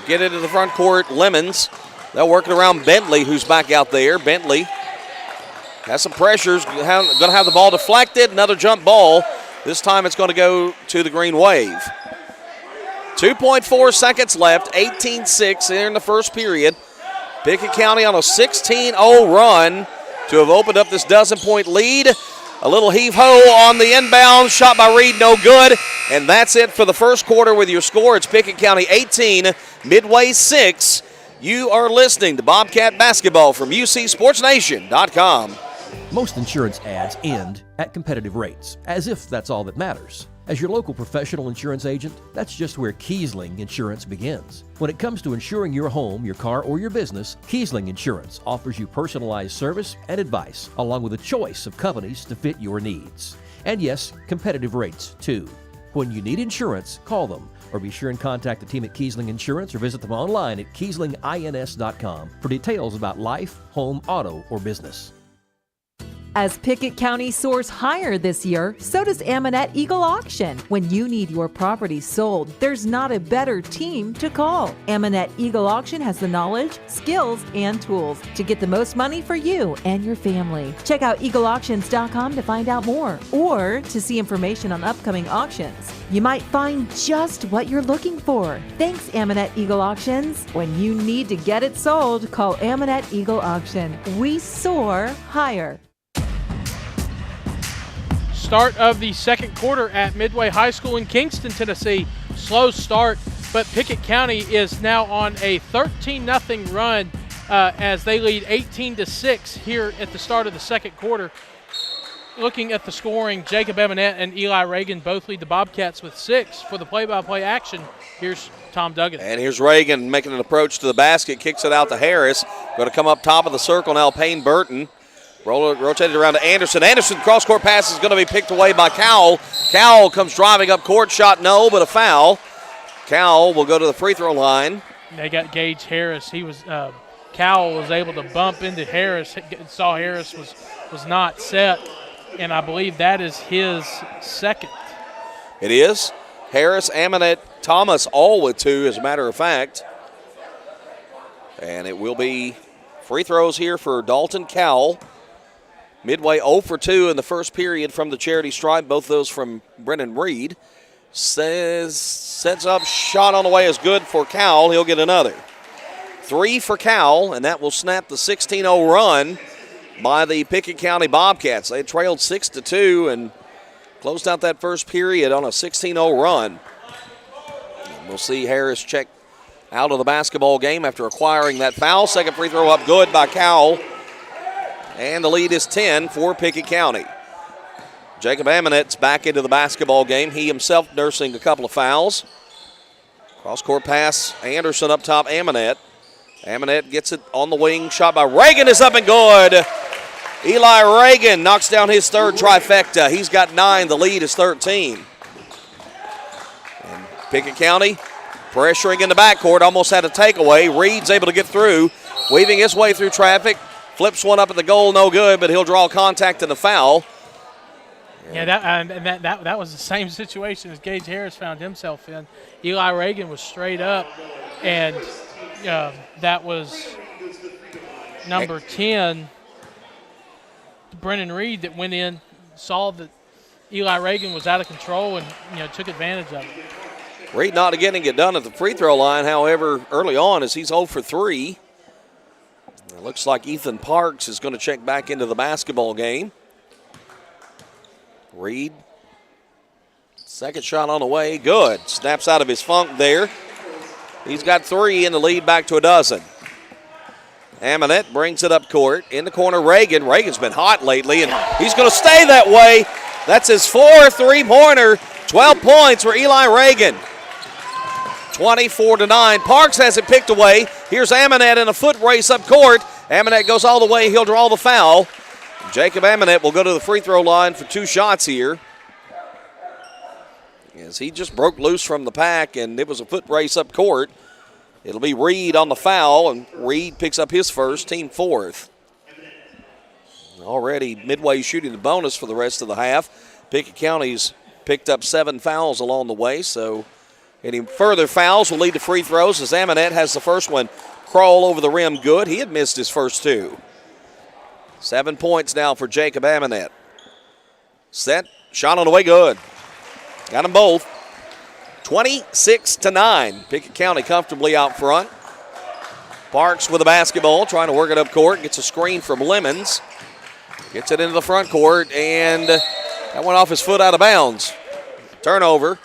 get it to the front court. Lemons. They're working around Bentley, who's back out there. Bentley has some pressures. Going to have the ball deflected. Another jump ball. This time it's going to go to the Green Wave. 2.4 seconds left. 18-6 in the first period. Pickett County on a 16-0 run to have opened up this dozen-point lead. A little heave-ho on the inbound. Shot by Reed, no good. And that's it for the first quarter with your score. It's Pickett County 18, Midway 6. You are listening to Bobcat Basketball from UCSportsNation.com. Most insurance ads end at competitive rates, as if that's all that matters. As your local professional insurance agent, that's just where Kiesling Insurance begins. When it comes to insuring your home, your car, or your business, Kiesling Insurance offers you personalized service and advice, along with a choice of companies to fit your needs. And yes, competitive rates, too. When you need insurance, call them, or be sure and contact the team at Kiesling Insurance or visit them online at KieslingINS.com for details about life, home, auto, or business. As Pickett County soars higher this year, so does Amanette Eagle Auction. When you need your property sold, there's not a better team to call. Amanette Eagle Auction has the knowledge, skills, and tools to get the most money for you and your family. Check out eagleauctions.com to find out more or to see information on upcoming auctions. You might find just what you're looking for. Thanks, Amanette Eagle Auctions. When you need to get it sold, call Amanette Eagle Auction. We soar higher. Start of the second quarter at Midway High School in Kingston, Tennessee. Slow start, but Pickett County is now on a 13-0 run as they lead 18-6 here at the start of the second quarter. Looking at the scoring, Jacob Eminette and Eli Reagan both lead the Bobcats with 6. For the play-by-play action, here's Tom Duggan. And here's Reagan making an approach to the basket, kicks it out to Harris. Going to come up top of the circle now, Payne Burton. Rotated around to Anderson. Anderson, cross-court pass is going to be picked away by Cowell. Cowell comes driving up court. Shot no, but a foul. Cowell will go to the free throw line. They got Gage Harris. Cowell was able to bump into Harris. Saw Harris was not set, and I believe that is his second. It is. Harris, Amanette, Thomas all with 2, as a matter of fact. And it will be free throws here for Dalton Cowell. Midway 0 for 2 in the first period from the charity stripe, both those from Brennan Reed. Sets up, shot on the way is good for Cowell. He'll get another. 3 for Cowell, and that will snap the 16-0 run by the Pickett County Bobcats. They trailed 6-2 and closed out that first period on a 16-0 run. And we'll see Harris check out of the basketball game after acquiring that foul. Second free throw up good by Cowell. And the lead is 10 for Pickett County. Jacob Amanette's back into the basketball game. He himself nursing a couple of fouls. Cross-court pass, Anderson up top, Amanette. Amanette gets it on the wing. Shot by Reagan is up and good. Eli Reagan knocks down his third trifecta. He's got 9. The lead is 13. And Pickett County pressuring in the backcourt. Almost had a takeaway. Reed's able to get through. Weaving his way through traffic. Flips one up at the goal, no good, but he'll draw contact and a foul. Yeah, that was the same situation as Gage Harris found himself in. Eli Reagan was straight up, and that was number 10, Brennan Reed, that went in, saw that Eli Reagan was out of control and took advantage of it. Reed not getting it done at the free throw line, however, early on as he's 0 for 3. It looks like Ethan Parks is going to check back into the basketball game. Reed, second shot on the way, good. Snaps out of his funk there. He's got 3 in the lead, back to a dozen. Amanette brings it up court. In the corner, Reagan. Reagan's been hot lately, and he's going to stay that way. That's his 4th three-pointer. 12 points for Eli Reagan. 24-9. Parks has it picked away. Here's Amanette in a foot race up court. Amanette goes all the way. He'll draw the foul. Jacob Amanette will go to the free throw line for 2 shots here. As he just broke loose from the pack, and it was a foot race up court. It'll be Reed on the foul, and Reed picks up his first, team 4th. Already Midway shooting the bonus for the rest of the half. Pickett County's picked up 7 fouls along the way, so any further fouls will lead to free throws as Amanette has the first one crawl over the rim good. He had missed his first 2. 7 points now for Jacob Amanette. Set, shot on the way good. Got them both. 26-9. Pickett County comfortably out front. Parks with the basketball, trying to work it up court. Gets a screen from Lemons. Gets it into the front court, and that went off his foot out of bounds. Turnover.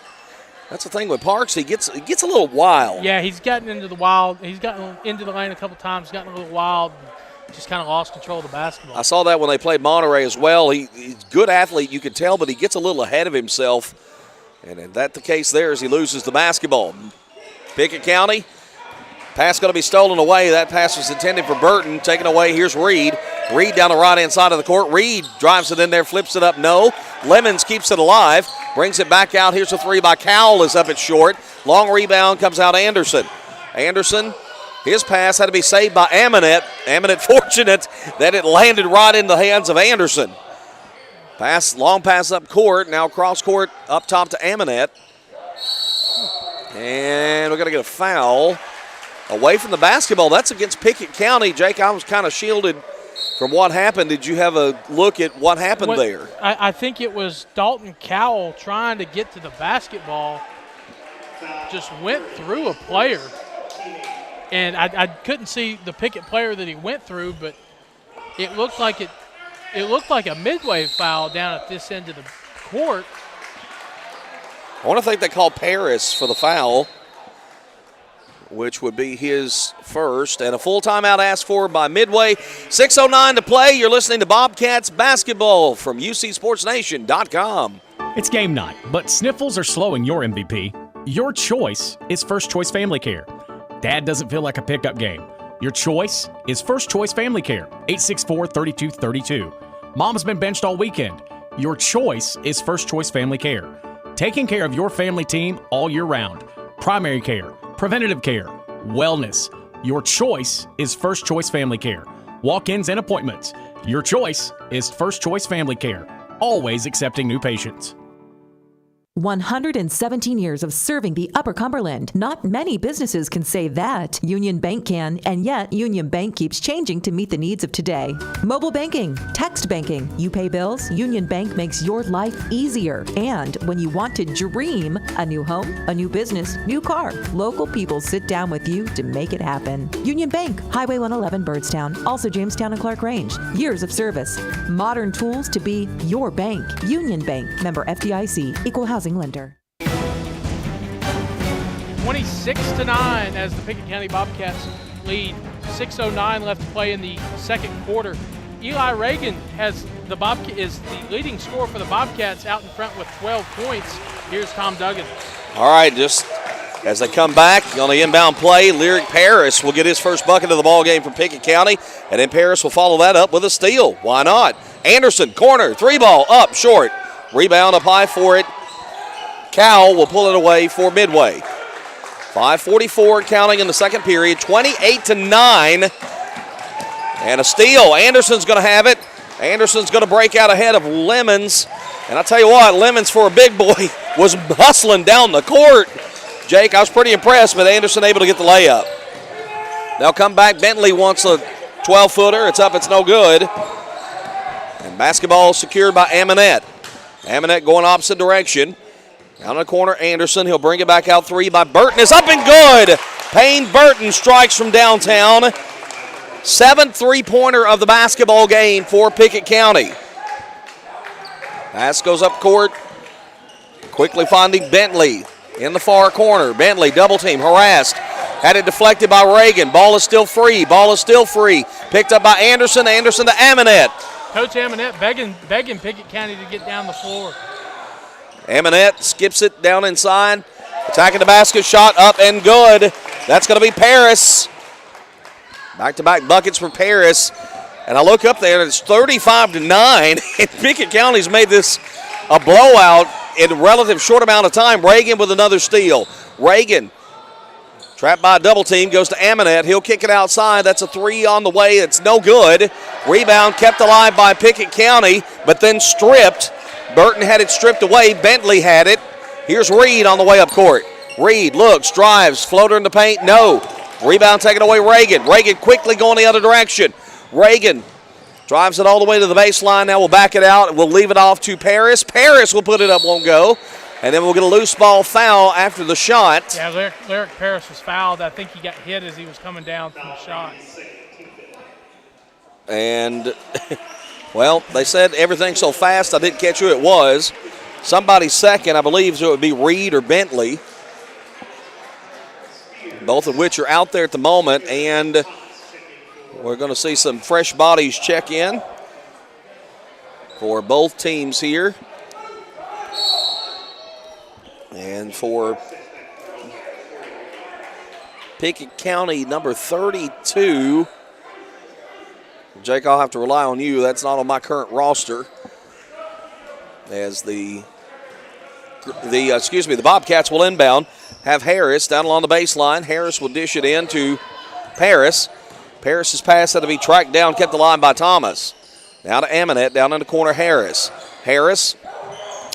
That's the thing with Parks. He gets a little wild. Yeah, he's gotten into the wild. He's gotten into the lane a couple times, gotten a little wild, just kind of lost control of the basketball. I saw that when they played Monterey as well. He's a good athlete, you can tell, but he gets a little ahead of himself. And if that's the case there as he loses the basketball. Pickett County, pass going to be stolen away. That pass was intended for Burton. Taken away, here's Reed. Reed down the right-hand side of the court. Reed drives it in there, flips it up, no. Lemons keeps it alive, brings it back out. Here's a three by Cowell, is up at short. Long rebound comes out Anderson. Anderson, his pass had to be saved by Aminet. Aminet fortunate that it landed right in the hands of Anderson. Pass, long pass up court, now cross court up top to Aminet. And we're going to get a foul away from the basketball. That's against Pickett County. Jake, I was kind of shielded from what happened. Did you have a look at what happened there? I think it was Dalton Cowell trying to get to the basketball, just went through a player. And I couldn't see the Pickett player that he went through, but it looked like a Midway foul down at this end of the court. I want to think they called Paris for the foul, which would be his first. And a full timeout asked for by Midway. 6:09 to play. You're listening to Bobcats basketball from UCSportsNation.com. It's game night, but sniffles are slowing your MVP. Your choice is First Choice Family Care. Dad doesn't feel like a pickup game. Your choice is First Choice Family Care, 864-3232. Mom's been benched all weekend. Your choice is First Choice Family Care. Taking care of your family team all year round. Primary care, preventative care, wellness. Your choice is First Choice Family Care. Walk-ins and appointments. Your choice is First Choice Family Care. Always accepting new patients. 117 years of serving the Upper Cumberland. Not many businesses can say that. Union Bank can, and yet Union Bank keeps changing to meet the needs of today. Mobile banking, text banking, you pay bills, Union Bank makes your life easier. And when you want to dream a new home, a new business, new car, local people sit down with you to make it happen. Union Bank, Highway 111 Birdstown, also Jamestown and Clark Range. Years of service, modern tools to be your bank. Union Bank, member FDIC, equal housing lender. 26-9 as the Pickett County Bobcats lead. 6:09 left to play in the second quarter. Eli Reagan is the leading scorer for the Bobcats out in front with 12 points. Here's Tom Duggan. All right, just as they come back on the inbound play, Lyric Paris will get his first bucket of the ball game for Pickett County, and then Paris will follow that up with a steal. Why not? Anderson, corner, three ball, up, short. Rebound up high for it. Cowell will pull it away for Midway. 5:44 counting in the second period, 28-9. And a steal. Anderson's going to have it. Anderson's going to break out ahead of Lemons. And I tell you what, Lemons for a big boy was hustling down the court. Jake, I was pretty impressed with Anderson able to get the layup. They'll come back. Bentley wants a 12-footer. It's up, it's no good. And basketball secured by Aminet. Aminet going opposite direction. Down in the corner, Anderson. He'll bring it back out three by Burton. It's up and good. Payne Burton strikes from downtown. 7th three-pointer of the basketball game for Pickett County. Pass goes up court. Quickly finding Bentley in the far corner. Bentley double team, harassed. Had it deflected by Reagan. Ball is still free. Picked up by Anderson. Anderson to Aminet. Coach Aminet begging Pickett County to get down the floor. Aminet skips it down inside. Attacking the basket, shot up and good. That's going to be Paris. Back-to-back buckets for Paris. And I look up there, and it's 35-9. And Pickett County's made this a blowout in a relative short amount of time. Reagan with another steal. Reagan, trapped by a double team, goes to Aminet. He'll kick it outside. That's a three on the way. It's no good. Rebound kept alive by Pickett County, but then stripped. Burton had it stripped away. Bentley had it. Here's Reed on the way up court. Reed looks, drives, floater in the paint. No. Rebound taken away Reagan. Reagan quickly going the other direction. Reagan drives it all the way to the baseline. Now we'll back it out and we'll leave it off to Paris. Paris will put it up, won't go. And then we'll get a loose ball foul after the shot. Yeah, Lyric Paris was fouled. I think he got hit as he was coming down from the shot. And... well, they said everything so fast I didn't catch who it was. Somebody's second, I believe, so it would be Reed or Bentley. Both of which are out there at the moment, and we're going to see some fresh bodies check in for both teams here. And for Pickett County, number 32. Jake, I'll have to rely on you. That's not on my current roster. As the Bobcats will inbound. Have Harris down along the baseline. Harris will dish it in to Paris. Paris's pass had to be tracked down, kept alive by Thomas. Now to Aminette, down in the corner, Harris. Harris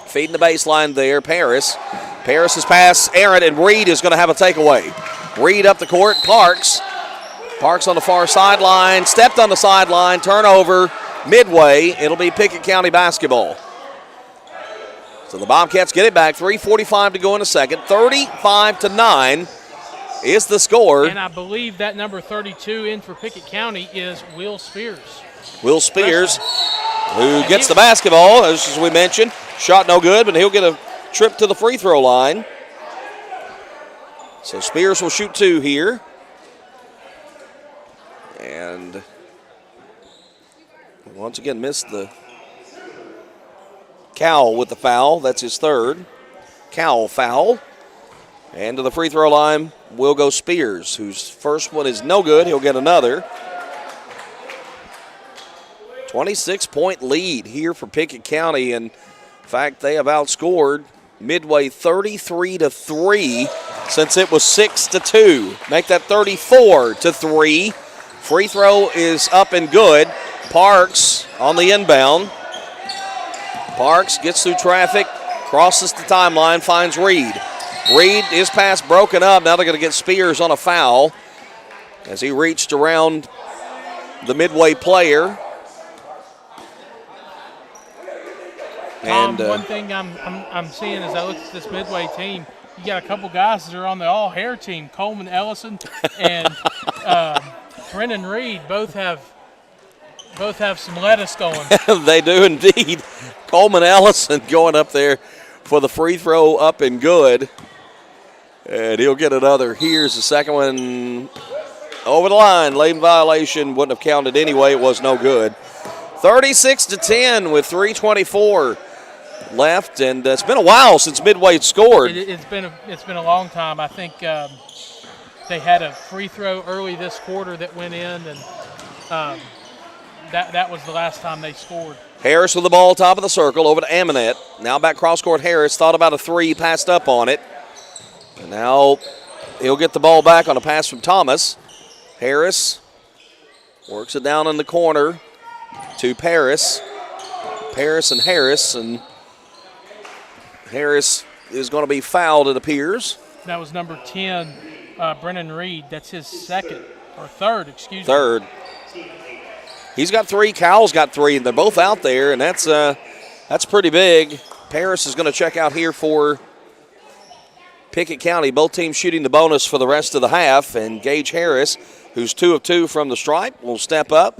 feeding the baseline there, Paris. Paris's pass, errant, and Reed is going to have a takeaway. Reed up the court, Parks. Parks on the far sideline, stepped on the sideline, turnover, Midway. It'll be Pickett County basketball. So the Bobcats get it back, 3:45 to go in the second, 35-9 is the score. And I believe that number 32 in for Pickett County is Will Spears. Will Spears, who gets the basketball, as we mentioned. Shot no good, but he'll get a trip to the free throw line. So Spears will shoot 2 here. And once again missed the Cowell with the foul. That's his third. Cowell foul. And to the free throw line will go Spears, whose first one is no good. He'll get another. 26-point lead here for Pickett County. And in fact, they have outscored Midway 33-3 since it was 6-2. Make that 34-3. Free throw is up and good. Parks on the inbound. Parks gets through traffic, crosses the timeline, finds Reed. Reed, his pass broken up. Now they're going to get Spears on a foul as he reached around the Midway player. Tom, one thing I'm seeing as I look at this Midway team, you got a couple guys that are on the all-hair team. Coleman Ellison and Brennan Reed both have some lettuce going. They do indeed. Coleman Ellison going up there for the free throw, up and good. And he'll get another. Here's the second one over the line. Lane violation, wouldn't have counted anyway. It was no good. 36-10 with 3:24 left, and it's been a while since Midway scored. It's been a long time. I think they had a free throw early this quarter that went in, and that was the last time they scored. Harris with the ball, top of the circle, over to Aminette. Now back cross court. Harris thought about a three, passed up on it. And now he'll get the ball back on a pass from Thomas. Harris works it down in the corner to Paris. Paris and Harris, and Harris is going to be fouled, it appears. That was number 10, Brennan Reed. That's his second, or third, excuse me. Third. He's got 3, Cowell's got 3, and they're both out there, and that's pretty big. Paris is going to check out here for Pickett County. Both teams shooting the bonus for the rest of the half, and Gage Harris, who's 2 of 2 from the stripe, will step up.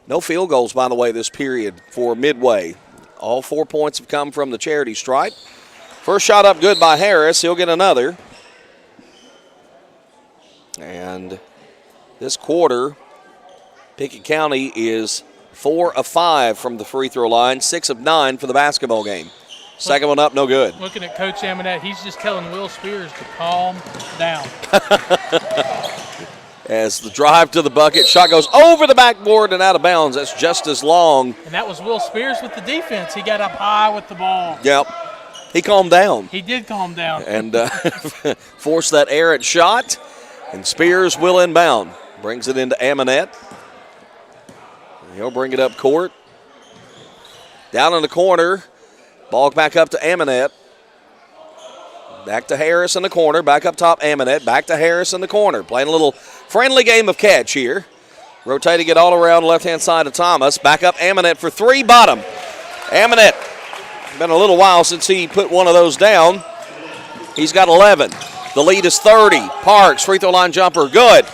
No field goals, by the way, this period for Midway. All 4 points have come from the charity stripe. First shot up good by Harris. He'll get another. And this quarter, Pickett County is 4 of 5 from the free throw line, 6 of 9 for the basketball game. Second one up, no good. Looking at Coach Aminette, he's just telling Will Spears to calm down. As the drive to the bucket, shot goes over the backboard and out of bounds. That's just as long. And that was Will Spears with the defense. He got up high with the ball. Yep. He calmed down. He did calm down. And forced that errant shot. And Spears will inbound. Brings it into Aminette. He'll bring it up court. Down in the corner. Ball back up to Aminette. Back to Harris in the corner. Back up top, Aminette. Back to Harris in the corner. Playing a little friendly game of catch here. Rotating it all around left-hand side of Thomas. Back up Aminette for 3, bottom. Aminette, been a little while since he put one of those down. He's got 11. The lead is 30. Parks, free throw line jumper, good.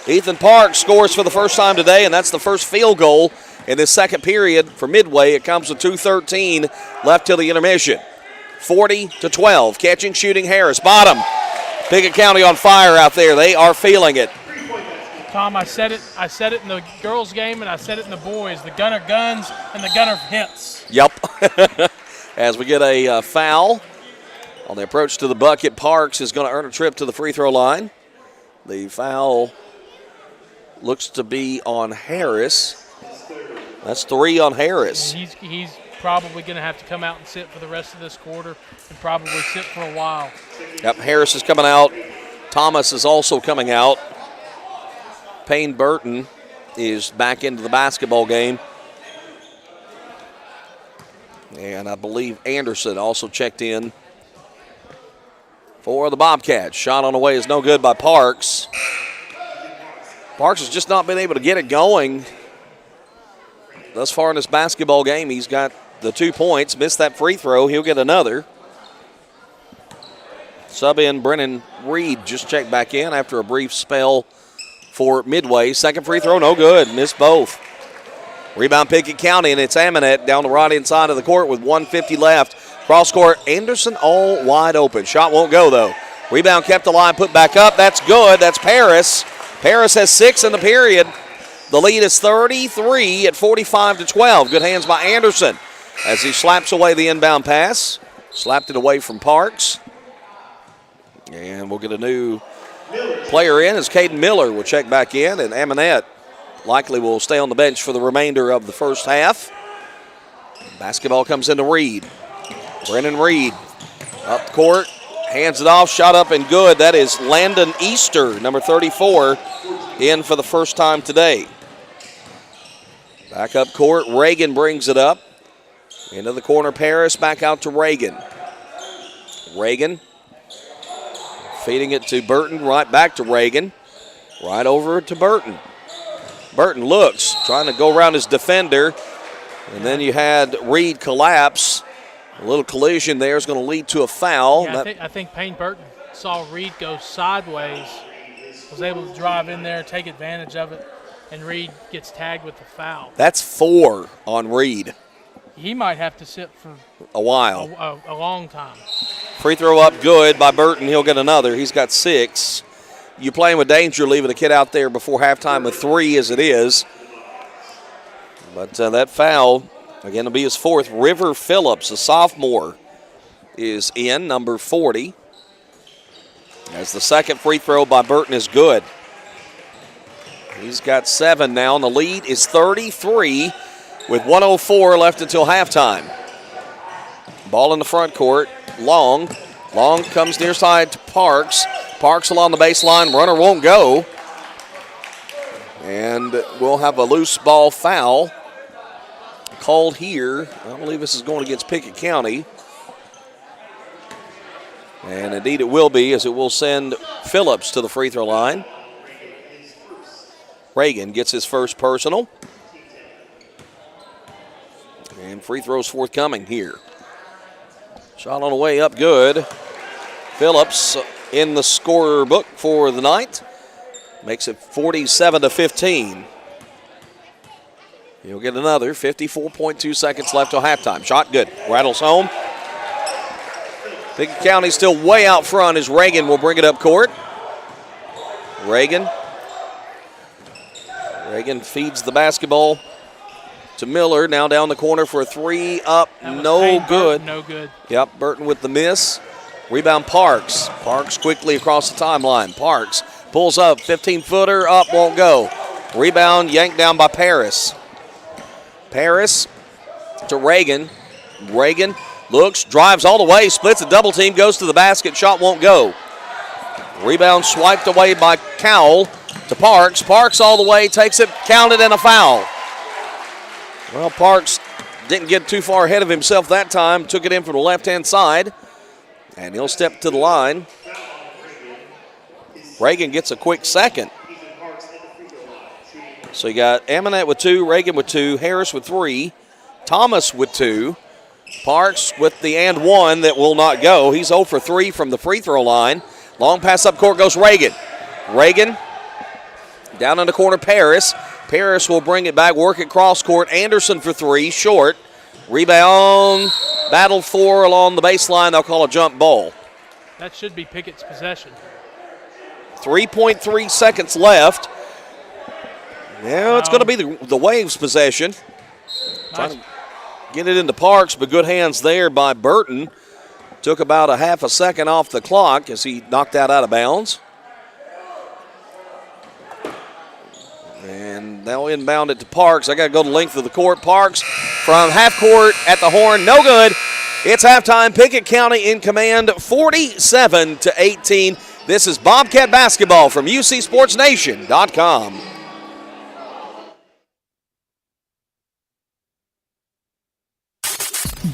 Ethan Parks scores for the first time today, and that's the first field goal in this second period for Midway. It comes with 2:13 left till the intermission. 40-12. Catching, shooting, Harris. Bottom. Pickett County on fire out there. They are feeling it. Tom, I said it in the girls' game, and I said it in the boys. The gunner guns and the gunner hits. Yep. As we get a foul On the approach to the bucket, Parks is going to earn a trip to the free throw line. The foul looks to be on Harris. That's 3 on Harris. He's probably going to have to come out and sit for the rest of this quarter and probably sit for a while. Yep, Harris is coming out. Thomas is also coming out. Payne Burton is back into the basketball game. And I believe Anderson also checked in for the Bobcats. Shot on the way is no good by Parks. Parks has just not been able to get it going thus far in this basketball game. He's got the 2 points, missed that free throw. He'll get another. Sub in Brennan Reed just checked back in after a brief spell for Midway. Second free throw, no good. Missed both. Rebound Pickett County, and it's Amonette down the right inside of the court with 1:50 left. Cross court, Anderson all wide open. Shot won't go, though. Rebound kept alive, put back up. That's good. That's Paris. Paris has 6 in the period. The lead is 33 at 45-12. Good hands by Anderson as he slaps away the inbound pass. Slapped it away from Parks. And we'll get a new player in as Caden Miller will check back in, and Amonette likely will stay on the bench for the remainder of the first half. Basketball comes into Reed. Brennan Reed up the court, hands it off, shot up and good. That is Landon Easter, number 34, in for the first time today. Back up court, Reagan brings it up. Into the corner, Paris, back out to Reagan. Reagan feeding it to Burton, right back to Reagan. Right over to Burton. Burton looks, trying to go around his defender. And then you had Reed collapse. A little collision there is going to lead to a foul. Yeah, I think Payne Burton saw Reed go sideways, was able to drive in there, take advantage of it, and Reed gets tagged with the foul. That's 4 on Reed. He might have to sit for a while. A long time. Free throw up good by Burton. He'll get another. He's got 6. You playing with danger, leaving a kid out there before halftime with 3 as it is. But that foul, again, will be his 4th. River Phillips, a sophomore, is in, number 40. As the second free throw by Burton is good. He's got 7 now, and the lead is 33 with 1:04 left until halftime. Ball in the front court. Long comes near side to Parks. Parks along the baseline. Runner won't go. And we'll have a loose ball foul called here. I believe this is going against Pickett County. And indeed it will be, as it will send Phillips to the free throw line. Reagan gets his first personal. And free throws forthcoming here. Shot on the way up good. Phillips in the scorer book for the night. Makes it 47-15. He'll get another. 54.2 seconds left till halftime. Shot good. Rattles home. Pickett County still way out front as Reagan will bring it up court. Reagan feeds the basketball to Miller. Now down the corner for a 3 up. No good. No good. Yep, Burton with the miss. Rebound Parks. Parks quickly across the timeline. Parks pulls up. 15-footer up, won't go. Rebound yanked down by Paris. Paris to Reagan. Reagan looks, drives all the way, splits a double team, goes to the basket. Shot won't go. Rebound swiped away by Cowell to Parks. Parks all the way, takes it, counted, and a foul. Well, Parks didn't get too far ahead of himself that time. Took it in from the left-hand side, and he'll step to the line. Reagan gets a quick second. So you got Amonette with 2, Reagan with 2, Harris with 3, Thomas with 2, Parks with the and 1 that will not go. He's 0 for 3 from the free throw line. Long pass up court goes Reagan. Reagan down in the corner, Paris. Paris will bring it back, work it cross court. Anderson for 3, short. Rebound, battle for along the baseline. They'll call a jump ball. That should be Pickett's possession. 3.3 seconds left. Yeah, it's going to be the Waves' possession. Trying to get it into Parks, but good hands there by Burton. Took about a half a second off the clock as he knocked that out of bounds. And they'll inbound it to Parks. I got to go the length of the court. Parks from half court at the horn. No good. It's halftime. Pickett County in command, 47-18. This is Bobcat basketball from UCSportsNation.com.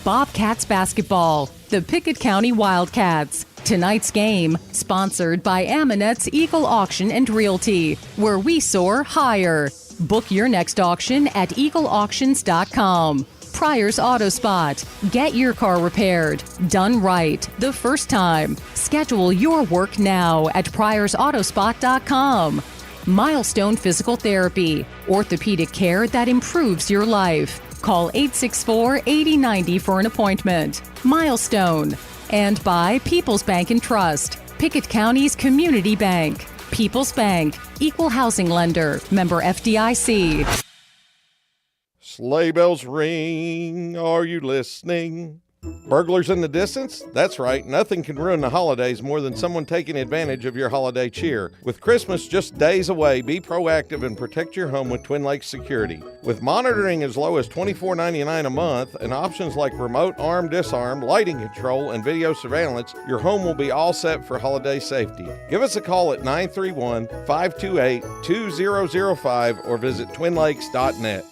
Bobcats basketball, the Pickett County Wildcats. Tonight's game, sponsored by Aminet's Eagle Auction and Realty, where we soar higher. Book your next auction at eagleauctions.com. Pryor's Auto Spot. Get your car repaired. Done right the first time. Schedule your work now at pryorsautospot.com. Milestone Physical Therapy. Orthopedic care that improves your life. Call 864-8090 for an appointment. Milestone. And by People's Bank and Trust, Pickett County's community bank. People's Bank, equal housing lender, member FDIC. Sleigh bells ring, are you listening? Burglars in the distance? That's right, nothing can ruin the holidays more than someone taking advantage of your holiday cheer. With Christmas just days away, be proactive and protect your home with Twin Lakes Security. With monitoring as low as $24.99 a month and options like remote arm disarm, lighting control, and video surveillance, your home will be all set for holiday safety. Give us a call at 931-528-2005 or visit twinlakes.net.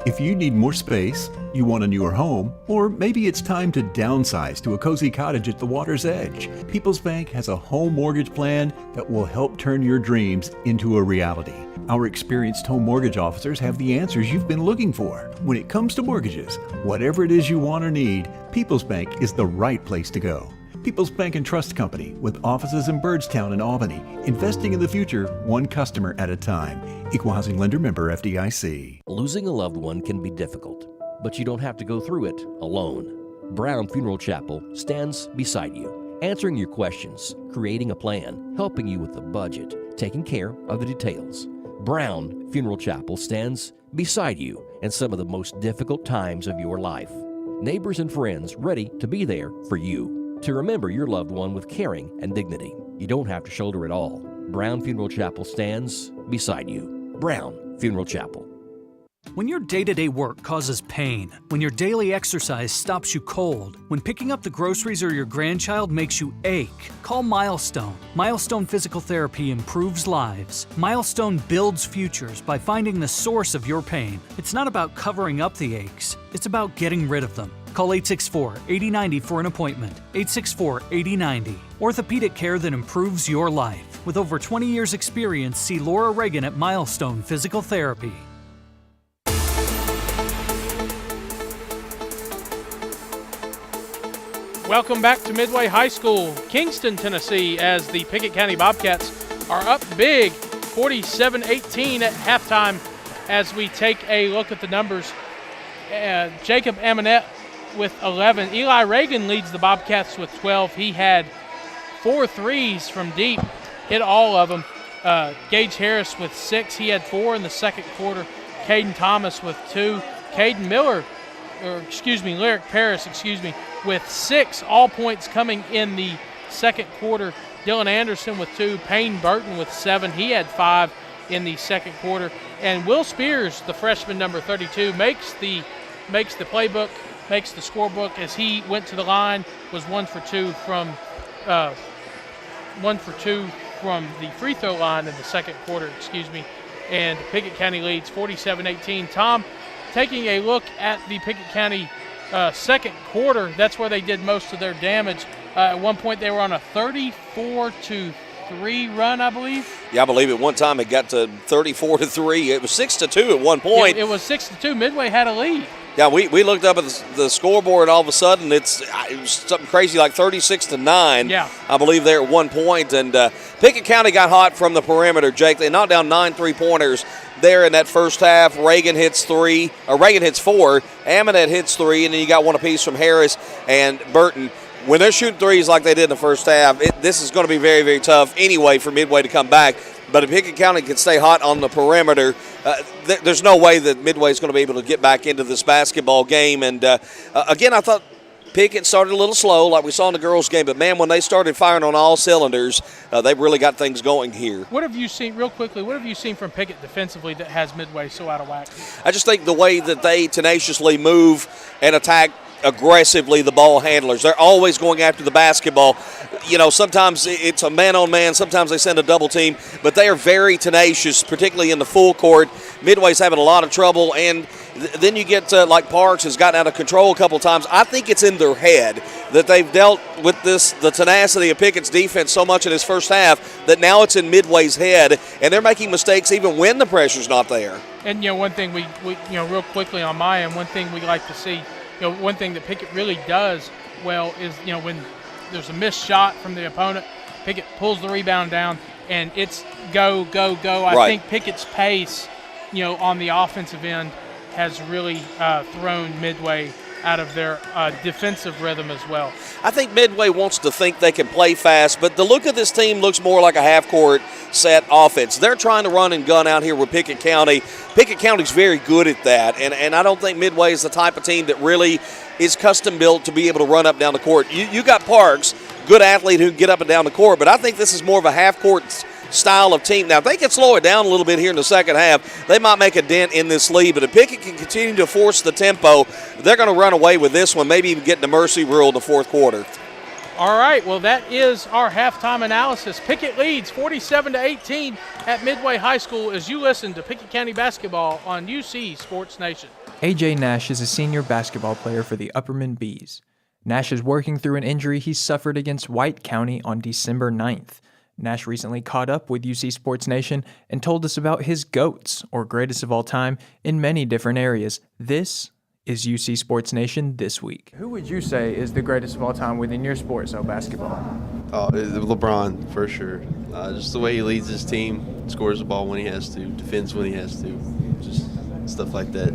If you need more space, you want a newer home, or maybe it's time to downsize to a cozy cottage at the water's edge, People's Bank has a home mortgage plan that will help turn your dreams into a reality. Our experienced home mortgage officers have the answers you've been looking for. When it comes to mortgages, whatever it is you want or need, People's Bank is the right place to go. People's Bank and Trust Company, with offices in Byrdstown and Albany, investing in the future, one customer at a time. Equal housing lender, member FDIC. Losing a loved one can be difficult, but you don't have to go through it alone. Brown Funeral Chapel stands beside you, answering your questions, creating a plan, helping you with the budget, taking care of the details. Brown Funeral Chapel stands beside you in some of the most difficult times of your life. Neighbors and friends ready to be there for you, to remember your loved one with caring and dignity. You don't have to shoulder it all. Brown Funeral Chapel stands beside you. Brown Funeral Chapel. When your day-to-day work causes pain, when your daily exercise stops you cold, when picking up the groceries or your grandchild makes you ache, call Milestone. Milestone Physical Therapy improves lives. Milestone builds futures by finding the source of your pain. It's not about covering up the aches, it's about getting rid of them. Call 864-8090 for an appointment. 864-8090. Orthopedic care that improves your life. With over 20 years experience, see Laura Reagan at Milestone Physical Therapy. Welcome back to Midway High School, Kingston, Tennessee, as the Pickett County Bobcats are up big, 47-18 at halftime. As we take a look at the numbers, Jacob Aminette with 11. Eli Reagan leads the Bobcats with 12. He had 4 threes from deep, hit all of them. Gage Harris with 6. He had 4 in the second quarter. Caden Thomas with 2. Lyric Paris, with 6, all points coming in the second quarter. Dylan Anderson with 2. Payne Burton with 7. He had 5 in the second quarter. And Will Spears, the freshman number 32, makes the playbook, makes the scorebook as he went to the line, was 1 for 2 from the free throw line in the second quarter, and Pickett County leads 47-18. Tom, taking a look at the Pickett County second quarter, that's where they did most of their damage. At one point they were on a 34-3 run, I believe. Yeah, I believe at one time it got to 34-3. It was 6-2 at one point. It was 6-2. Midway had a lead. Yeah, we looked up at the scoreboard, and all of a sudden it was something crazy like 36-9. Yeah, I believe there at one point. And Pickett County got hot from the perimeter, Jake. They knocked down 9 3-pointers there in that first half. Reagan hits 4. Aminette hits 3, and then you got one apiece from Harris and Burton. When they're shooting threes like they did in the first half, this is going to be very, very tough anyway for Midway to come back. But if Pickett County can stay hot on the perimeter, there's no way that Midway is going to be able to get back into this basketball game. And, again, I thought Pickett started a little slow, like we saw in the girls' game, but, man, when they started firing on all cylinders, they've really got things going here. What have you seen, real quickly, what have you seen from Pickett defensively that has Midway so out of whack? I just think the way that they tenaciously move and attack aggressively the ball handlers. They're always going after the basketball. You know, sometimes it's a man-on-man, sometimes they send a double team, but they are very tenacious, particularly in the full court. Midway's having a lot of trouble, and then you get like Parks has gotten out of control a couple times. I think it's in their head that they've dealt with the tenacity of Pickett's defense so much in his first half that now it's in Midway's head, and they're making mistakes even when the pressure's not there. And, you know, one thing we real quickly on my end, one thing we like to see, you know, one thing that Pickett really does well is, you know, when there's a missed shot from the opponent, Pickett pulls the rebound down, and it's go, go, go. I think Pickett's pace, you know, on the offensive end has really thrown Midway out of their defensive rhythm as well. I think Midway wants to think they can play fast, but the look of this team looks more like a half-court set offense. They're trying to run and gun out here with Pickett County. Pickett County's very good at that, and I don't think Midway is the type of team that really is custom-built to be able to run up down the court. You got Parks, good athlete who can get up and down the court, but I think this is more of a half-court style of team. Now, if they can slow it down a little bit here in the second half, they might make a dent in this lead, but if Pickett can continue to force the tempo, they're going to run away with this one, maybe even get the mercy rule in the fourth quarter. All right, well, that is our halftime analysis. Pickett leads 47-18 at Midway High School as you listen to Pickett County basketball on UC Sports Nation. A.J. Nash is a senior basketball player for the Upperman Bees. Nash is working through an injury he suffered against White County on December 9th. Nash recently caught up with UC Sports Nation and told us about his GOATs, or greatest of all time, in many different areas. This is UC Sports Nation This Week. Who would you say is the greatest of all time within your sport, so basketball? Oh, LeBron, for sure. Just the way he leads his team, scores the ball when he has to, defends when he has to, just stuff like that.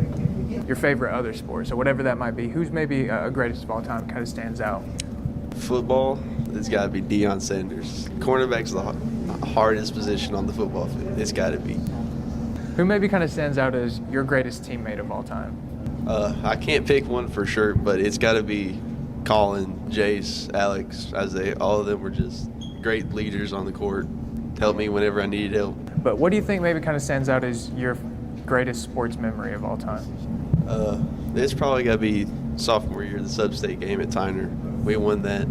Your favorite other sport, so whatever that might be, who's maybe a greatest of all time kind of stands out? Football, it's got to be Deion Sanders. Cornerback's the hardest position on the football field. It's got to be. Who maybe kind of stands out as your greatest teammate of all time? I can't pick one for sure, but it's got to be Colin, Jace, Alex, Isaiah. All of them were just great leaders on the court. Helped me whenever I needed help. But what do you think maybe kind of stands out as your greatest sports memory of all time? It's probably got to be sophomore year, the sub-state game at Tyner. We won that.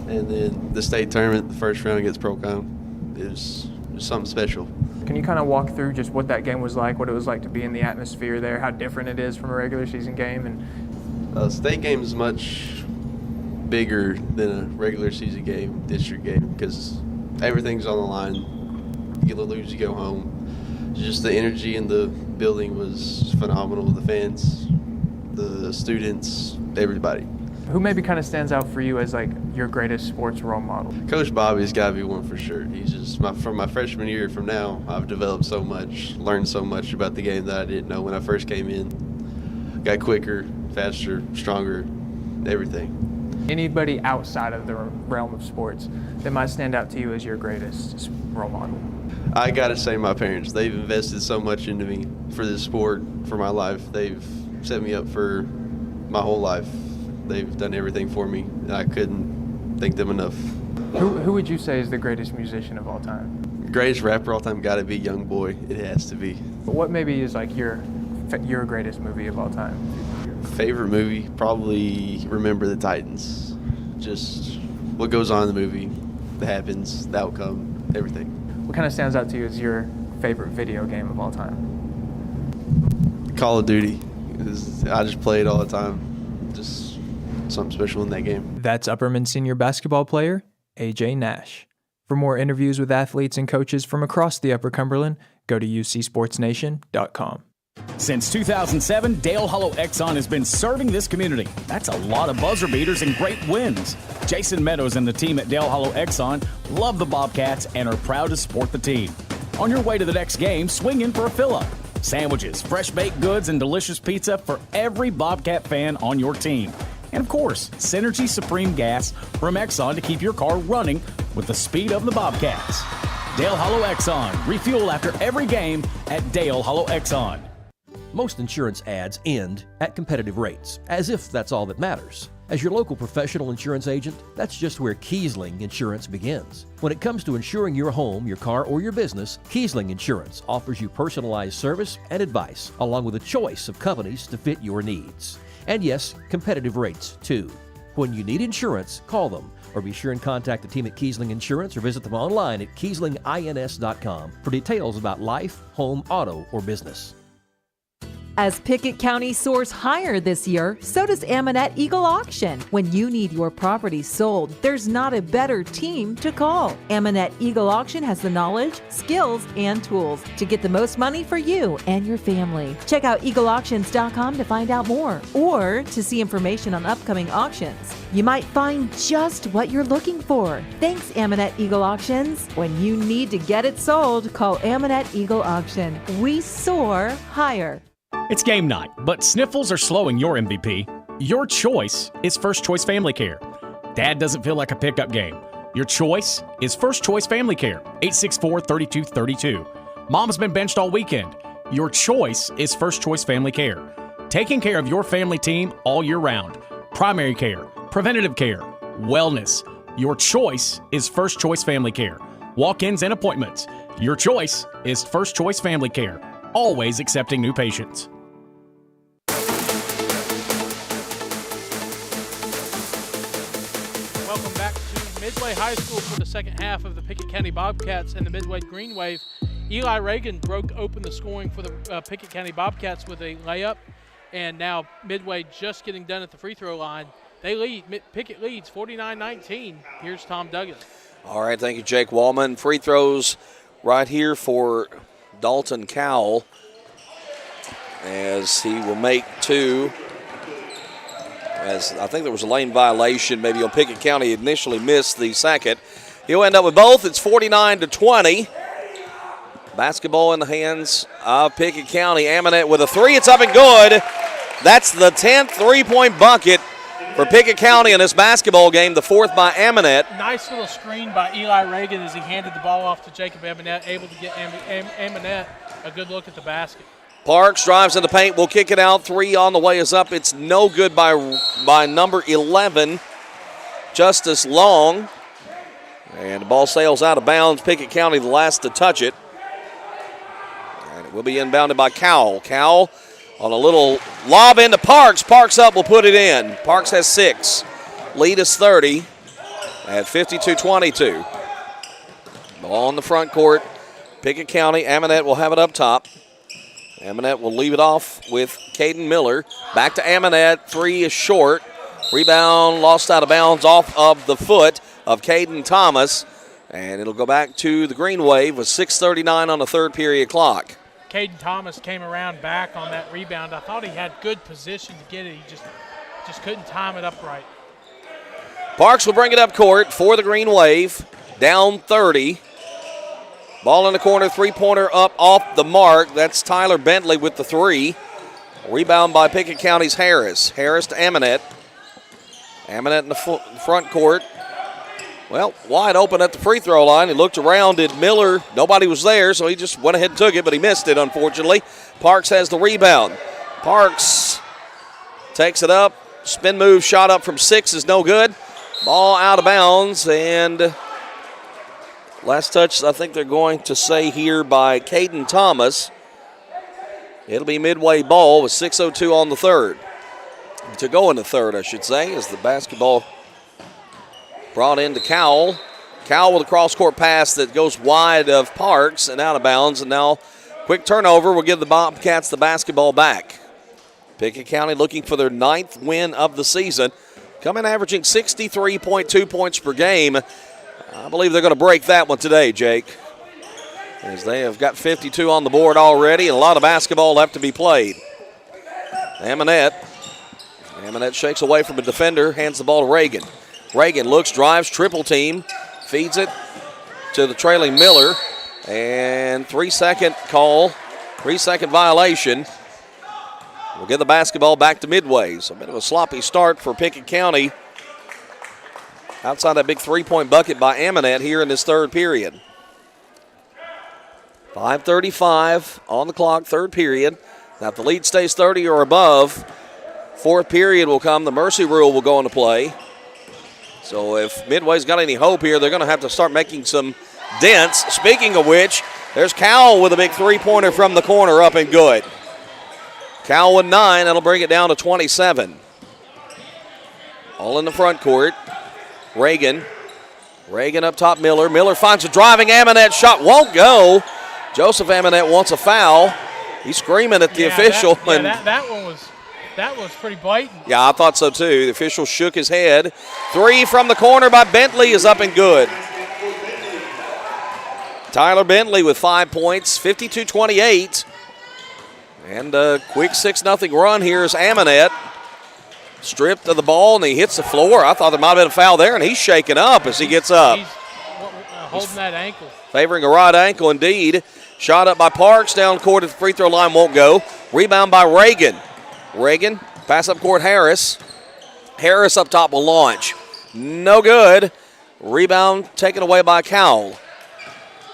And then the state tournament, the first round against Procon, it was something special. Can you kind of walk through just what that game was like, what it was like to be in the atmosphere there, how different it is from a regular season game? And state game is much bigger than a regular season game, district game, because everything's on the line. You lose, you go home. Just the energy in the building was phenomenal. The fans, the students, everybody. Who maybe kind of stands out for you as like your greatest sports role model? Coach Bobby's got to be one for sure. He's just from my freshman year from now, I've developed so much, learned so much about the game that I didn't know when I first came in. Got quicker, faster, stronger, everything. Anybody outside of the realm of sports that might stand out to you as your greatest role model? I got to say my parents. They've invested so much into me for this sport, for my life. They've set me up for my whole life. They've done everything for me, and I couldn't thank them enough. Who would you say is the greatest musician of all time? Greatest rapper of all time got to be Young Boy. It has to be. But what maybe is like your greatest movie of all time? Favorite movie? Probably Remember the Titans. Just what goes on in the movie, that happens, the outcome, everything. What kind of stands out to you as your favorite video game of all time? Call of Duty. I just play it all the time. Just something special in that game. That's Upperman senior basketball player A.J. Nash. For more interviews with athletes and coaches from across the Upper Cumberland, go to ucsportsnation.com. Since 2007, Dale Hollow Exxon has been serving this community. That's a lot of buzzer beaters and great wins. Jason Meadows and the team at Dale Hollow Exxon love the Bobcats and are proud to support the team. On your way to the next game, swing in for a fill-up. Sandwiches, fresh baked goods, and delicious pizza for every Bobcat fan on your team. And of course, Synergy Supreme Gas from Exxon to keep your car running with the speed of the Bobcats. Dale Hollow Exxon. Refuel after every game at Dale Hollow Exxon. Most insurance ads end at competitive rates, as if that's all that matters. As your local professional insurance agent, that's just where Kiesling Insurance begins. When it comes to insuring your home, your car, or your business, Kiesling Insurance offers you personalized service and advice, along with a choice of companies to fit your needs. And yes, competitive rates, too. When you need insurance, call them, or be sure and contact the team at Kiesling Insurance or visit them online at KieslingINS.com for details about life, home, auto, or business. As Pickett County soars higher this year, so does Amanette Eagle Auction. When you need your property sold, there's not a better team to call. Amanette Eagle Auction has the knowledge, skills, and tools to get the most money for you and your family. Check out eagleauctions.com to find out more or to see information on upcoming auctions. You might find just what you're looking for. Thanks, Amanette Eagle Auctions. When you need to get it sold, call Amanette Eagle Auction. We soar higher. It's game night, but sniffles are slowing your MVP. Your choice is First Choice Family Care. Dad doesn't feel like a pickup game. Your choice is First Choice Family Care, 864-3232. Mom's been benched all weekend. Your choice is First Choice Family Care. Taking care of your family team all year round. Primary care, preventative care, wellness. Your choice is First Choice Family Care. Walk-ins and appointments. Your choice is First Choice Family Care. Always accepting new patients. Welcome back to Midway High School for the second half of the Pickett County Bobcats and the Midway Green Wave. Eli Reagan broke open the scoring for the Pickett County Bobcats with a layup, and now Midway just getting done at the free throw line. They lead. Pickett leads 49-19. Here's Tom Duggan. All right, thank you, Jake Wallman. Free throws right here for Dalton Cowell, as he will make two. As I think there was a lane violation, maybe on Pickett County initially missed the second. He'll end up with both. It's 49-20. Basketball in the hands of Pickett County. Amanette with a three. It's up and good. That's the 10th three-point bucket for Pickett County in this basketball game, the fourth by Amanette. Nice little screen by Eli Reagan as he handed the ball off to Jacob Amanette, able to get Amanette a good look at the basket. Parks drives in the paint, will kick it out. Three on the way is up. It's no good by number 11, Justice Long. And the ball sails out of bounds. Pickett County the last to touch it. And it will be inbounded by Cowell. Cowell on a little lob into Parks. Parks up will put it in. Parks has 6. Lead is 30 at 52-22. Ball in the front court. Pickett County. Amanette will have it up top. Amanette will leave it off with Caden Miller. Back to Amanette. Three is short. Rebound lost out of bounds off of the foot of Caden Thomas. And it'll go back to the Green Wave with 6:39 on the third period clock. Caden Thomas came around back on that rebound. I thought he had good position to get it. He just couldn't time it up right. Parks will bring it up court for the Green Wave. Down 30. Ball in the corner, three-pointer up off the mark. That's Tyler Bentley with the three. Rebound by Pickett County's Harris. Harris to Amanette. Amanette in the front court. Well, wide open at the free throw line. He looked around at Miller. Nobody was there, so he just went ahead and took it, but he missed it, unfortunately. Parks has the rebound. Parks takes it up. Spin move, shot up from 6 is no good. Ball out of bounds, and last touch, I think they're going to say here by Caden Thomas. It'll be Midway ball with 6:02 on the third. To go in the third, I should say, as the basketball brought into Cowell. Cowell with a cross-court pass that goes wide of Parks and out of bounds. And now quick turnover will give the Bobcats the basketball back. Pickett County looking for their 9th win of the season. Coming averaging 63.2 points per game. I believe they're going to break that one today, Jake, as they have got 52 on the board already and a lot of basketball left to be played. Amanette shakes away from a defender, hands the ball to Reagan. Reagan looks, drives, triple team, feeds it to the trailing Miller, and 3-second call, 3-second violation. We'll get the basketball back to Midway. So a bit of a sloppy start for Pickett County outside that big three-point bucket by Amanette here in this third period. 5:35 on the clock, third period. Now if the lead stays 30 or above, Fourth period will come. The mercy rule will go into play. So if Midway's got any hope here, they're going to have to start making some dents. Speaking of which, there's Cowell with a big three-pointer from the corner, up and good. Cowell with 9. That'll bring it down to 27. All in the front court. Reagan up top, Miller. Miller finds a driving Amonette shot. Won't go. Joseph Amonette wants a foul. He's screaming at the official. That was pretty blatant. Yeah, I thought so too. The official shook his head. 3 from the corner by Bentley is up and good. Tyler Bentley with 5 points, 52-28. And a quick 6-0 run here is Amonette. Stripped of the ball, and he hits the floor. I thought there might have been a foul there, and he's shaking up as he gets up. He's holding that ankle. Favoring a right ankle indeed. Shot up by Parks, down court at the free throw line, won't go. Rebound by Reagan. Reagan, pass up court, Harris. Harris up top will launch. No good. Rebound taken away by Cowell.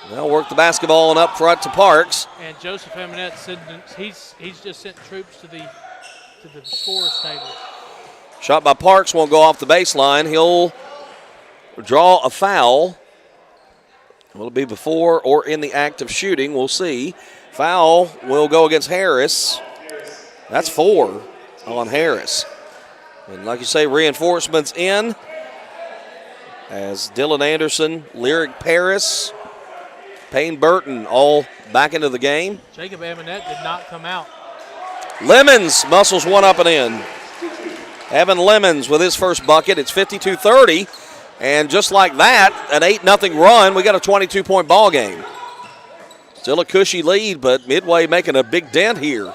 They'll work the basketball and up front to Parks. And Joseph Amonette, he's just sent troops to the scorer's table. Shot by Parks won't go off the baseline. He'll draw a foul. Will it be before or in the act of shooting? We'll see. Foul will go against Harris. That's 4 on Harris. And like you say, reinforcements in as Dylan Anderson, Lyric Paris, Payne Burton all back into the game. Jacob Amonette did not come out. Lemons muscles one up and in. Evan Lemons with his first bucket. It's 52-30. And just like that, an 8-0 run, we got a 22-point ball game. Still a cushy lead, but Midway making a big dent here.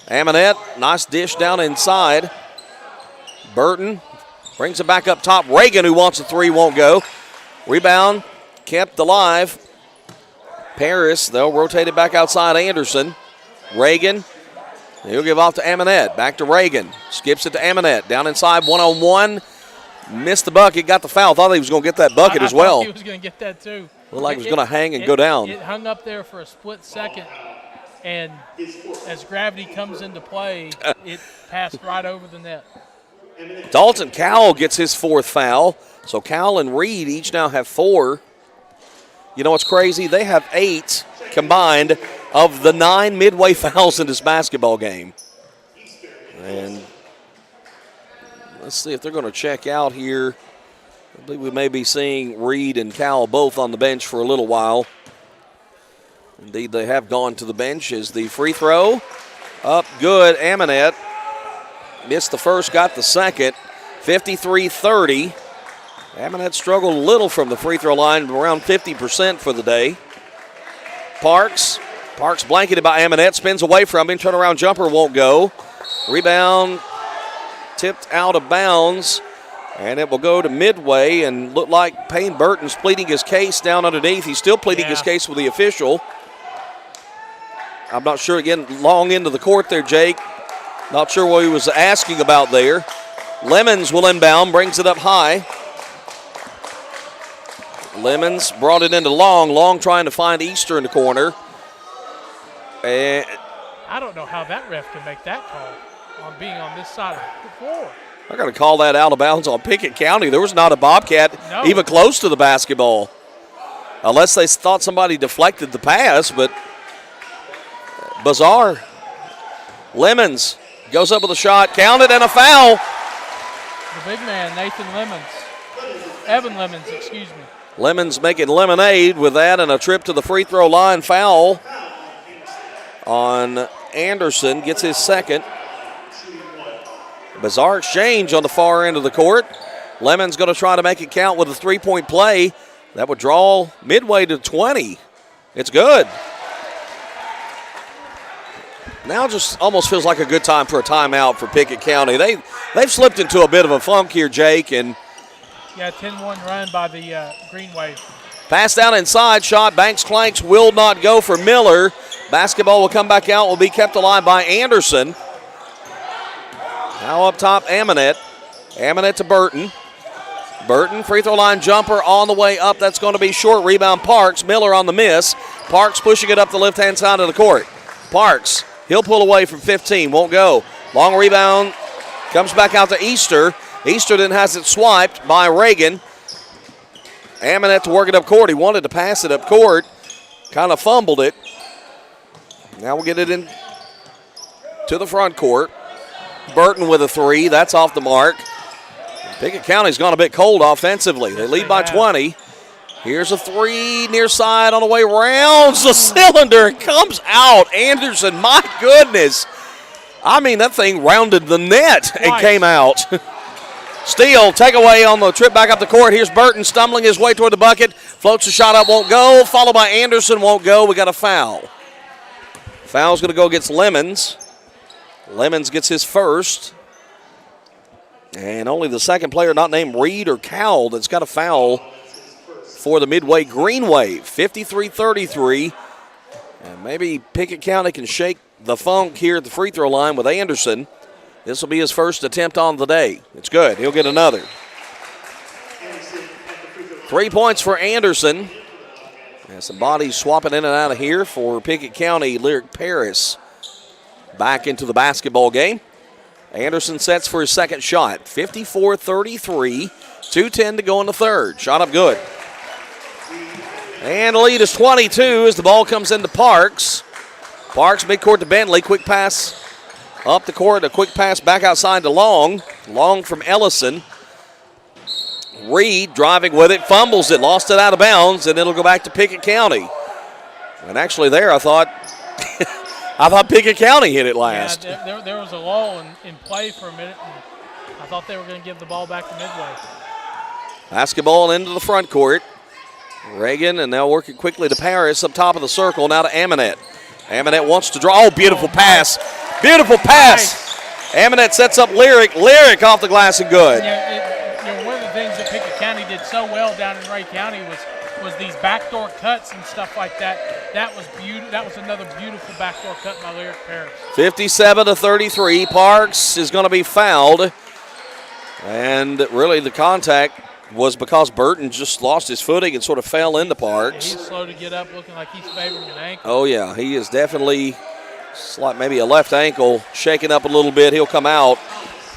Amonette, nice dish down inside. Burton brings it back up top. Reagan, who wants a 3, won't go. Rebound kept alive. Paris, they'll rotate it back outside Anderson. Reagan, he'll give off to Amonette. Back to Reagan. Skips it to Amonette. Down inside, one-on-one. Missed the bucket, got the foul. Thought he was going to get that bucket as well. I thought he was going to get that too. Looked like he was going to hang and go down. It hung up there for a split second, and as gravity comes into play, it passed right over the net. Dalton Cowell gets his 4th foul. So Cowell and Reed each now have 4. You know what's crazy? They have 8 combined of the 9 Midway fouls in this basketball game. And let's see if they're going to check out here. I believe we may be seeing Reed and Cowell both on the bench for a little while. Indeed, they have gone to the bench as the free throw. Up good, Amonette. Missed the first, got the second. 53-30. Amonette struggled a little from the free throw line, around 50% for the day. Parks blanketed by Amonette, spins away from him. Turnaround jumper won't go. Rebound tipped out of bounds, and it will go to Midway, and look like Payne Burton's pleading his case down underneath. He's still pleading his case with the official. I'm not sure, again, long into the court there, Jake. Not sure what he was asking about there. Lemons will inbound, brings it up high. Lemons brought it into Long. Long trying to find Easter in the corner. And I don't know how that ref can make that call on being on this side of the floor. I got to call that out of bounds on Pickett County. There was not a Bobcat even close to the basketball. Unless they thought somebody deflected the pass, but bizarre. Lemons goes up with a shot, counted, and a foul. The big man, Nathan Lemons. Evan Lemons, excuse me. Lemons making lemonade with that, and a trip to the free throw line. Foul on Anderson, gets his second. Bizarre exchange on the far end of the court. Lemons going to try to make it count with a three-point play. That would draw Midway to 20. It's good. Now just almost feels like a good time for a timeout for Pickett County. They've slipped into a bit of a funk here, Jake. And 10-1 run by the Green Wave. Pass down inside, shot, Banks clanks, will not go for Miller. Basketball will come back out, will be kept alive by Anderson. Now up top, Amonette. Amonette to Burton. Burton, free throw line jumper on the way up. That's going to be short. Rebound, Parks. Miller on the miss. Parks pushing it up the left-hand side of the court. Parks, he'll pull away from 15. Won't go. Long rebound Comes back out to Easter. Easter then has it swiped by Reagan. Amonette to work it up court. He wanted to pass it up court. Kind of fumbled it. Now we'll get it in to the front court. Burton with a three. That's off the mark. Pickett County's gone a bit cold offensively. They lead by 20. Here's a three near side on the way. Rounds the cylinder and comes out. Anderson, my goodness. I mean, that thing rounded the net and came out. Steele, takeaway on the trip back up the court. Here's Burton stumbling his way toward the bucket. Floats the shot up, won't go. Followed by Anderson, won't go. We got a foul. Foul's going to go against Lemons. Lemons gets his first. And only the second player not named Reed or Cowell that's got a foul for the Midway Green Wave. 53-33. And maybe Pickett County can shake the funk here at the free throw line with Anderson. This will be his first attempt on the day. It's good. He'll get another. 3 points for Anderson. And some bodies swapping in and out of here for Pickett County. Lyric Paris back into the basketball game. Anderson sets for his second shot. 54-33. 2:10 to go in the third. Shot up good. And the lead is 22 as the ball comes into Parks. Parks midcourt to Bentley. Quick pass up the court. A quick pass back outside to Long. Long from Ellison. Reed driving with it. Fumbles it. Lost it out of bounds. And it'll go back to Pickett County. And actually there I thought Pickett County hit it last. Yeah, there was a lull in play for a minute. And I thought they were going to give the ball back to Midway. Basketball into the front court. Reagan, and now working quickly to Paris up top of the circle. Now to Amonette. Amonette wants to draw. Oh, beautiful pass. Beautiful pass. Nice. Amonette sets up Lyric. Lyric off the glass and good. One of the things that Pickett County did so well down in Ray County was these backdoor cuts and stuff like that. That was beautiful. That was another beautiful backdoor cut by Lyric Paris. 57-33. Parks is going to be fouled. And really the contact was because Burton just lost his footing and sort of fell into Parks. He's slow to get up, looking like he's favoring an ankle. Oh, yeah. He is definitely like maybe a left ankle shaking up a little bit. He'll come out.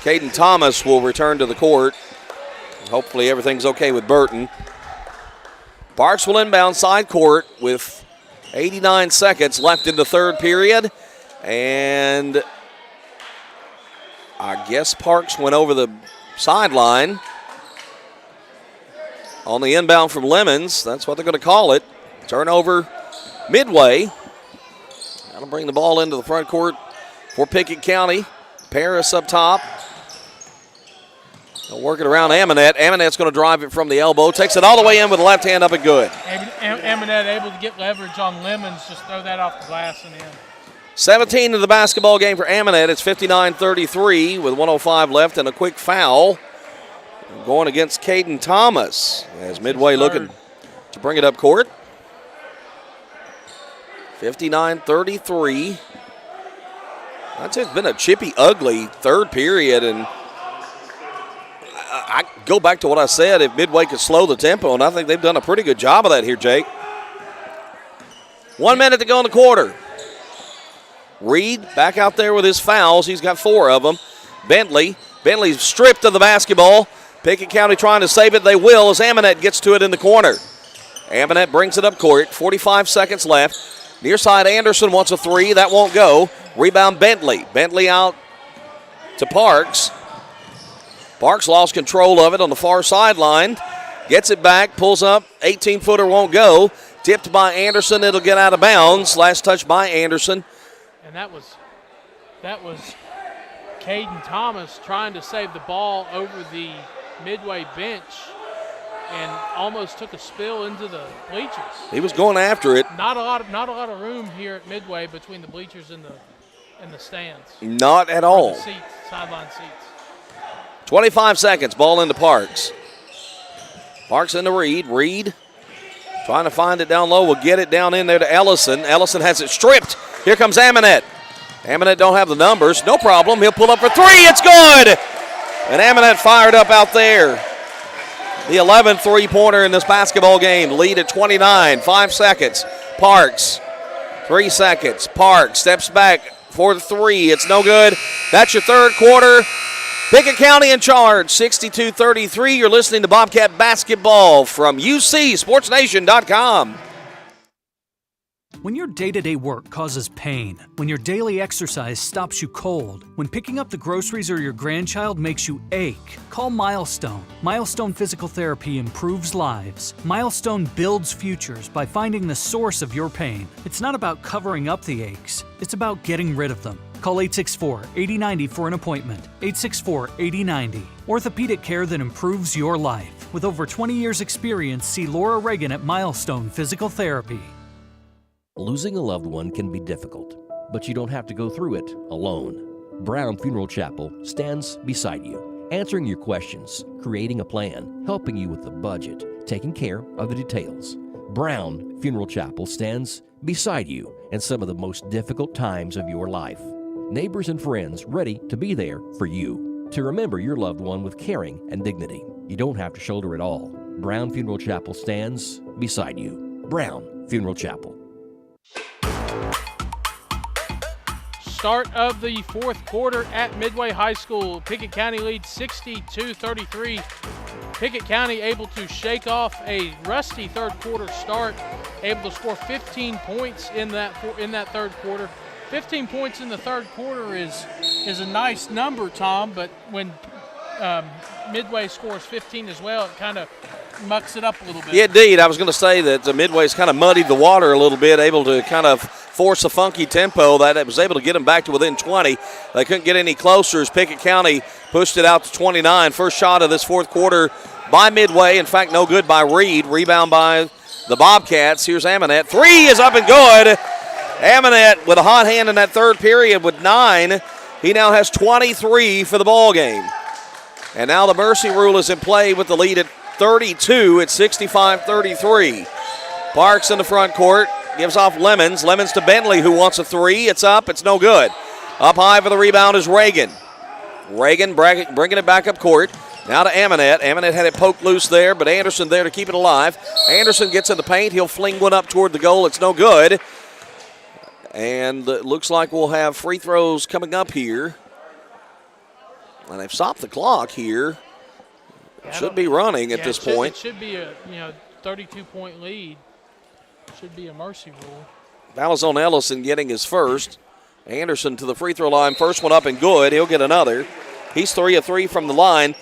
Caden Thomas will return to the court. Hopefully everything's okay with Burton. Parks will inbound side court with 89 seconds left in the third period. And I guess Parks went over the sideline. On the inbound from Lemons, that's what they're going to call it. Turnover Midway. That'll bring the ball into the front court for Pickett County. Paris up top. They'll work it around Amonette. Amonette's going to drive it from the elbow. Takes it all the way in with the left hand up and good. Amonette able to get leverage on Lemons. Just throw that off the glass and in. 17 in the basketball game for Amonette. It's 59-33 with 1:05 left and a quick foul. Going against Caden Thomas as Midway looking to bring it up court. 59-33. I'd say it's been a chippy, ugly third period, and I go back to what I said, if Midway could slow the tempo, and I think they've done a pretty good job of that here, Jake. 1 minute to go in the quarter. Reed back out there with his fouls. He's got 4 of them. Bentley's stripped of the basketball. Pickett County trying to save it. They will as Amonette gets to it in the corner. Amonette brings it up court. 45 seconds left. Near side Anderson wants a three. That won't go. Rebound Bentley. Bentley out to Parks. Parks lost control of it on the far sideline. Gets it back. Pulls up. 18-footer won't go. Tipped by Anderson. It'll get out of bounds. Last touch by Anderson. And that was Caden Thomas trying to save the ball over the Midway bench and almost took a spill into the bleachers. He was going after it. Not a lot of room here at Midway between the bleachers and the stands. Not at all. The seats, sideline seats. 25 seconds. Ball into Parks. Parks into Reed. Reed trying to find it down low. Will get it down in there to Ellison. Ellison has it stripped. Here comes Amonette. Amonette don't have the numbers. No problem. He'll pull up for three. It's good. And Amonette fired up out there. The 11th three-pointer in this basketball game. Lead at 29. 5 seconds. Parks. 3 seconds. Parks steps back for the three. It's no good. That's your third quarter. Pickett County in charge, 62-33. You're listening to Bobcat basketball from UCSportsNation.com. When your day-to-day work causes pain, when your daily exercise stops you cold, when picking up the groceries or your grandchild makes you ache, call Milestone. Milestone Physical Therapy improves lives. Milestone builds futures by finding the source of your pain. It's not about covering up the aches, it's about getting rid of them. Call 864-8090 for an appointment. 864-8090. Orthopedic care that improves your life. With over 20 years experience, see Laura Reagan at Milestone Physical Therapy. Losing a loved one can be difficult, but you don't have to go through it alone. Brown Funeral Chapel stands beside you, answering your questions, creating a plan, helping you with the budget, taking care of the details. Brown Funeral Chapel stands beside you in some of the most difficult times of your life. Neighbors and friends ready to be there for you, to remember your loved one with caring and dignity. You don't have to shoulder it all. Brown Funeral Chapel stands beside you. Brown Funeral Chapel. Start of the fourth quarter at Midway High School. Pickett County leads 62-33. Pickett County able to shake off a rusty third quarter start, able to score 15 points in that third quarter. 15 points in the third quarter is a nice number, Tom, but when Midway scores 15 as well, it kind of mucks it up a little bit. Yeah, indeed. I was going to say that Midway's kind of muddied the water a little bit, able to kind of force a funky tempo that it was able to get them back to within 20. They couldn't get any closer as Pickett County pushed it out to 29. First shot of this fourth quarter by Midway. In fact, no good by Reed. Rebound by the Bobcats. Here's Amonette. Three is up and good. Amonette with a hot hand in that third period with 9. He now has 23 for the ball game. And now the mercy rule is in play with the lead at 32 at 65-33. Parks in the front court. Gives off Lemons. Lemons to Bentley, who wants a three. It's up. It's no good. Up high for the rebound is Reagan. Reagan bringing it back up court. Now to Amonette. Amonette had it poked loose there, but Anderson there to keep it alive. Anderson gets in the paint. He'll fling one up toward the goal. It's no good. And it looks like we'll have free throws coming up here. And they've stopped the clock here. Should be running at this point. It should be a 32-point lead. Should be a mercy rule. Foul is on Ellison getting his first. Anderson to the free throw line. First one up and good. He'll get another. He's 3 of 3 from the line.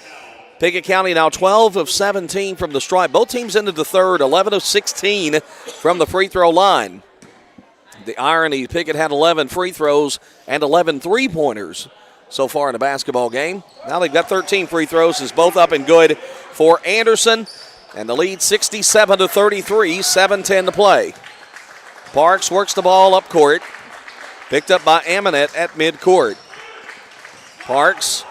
Pickett County now 12 of 17 from the stripe. Both teams into the third, 11 of 16 from the free throw line. The irony, Pickett had 11 free throws and 11 three-pointers so far in the basketball game. Now they've got 13 free throws. Is both up and good for Anderson. And the lead 67-33, 7:10 to play. Parks works the ball up court. Picked up by Amonette at midcourt. Parks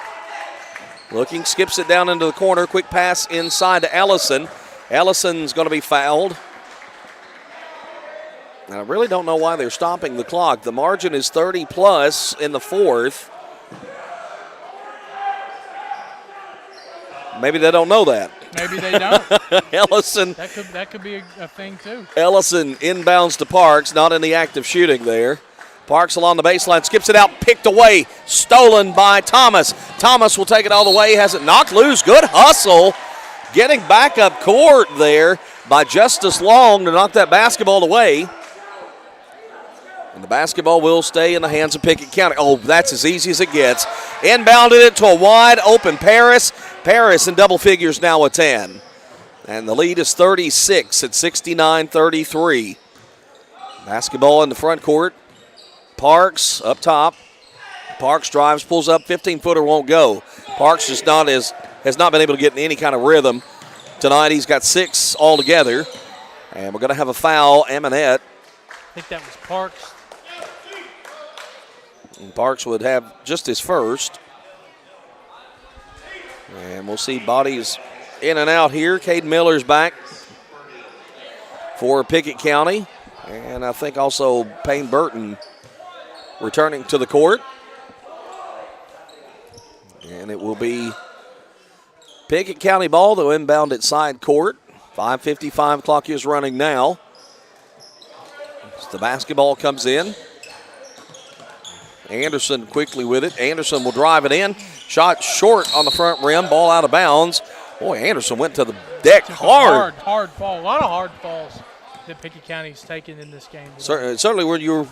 looking, skips it down into the corner. Quick pass inside to Ellison. Ellison's going to be fouled. And I really don't know why they're stopping the clock. The margin is 30-plus in the fourth. Maybe they don't know that. Maybe they don't. Ellison. That could be a thing, too. Ellison inbounds to Parks, not in the act of shooting there. Parks along the baseline, skips it out, picked away, stolen by Thomas. Thomas will take it all the way, has it knocked loose. Good hustle. Getting back up court there by Justice Long to knock that basketball away. And the basketball will stay in the hands of Pickett County. Oh, that's as easy as it gets. Inbounded it to a wide open Paris. Paris in double figures now at 10. And the lead is 36 at 69-33. Basketball in the front court. Parks up top. Parks drives, pulls up, 15-footer won't go. Parks just has not been able to get in any kind of rhythm tonight. He's got 6 altogether. And we're going to have a foul. Amonette. I think that was Parks. And Parks would have just his first. And we'll see bodies in and out here. Caden Miller's back for Pickett County. And I think also Payne Burton returning to the court. And it will be Pickett County ball to inbound at side court. 5:55 clock is running now. As the basketball comes in. Anderson quickly with it. Anderson will drive it in. Shot short on the front rim, ball out of bounds. Boy, Anderson went to the deck hard. Hard fall. A lot of hard falls that Pickett County's taken in this game. Certainly when you're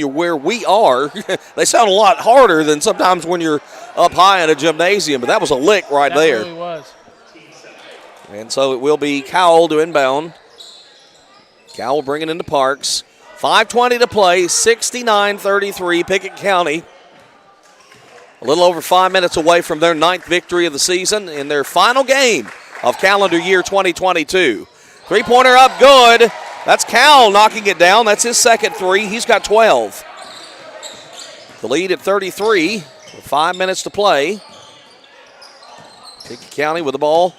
where we are, they sound a lot harder than sometimes when you're up high in a gymnasium, but that was a lick right there. That really was. And so it will be Cowell to inbound. Cowell bringing into Parks. 5:20 to play, 69-33, Pickett County. A little over 5 minutes away from their 9th victory of the season in their final game of calendar year 2022. Three-pointer up good. That's Cowell knocking it down. That's his second three. He's got 12. The lead at 33 with 5 minutes to play. Pickett County with the ball.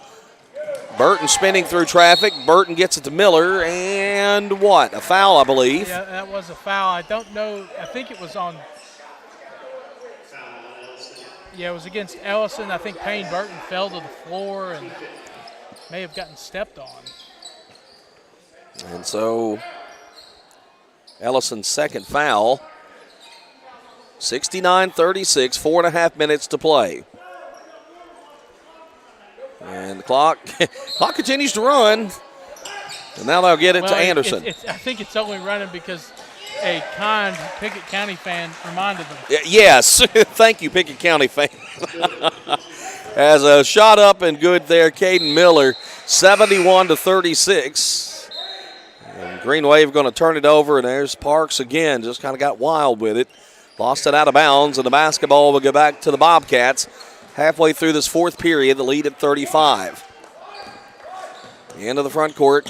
Burton spinning through traffic. Burton gets it to Miller, and what? A foul, I believe. Yeah, that was a foul. I don't know. I think it was on. Yeah, it was against Ellison. I think Payne Burton fell to the floor and may have gotten stepped on. And so Ellison's second foul. 69-36, 4.5 minutes to play. And the clock continues to run. And now they'll get it to Anderson. I think it's only running because a kind Pickett County fan reminded them. Yes. Thank you, Pickett County fan. As a shot up and good there, Caden Miller, 71-36. And Green Wave going to turn it over, and there's Parks again. Just kind of got wild with it. Lost it out of bounds, and the basketball will go back to the Bobcats. Halfway through this fourth period, the lead at 35. Into the front court,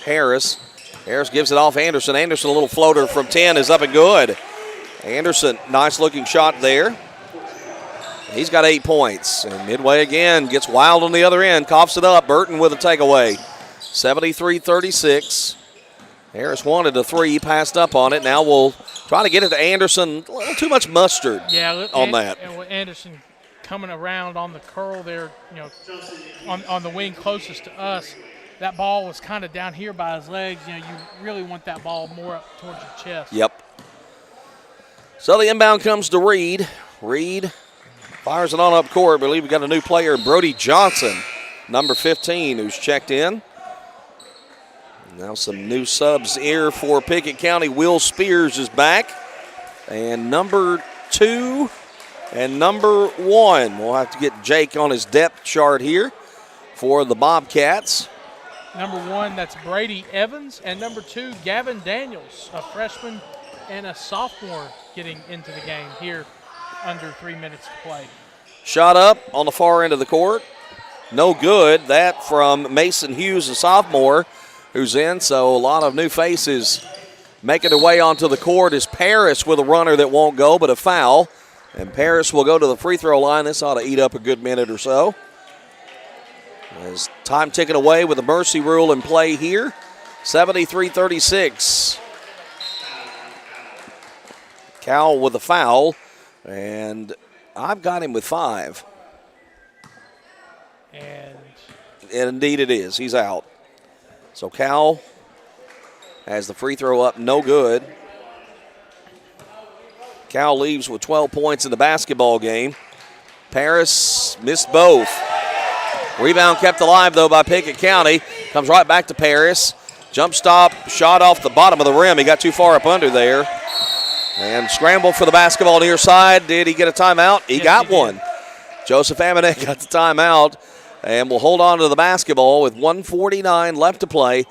Harris. Harris gives it off Anderson. Anderson, a little floater from 10 is up and good. Anderson, nice looking shot there. He's got 8 points. And Midway again gets wild on the other end, coughs it up. Burton with a takeaway. 73-36. Harris wanted a three, passed up on it. Now we'll try to get it to Anderson. A little too much mustard on that. And with Anderson coming around on the curl there, on the wing closest to us, that ball was kind of down here by his legs. You really want that ball more up towards your chest. Yep. So the inbound comes to Reed. Reed fires it on up court. I believe we got a new player, Brody Johnson, number 15, who's checked in. Now some new subs here for Pickett County. Will Spears is back. And number 2 and number 1. We'll have to get Jake on his depth chart here for the Bobcats. Number 1, that's Brady Evans. And number 2, Gavin Daniels, a freshman and a sophomore getting into the game here under 3 minutes to play. Shot up on the far end of the court. No good. That from Mason Hughes, a sophomore, who's in. So a lot of new faces making their way onto the court is Paris with a runner that won't go, but a foul. And Paris will go to the free throw line. This ought to eat up a good minute or so. As time ticking away with the mercy rule in play here. 73-36. Cowell with a foul. And I've got him with 5. And indeed it is. He's out. So Cowell has the free throw up, no good. Cowell leaves with 12 points in the basketball game. Paris missed both. Rebound kept alive, though, by Pickett County. Comes right back to Paris. Jump stop, shot off the bottom of the rim. He got too far up under there. And scramble for the basketball near side. Did he get a timeout? He got one. Joseph Amanek got the timeout. And will hold on to the basketball with 1:49 left to play.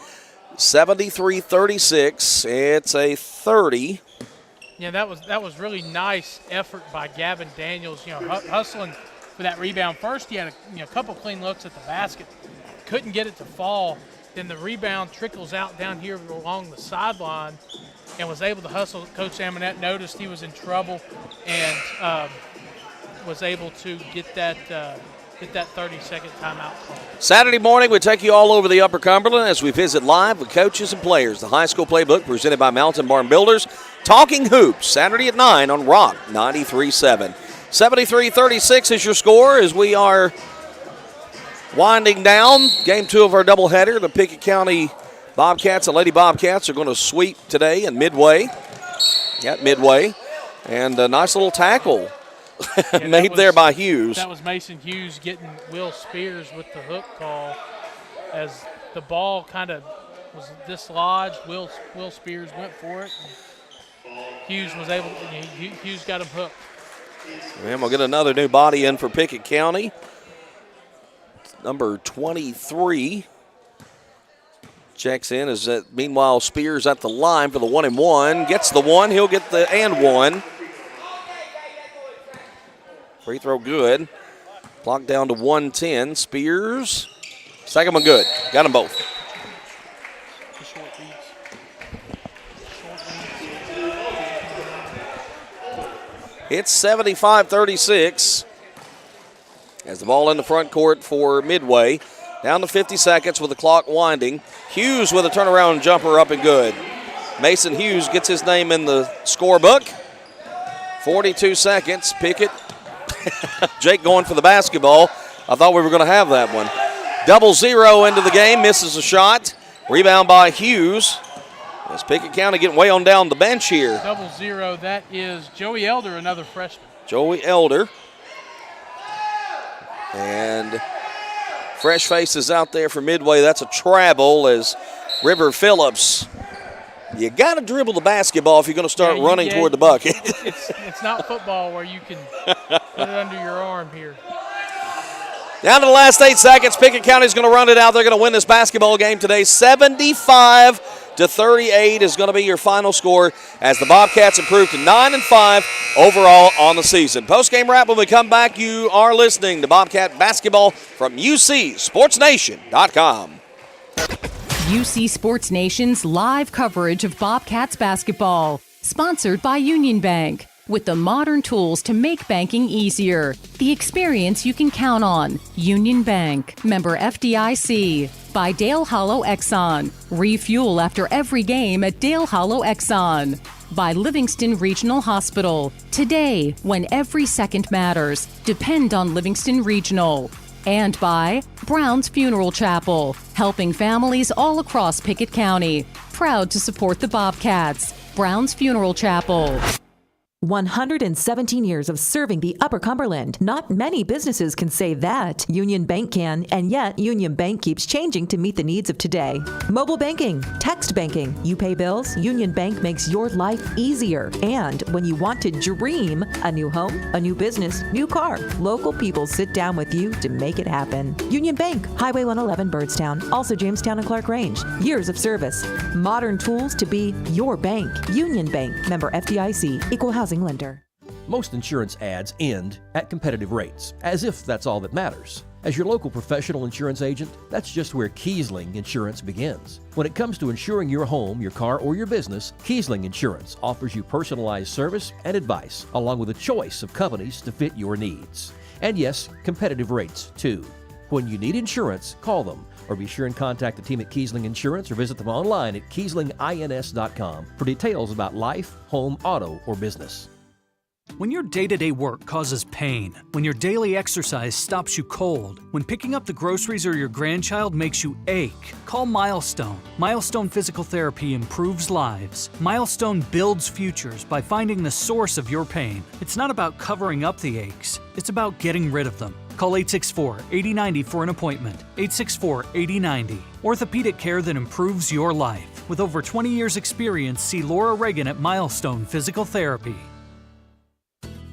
73-36. It's a 30. Yeah, that was really nice effort by Gavin Daniels. Hustling for that rebound. First, he had a couple clean looks at the basket, couldn't get it to fall. Then the rebound trickles out down here along the sideline, and was able to hustle. Coach Amonette noticed he was in trouble, and was able to get that 30-second timeout call. Saturday morning, we take you all over the Upper Cumberland as we visit live with coaches and players. The high school playbook presented by Mountain Barn Builders. Talking Hoops, Saturday at 9 on Rock 93.7. 73-36 is your score as we are winding down. Game 2 of our doubleheader. The Pickett County Bobcats and Lady Bobcats are going to sweep today in Midway. At Midway. And a nice little tackle made there by Hughes. That was Mason Hughes getting Will Spears with the hook call as the ball kind of was dislodged. Will Spears went for it. Hughes was able. Hughes got him hooked. And we'll get another new body in for Pickett County. Number 23 checks in. Meanwhile, Spears at the line for the 1-and-1. Gets the one. He'll get the and one. Free throw good. Clock down to 1:10. Spears. Second one good. Got them both. It's 75-36 as the ball in the front court for Midway. Down to 50 seconds with the clock winding. Hughes with a turnaround jumper up and good. Mason Hughes gets his name in the scorebook. 42 seconds. Pickett. Jake going for the basketball. I thought we were going to have that one. 0-0 into the game. Misses a shot. Rebound by Hughes. As Pickett County getting way on down the bench here. 0-0. That is Joey Elder, another freshman. Joey Elder. And fresh faces out there for Midway. That's a travel as River Phillips. You got to dribble the basketball if you're going to start running toward the bucket. It's not football where you can put it under your arm here. Down to the last 8 seconds. Pickett County's going to run it out. They're going to win this basketball game today. 75-38 is going to be your final score as the Bobcats improve to 9-5 overall on the season. Post-game wrap when we come back. You are listening to Bobcat Basketball from UCSportsNation.com. UC Sports Nation's live coverage of Bobcats basketball, sponsored by Union Bank. With the modern tools to make banking easier. The experience you can count on. Union Bank. Member FDIC. By Dale Hollow Exxon. Refuel after every game at Dale Hollow Exxon. By Livingston Regional Hospital. Today, when every second matters, depend on Livingston Regional. And by Brown's Funeral Chapel, helping families all across Pickett County. Proud to support the Bobcats. Brown's Funeral Chapel. 117 years of serving the Upper Cumberland. Not many businesses can say that. Union Bank can, and yet Union Bank keeps changing to meet the needs of today. Mobile banking, text banking, you pay bills, Union Bank makes your life easier. And when you want to dream a new home, a new business, new car, local people sit down with you to make it happen. Union Bank, Highway 111 Birdstown, also Jamestown and Clark Range. Years of service, modern tools to be your bank. Union Bank, member FDIC, equal housing lender. Most insurance ads end at competitive rates, as if that's all that matters. As your local professional insurance agent, that's just where Kiesling Insurance begins. When it comes to insuring your home, your car, or your business, Kiesling Insurance offers you personalized service and advice, along with a choice of companies to fit your needs. And yes, competitive rates, too. When you need insurance, call them, or be sure and contact the team at Kiesling Insurance or visit them online at KieslingINS.com for details about life, home, auto, or business. When your day-to-day work causes pain, when your daily exercise stops you cold, when picking up the groceries or your grandchild makes you ache, call Milestone. Milestone Physical Therapy improves lives. Milestone builds futures by finding the source of your pain. It's not about covering up the aches, it's about getting rid of them. Call 864-8090 for an appointment. 864-8090. Orthopedic care that improves your life. With over 20 years' experience, see Laura Reagan at Milestone Physical Therapy.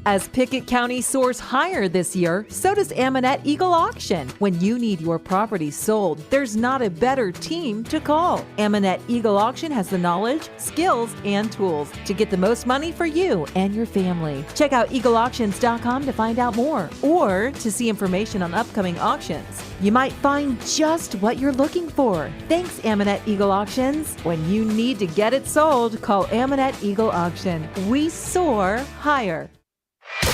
As Pickett County soars higher this year, so does Amonette Eagle Auction. When you need your property sold, there's not a better team to call. Amonette Eagle Auction has the knowledge, skills, and tools to get the most money for you and your family. Check out eagleauctions.com to find out more or to see information on upcoming auctions. You might find just what you're looking for. Thanks, Amonette Eagle Auctions. When you need to get it sold, call Amonette Eagle Auction. We soar higher.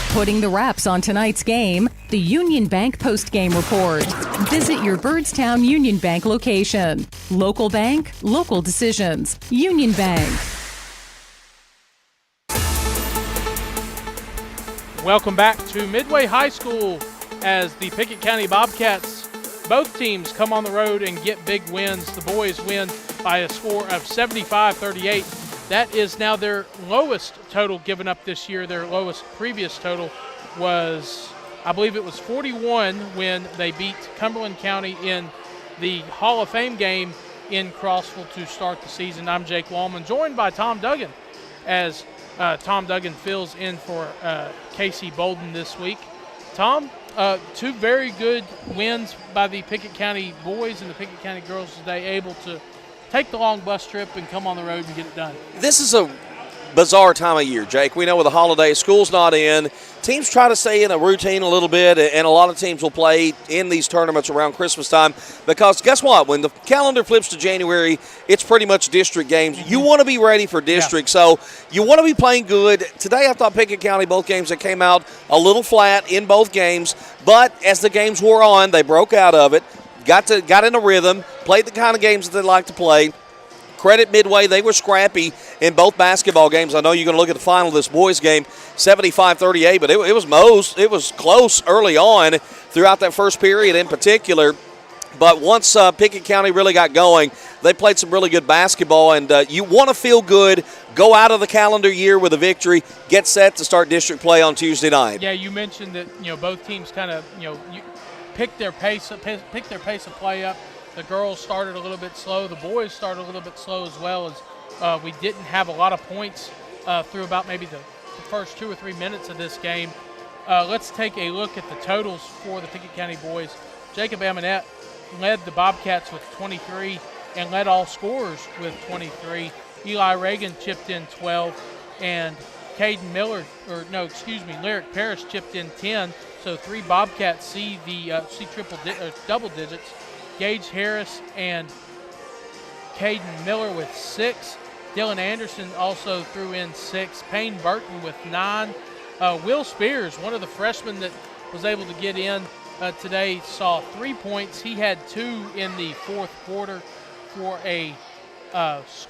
Putting the wraps on tonight's game, the Union Bank post-game report. Visit your Birdstown Union Bank location. Local bank, local decisions. Union Bank. Welcome back to Midway High School as the Pickett County Bobcats, both teams come on the road and get big wins. The boys win by a score of 75-38 That is now their lowest total given up this year. Their lowest previous total was, I believe it was 41 when they beat Cumberland County in the Hall of Fame game in Crossville to start the season. I'm Jake Wallman, joined by Tom Duggan as Tom Duggan fills in for Casey Bolden this week. Tom, two very good wins by the Pickett County boys and the Pickett County girls today, able to take the long bus trip and come on the road and get it done. This is a bizarre time of year, Jake. We know with the holiday, school's not in. Teams try to stay in a routine a little bit, and a lot of teams will play in these tournaments around Christmas time because guess what? When the calendar flips to January, it's pretty much district games. You want to be ready for district, so you want to be playing good. Today I thought Pickett County, both games, that came out a little flat in both games, but as the games wore on, they broke out of it, got in a rhythm, played the kind of games that they like to play. Credit Midway, they were scrappy in both basketball games. I know you're going to look at the final of this boys game, 75-38, but it was close early on throughout that first period in particular. But once Pickett County really got going, they played some really good basketball, and you want to feel good, go out of the calendar year with a victory, get set to start district play on Tuesday night. Yeah, you mentioned that both teams kind of picked their pace of play up. The girls started a little bit slow. The boys started a little bit slow as well, as we didn't have a lot of points through about maybe the first 2 or 3 minutes of this game. Let's take a look at the totals for the Pickett County boys. Jacob Amonette led the Bobcats with 23 and led all scorers with 23. Eli Reagan chipped in 12, and Lyric Parrish chipped in 10. So 3 Bobcats see double digits. Gage Harris and Caden Miller with 6. Dylan Anderson also threw in 6. Payne Burton with 9. Will Spears, one of the freshmen that was able to get in today, saw 3 points. He had 2 in the fourth quarter for a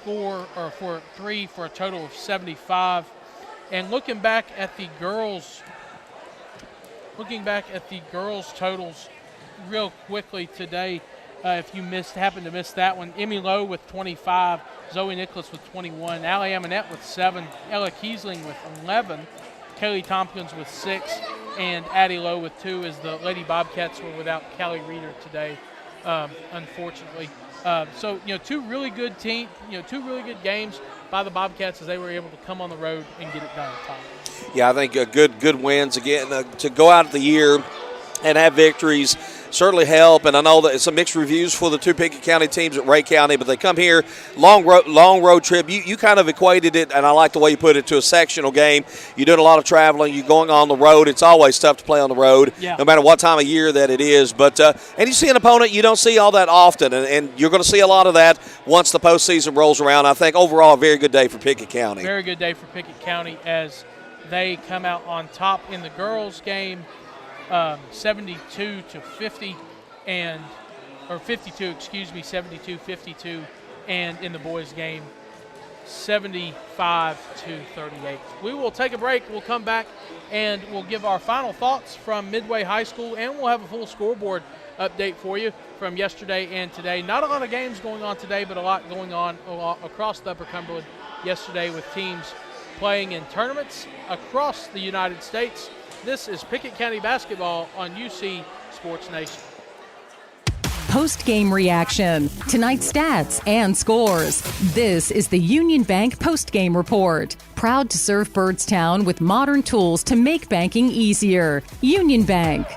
for 3 for a total of 75. And looking back at the girls' totals real quickly today, if you happened to miss that one, Emmy Lowe with 25, Zoe Nicholas with 21, Allie Amonette with 7, Ella Kiesling with 11, Kelly Tompkins with 6, and Addie Lowe with 2, as the Lady Bobcats were without Callie Reeder today, unfortunately. So two really good games by the Bobcats as they were able to come on the road and get it done. Tom. Yeah, I think good wins again to go out of the year and have victories certainly help. And I know that it's some mixed reviews for the 2 Pickett County teams at Ray County, but they come here, long road trip. You kind of equated it, and I like the way you put it, to a sectional game. You're doing a lot of traveling. You're going on the road. It's always tough to play on the road, no matter what time of year that it is. But and you see an opponent you don't see all that often, and you're going to see a lot of that once the postseason rolls around. I think overall a very good day for Pickett County. Very good day for Pickett County as they come out on top in the girls' game. 72-50 or 52-52, and in the boys' game, 75-38. We will take a break. We'll come back and we'll give our final thoughts from Midway High School, and we'll have a full scoreboard update for you from yesterday and today. Not a lot of games going on today, but a lot going on across the Upper Cumberland yesterday with teams playing in tournaments across the United States. This is Pickett County basketball on UC Sports Nation. Post-game reaction, tonight's stats and scores. This is the Union Bank post-game report. Proud to serve Byrdstown with modern tools to make banking easier. Union Bank.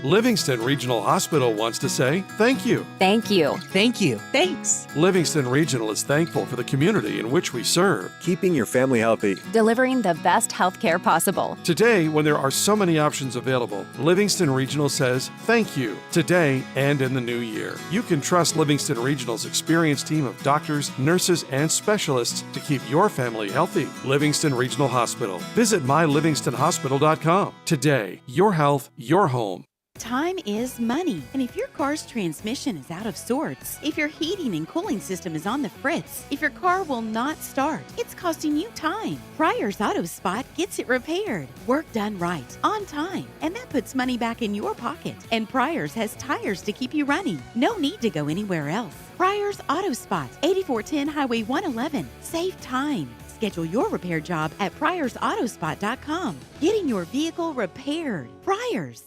Livingston Regional Hospital wants to say thank you. Thank you. Thank you. Thanks. Livingston Regional is thankful for the community in which we serve. Keeping your family healthy. Delivering the best health care possible. Today, when there are so many options available, Livingston Regional says thank you today and in the new year. You can trust Livingston Regional's experienced team of doctors, nurses, and specialists to keep your family healthy. Livingston Regional Hospital. Visit mylivingstonhospital.com. Today, your health, your home. Time is money, and if your car's transmission is out of sorts, if your heating and cooling system is on the fritz, if your car will not start, it's costing you time. Pryor's Auto Spot gets it repaired. Work done right, on time, and that puts money back in your pocket. And Pryor's has tires to keep you running. No need to go anywhere else. Pryor's Auto Spot, 8410 Highway 111. Save time. Schedule your repair job at pryorsautospot.com. Getting your vehicle repaired. Pryor's.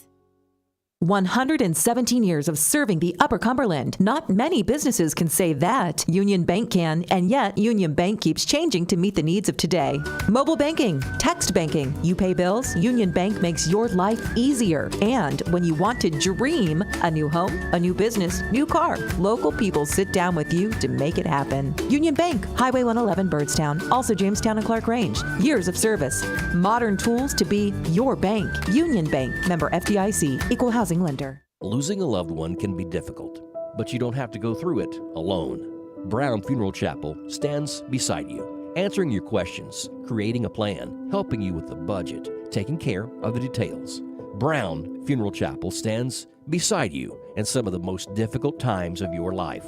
117 years of serving the Upper Cumberland. Not many businesses can say that. Union Bank can, and yet Union Bank keeps changing to meet the needs of today. Mobile banking, text banking. You pay bills, Union Bank makes your life easier. And when you want to dream a new home, a new business, new car, local people sit down with you to make it happen. Union Bank, Highway 111 Birdstown, also Jamestown and Clark Range. Years of service. Modern tools to be your bank. Union Bank, member FDIC, equal housing lender. Losing a loved one can be difficult, but you don't have to go through it alone. Brown Funeral Chapel stands beside you, answering your questions, creating a plan, helping you with the budget, taking care of the details. Brown Funeral Chapel stands beside you in some of the most difficult times of your life.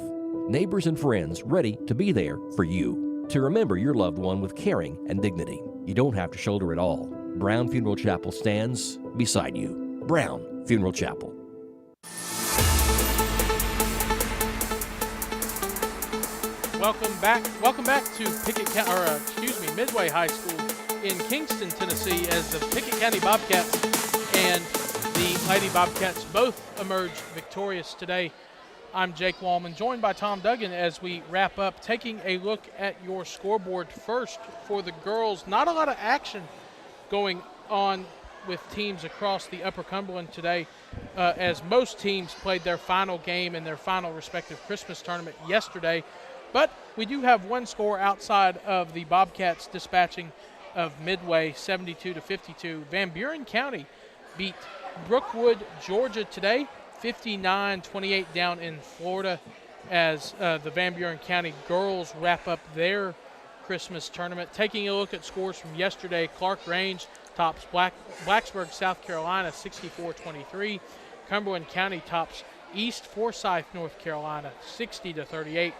Neighbors and friends ready to be there for you, to remember your loved one with caring and dignity. You don't have to shoulder it all. Brown Funeral Chapel stands beside you. Brown Funeral Chapel. Welcome back to Midway High School in Kingston, Tennessee, as the Pickett County Bobcats and the Lady Bobcats both emerged victorious today. I'm Jake Wallman, joined by Tom Duggan as we wrap up, taking a look at your scoreboard first for the girls. Not a lot of action going on with teams across the Upper Cumberland today, as most teams played their final game in their final respective Christmas tournament yesterday. But we do have one score outside of the Bobcats dispatching of Midway 72-52. Van Buren County beat Brookwood, Georgia today, 59-28 down in Florida, as the Van Buren County girls wrap up their Christmas tournament. Taking a look at scores from yesterday, Clark Range tops Blacksburg, South Carolina, 64-23. Cumberland County tops East Forsyth, North Carolina, 60-38.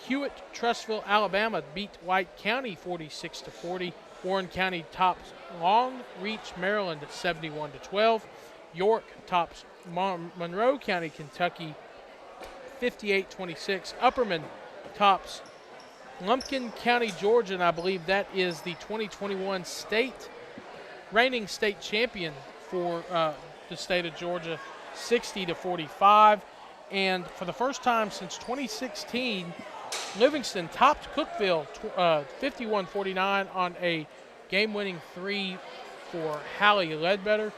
Hewitt, Trussville, Alabama beat White County 46-40. Warren County tops Long Reach, Maryland at 71-12. York tops Monroe County, Kentucky, 58-26. Upperman tops Lumpkin County, Georgia, and I believe that is the 2021 reigning state champion for the state of Georgia, 60-45. And for the first time since 2016, Livingston topped Cookeville 51-49 on a game-winning three for Hallie Ledbetter.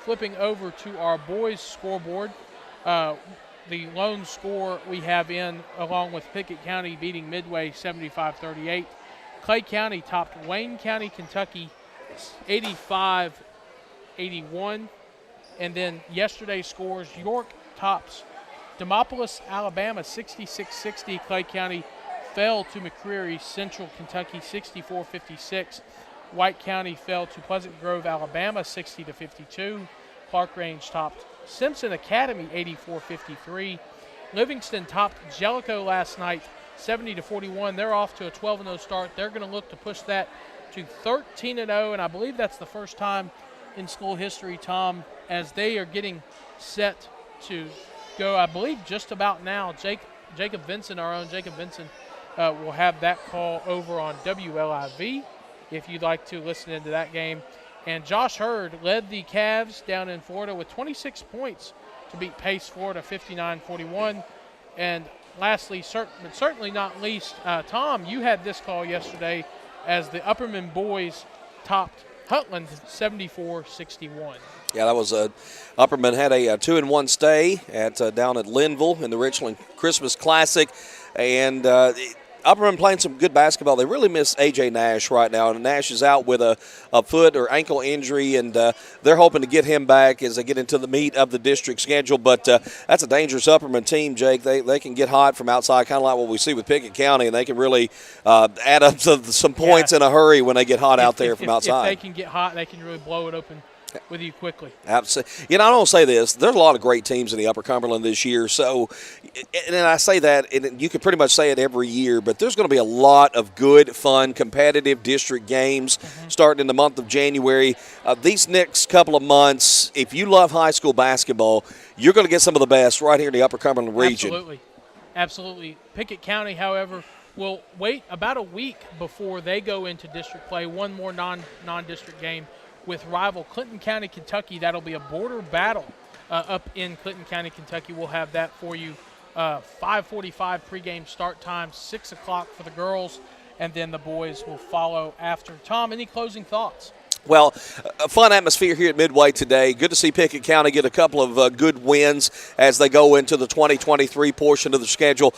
Flipping over to our boys' scoreboard, the lone score we have in, along with Pickett County beating Midway 75-38. Clay County topped Wayne County, Kentucky 85-81. And then yesterday's scores, York tops Demopolis, Alabama 66-60. Clay County fell to McCreary Central, Kentucky 64-56. White County fell to Pleasant Grove, Alabama 60-52. Clark Range topped Simpson Academy 84-53. Livingston topped Jellicoe last night 70-41. They're off to a 12-0 start. They're going to look to push that to 13-0, and I believe that's the first time in school history, Tom, as they are getting set to go, I believe, just about now. Jacob Vinson, our own Jacob Vinson, will have that call over on WLIV if you'd like to listen into that game. And Josh Hurd led the Cavs down in Florida with 26 points to beat Pace, Florida 59-41. And lastly, but certainly not least, Tom, you had this call yesterday as the Upperman boys topped Hutland 74-61. Yeah, that was Upperman had a 2-1 stay down at Linville in the Richland Christmas Classic, and Upperman playing some good basketball. They really miss A.J. Nash right now, and Nash is out with a foot or ankle injury, and they're hoping to get him back as they get into the meat of the district schedule. But that's a dangerous Upperman team, Jake. They can get hot from outside, kind of like what we see with Pickett County, and they can really add up some points in a hurry when they get hot out there from outside. If they can get hot, they can really blow it open with you quickly. Absolutely. You know, I don't say this. There's a lot of great teams in the Upper Cumberland this year. So, and I say that, and you can pretty much say it every year, but there's going to be a lot of good, fun, competitive district games starting in the month of January. These next couple of months, if you love high school basketball, you're going to get some of the best right here in the Upper Cumberland region. Absolutely. Pickett County, however, will wait about a week before they go into district play. One more non-district game with rival Clinton County, Kentucky. That'll be a border battle up in Clinton County, Kentucky. We'll have that for you. 5:45 pregame start time, 6 o'clock for the girls, and then the boys will follow after. Tom, any closing thoughts? Well, a fun atmosphere here at Midway today. Good to see Pickett County get a couple of good wins as they go into the 2023 portion of the schedule.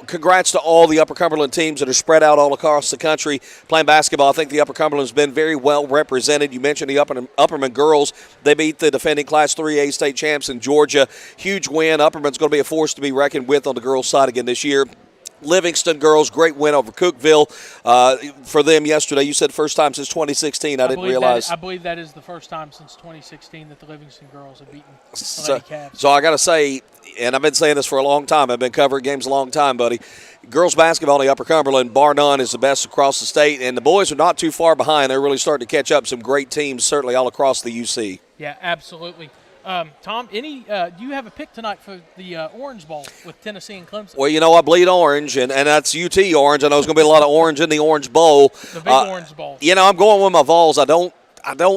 Congrats to all the Upper Cumberland teams that are spread out all across the country playing basketball. I think the Upper Cumberland's been very well represented. You mentioned the Upperman girls. They beat the defending Class 3A state champs in Georgia. Huge win. Upperman's going to be a force to be reckoned with on the girls' side again this year. Livingston girls, great win over Cookeville for them yesterday. You said first time since 2016. I didn't realize. I believe that is the first time since 2016 that the Livingston girls have beaten the Lady Cavs. So I got to say, and I've been saying this for a long time. I've been covering games a long time, buddy. Girls basketball in the Upper Cumberland, bar none, is the best across the state, and the boys are not too far behind. They're really starting to catch up. Some great teams, certainly all across the UC. Yeah, absolutely. Tom, do you have a pick tonight for the Orange Bowl with Tennessee and Clemson? Well, I bleed orange, and that's UT orange. I know there's going to be a lot of orange in the Orange Bowl. The big Orange Bowl. I'm going with my Vols. I don't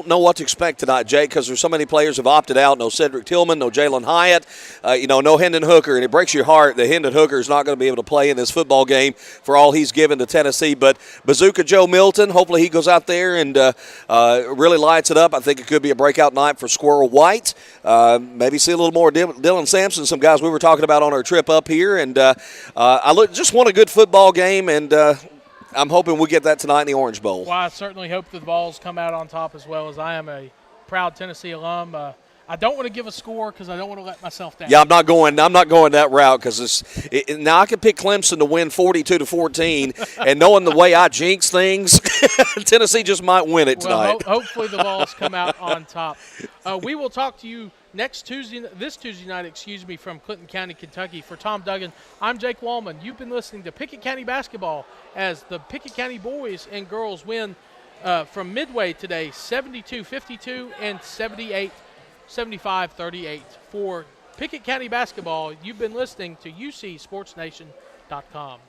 know what to expect tonight, Jake, because there's so many players have opted out. No Cedric Tillman, no Jalen Hyatt, no Hendon Hooker. And it breaks your heart that Hendon Hooker is not going to be able to play in this football game for all he's given to Tennessee. But Bazooka Joe Milton, hopefully he goes out there and really lights it up. I think it could be a breakout night for Squirrel White. Maybe see a little more Dylan Sampson, some guys we were talking about on our trip up here. And just want a good football game, and I'm hoping we get that tonight in the Orange Bowl. Well, I certainly hope the Vols come out on top as well, as I am a proud Tennessee alum. I don't want to give a score because I don't want to let myself down. Yeah, I'm not going that route because now I can pick Clemson to win 42-14, and knowing the way I jinx things, Tennessee just might win it tonight. Well, hopefully the Vols come out on top. We will talk to you this Tuesday night, from Clinton County, Kentucky. For Tom Duggan, I'm Jake Wallman. You've been listening to Pickett County Basketball as the Pickett County boys and girls win from Midway today, 72-52 and 75-38. For Pickett County Basketball, you've been listening to UCSportsNation.com.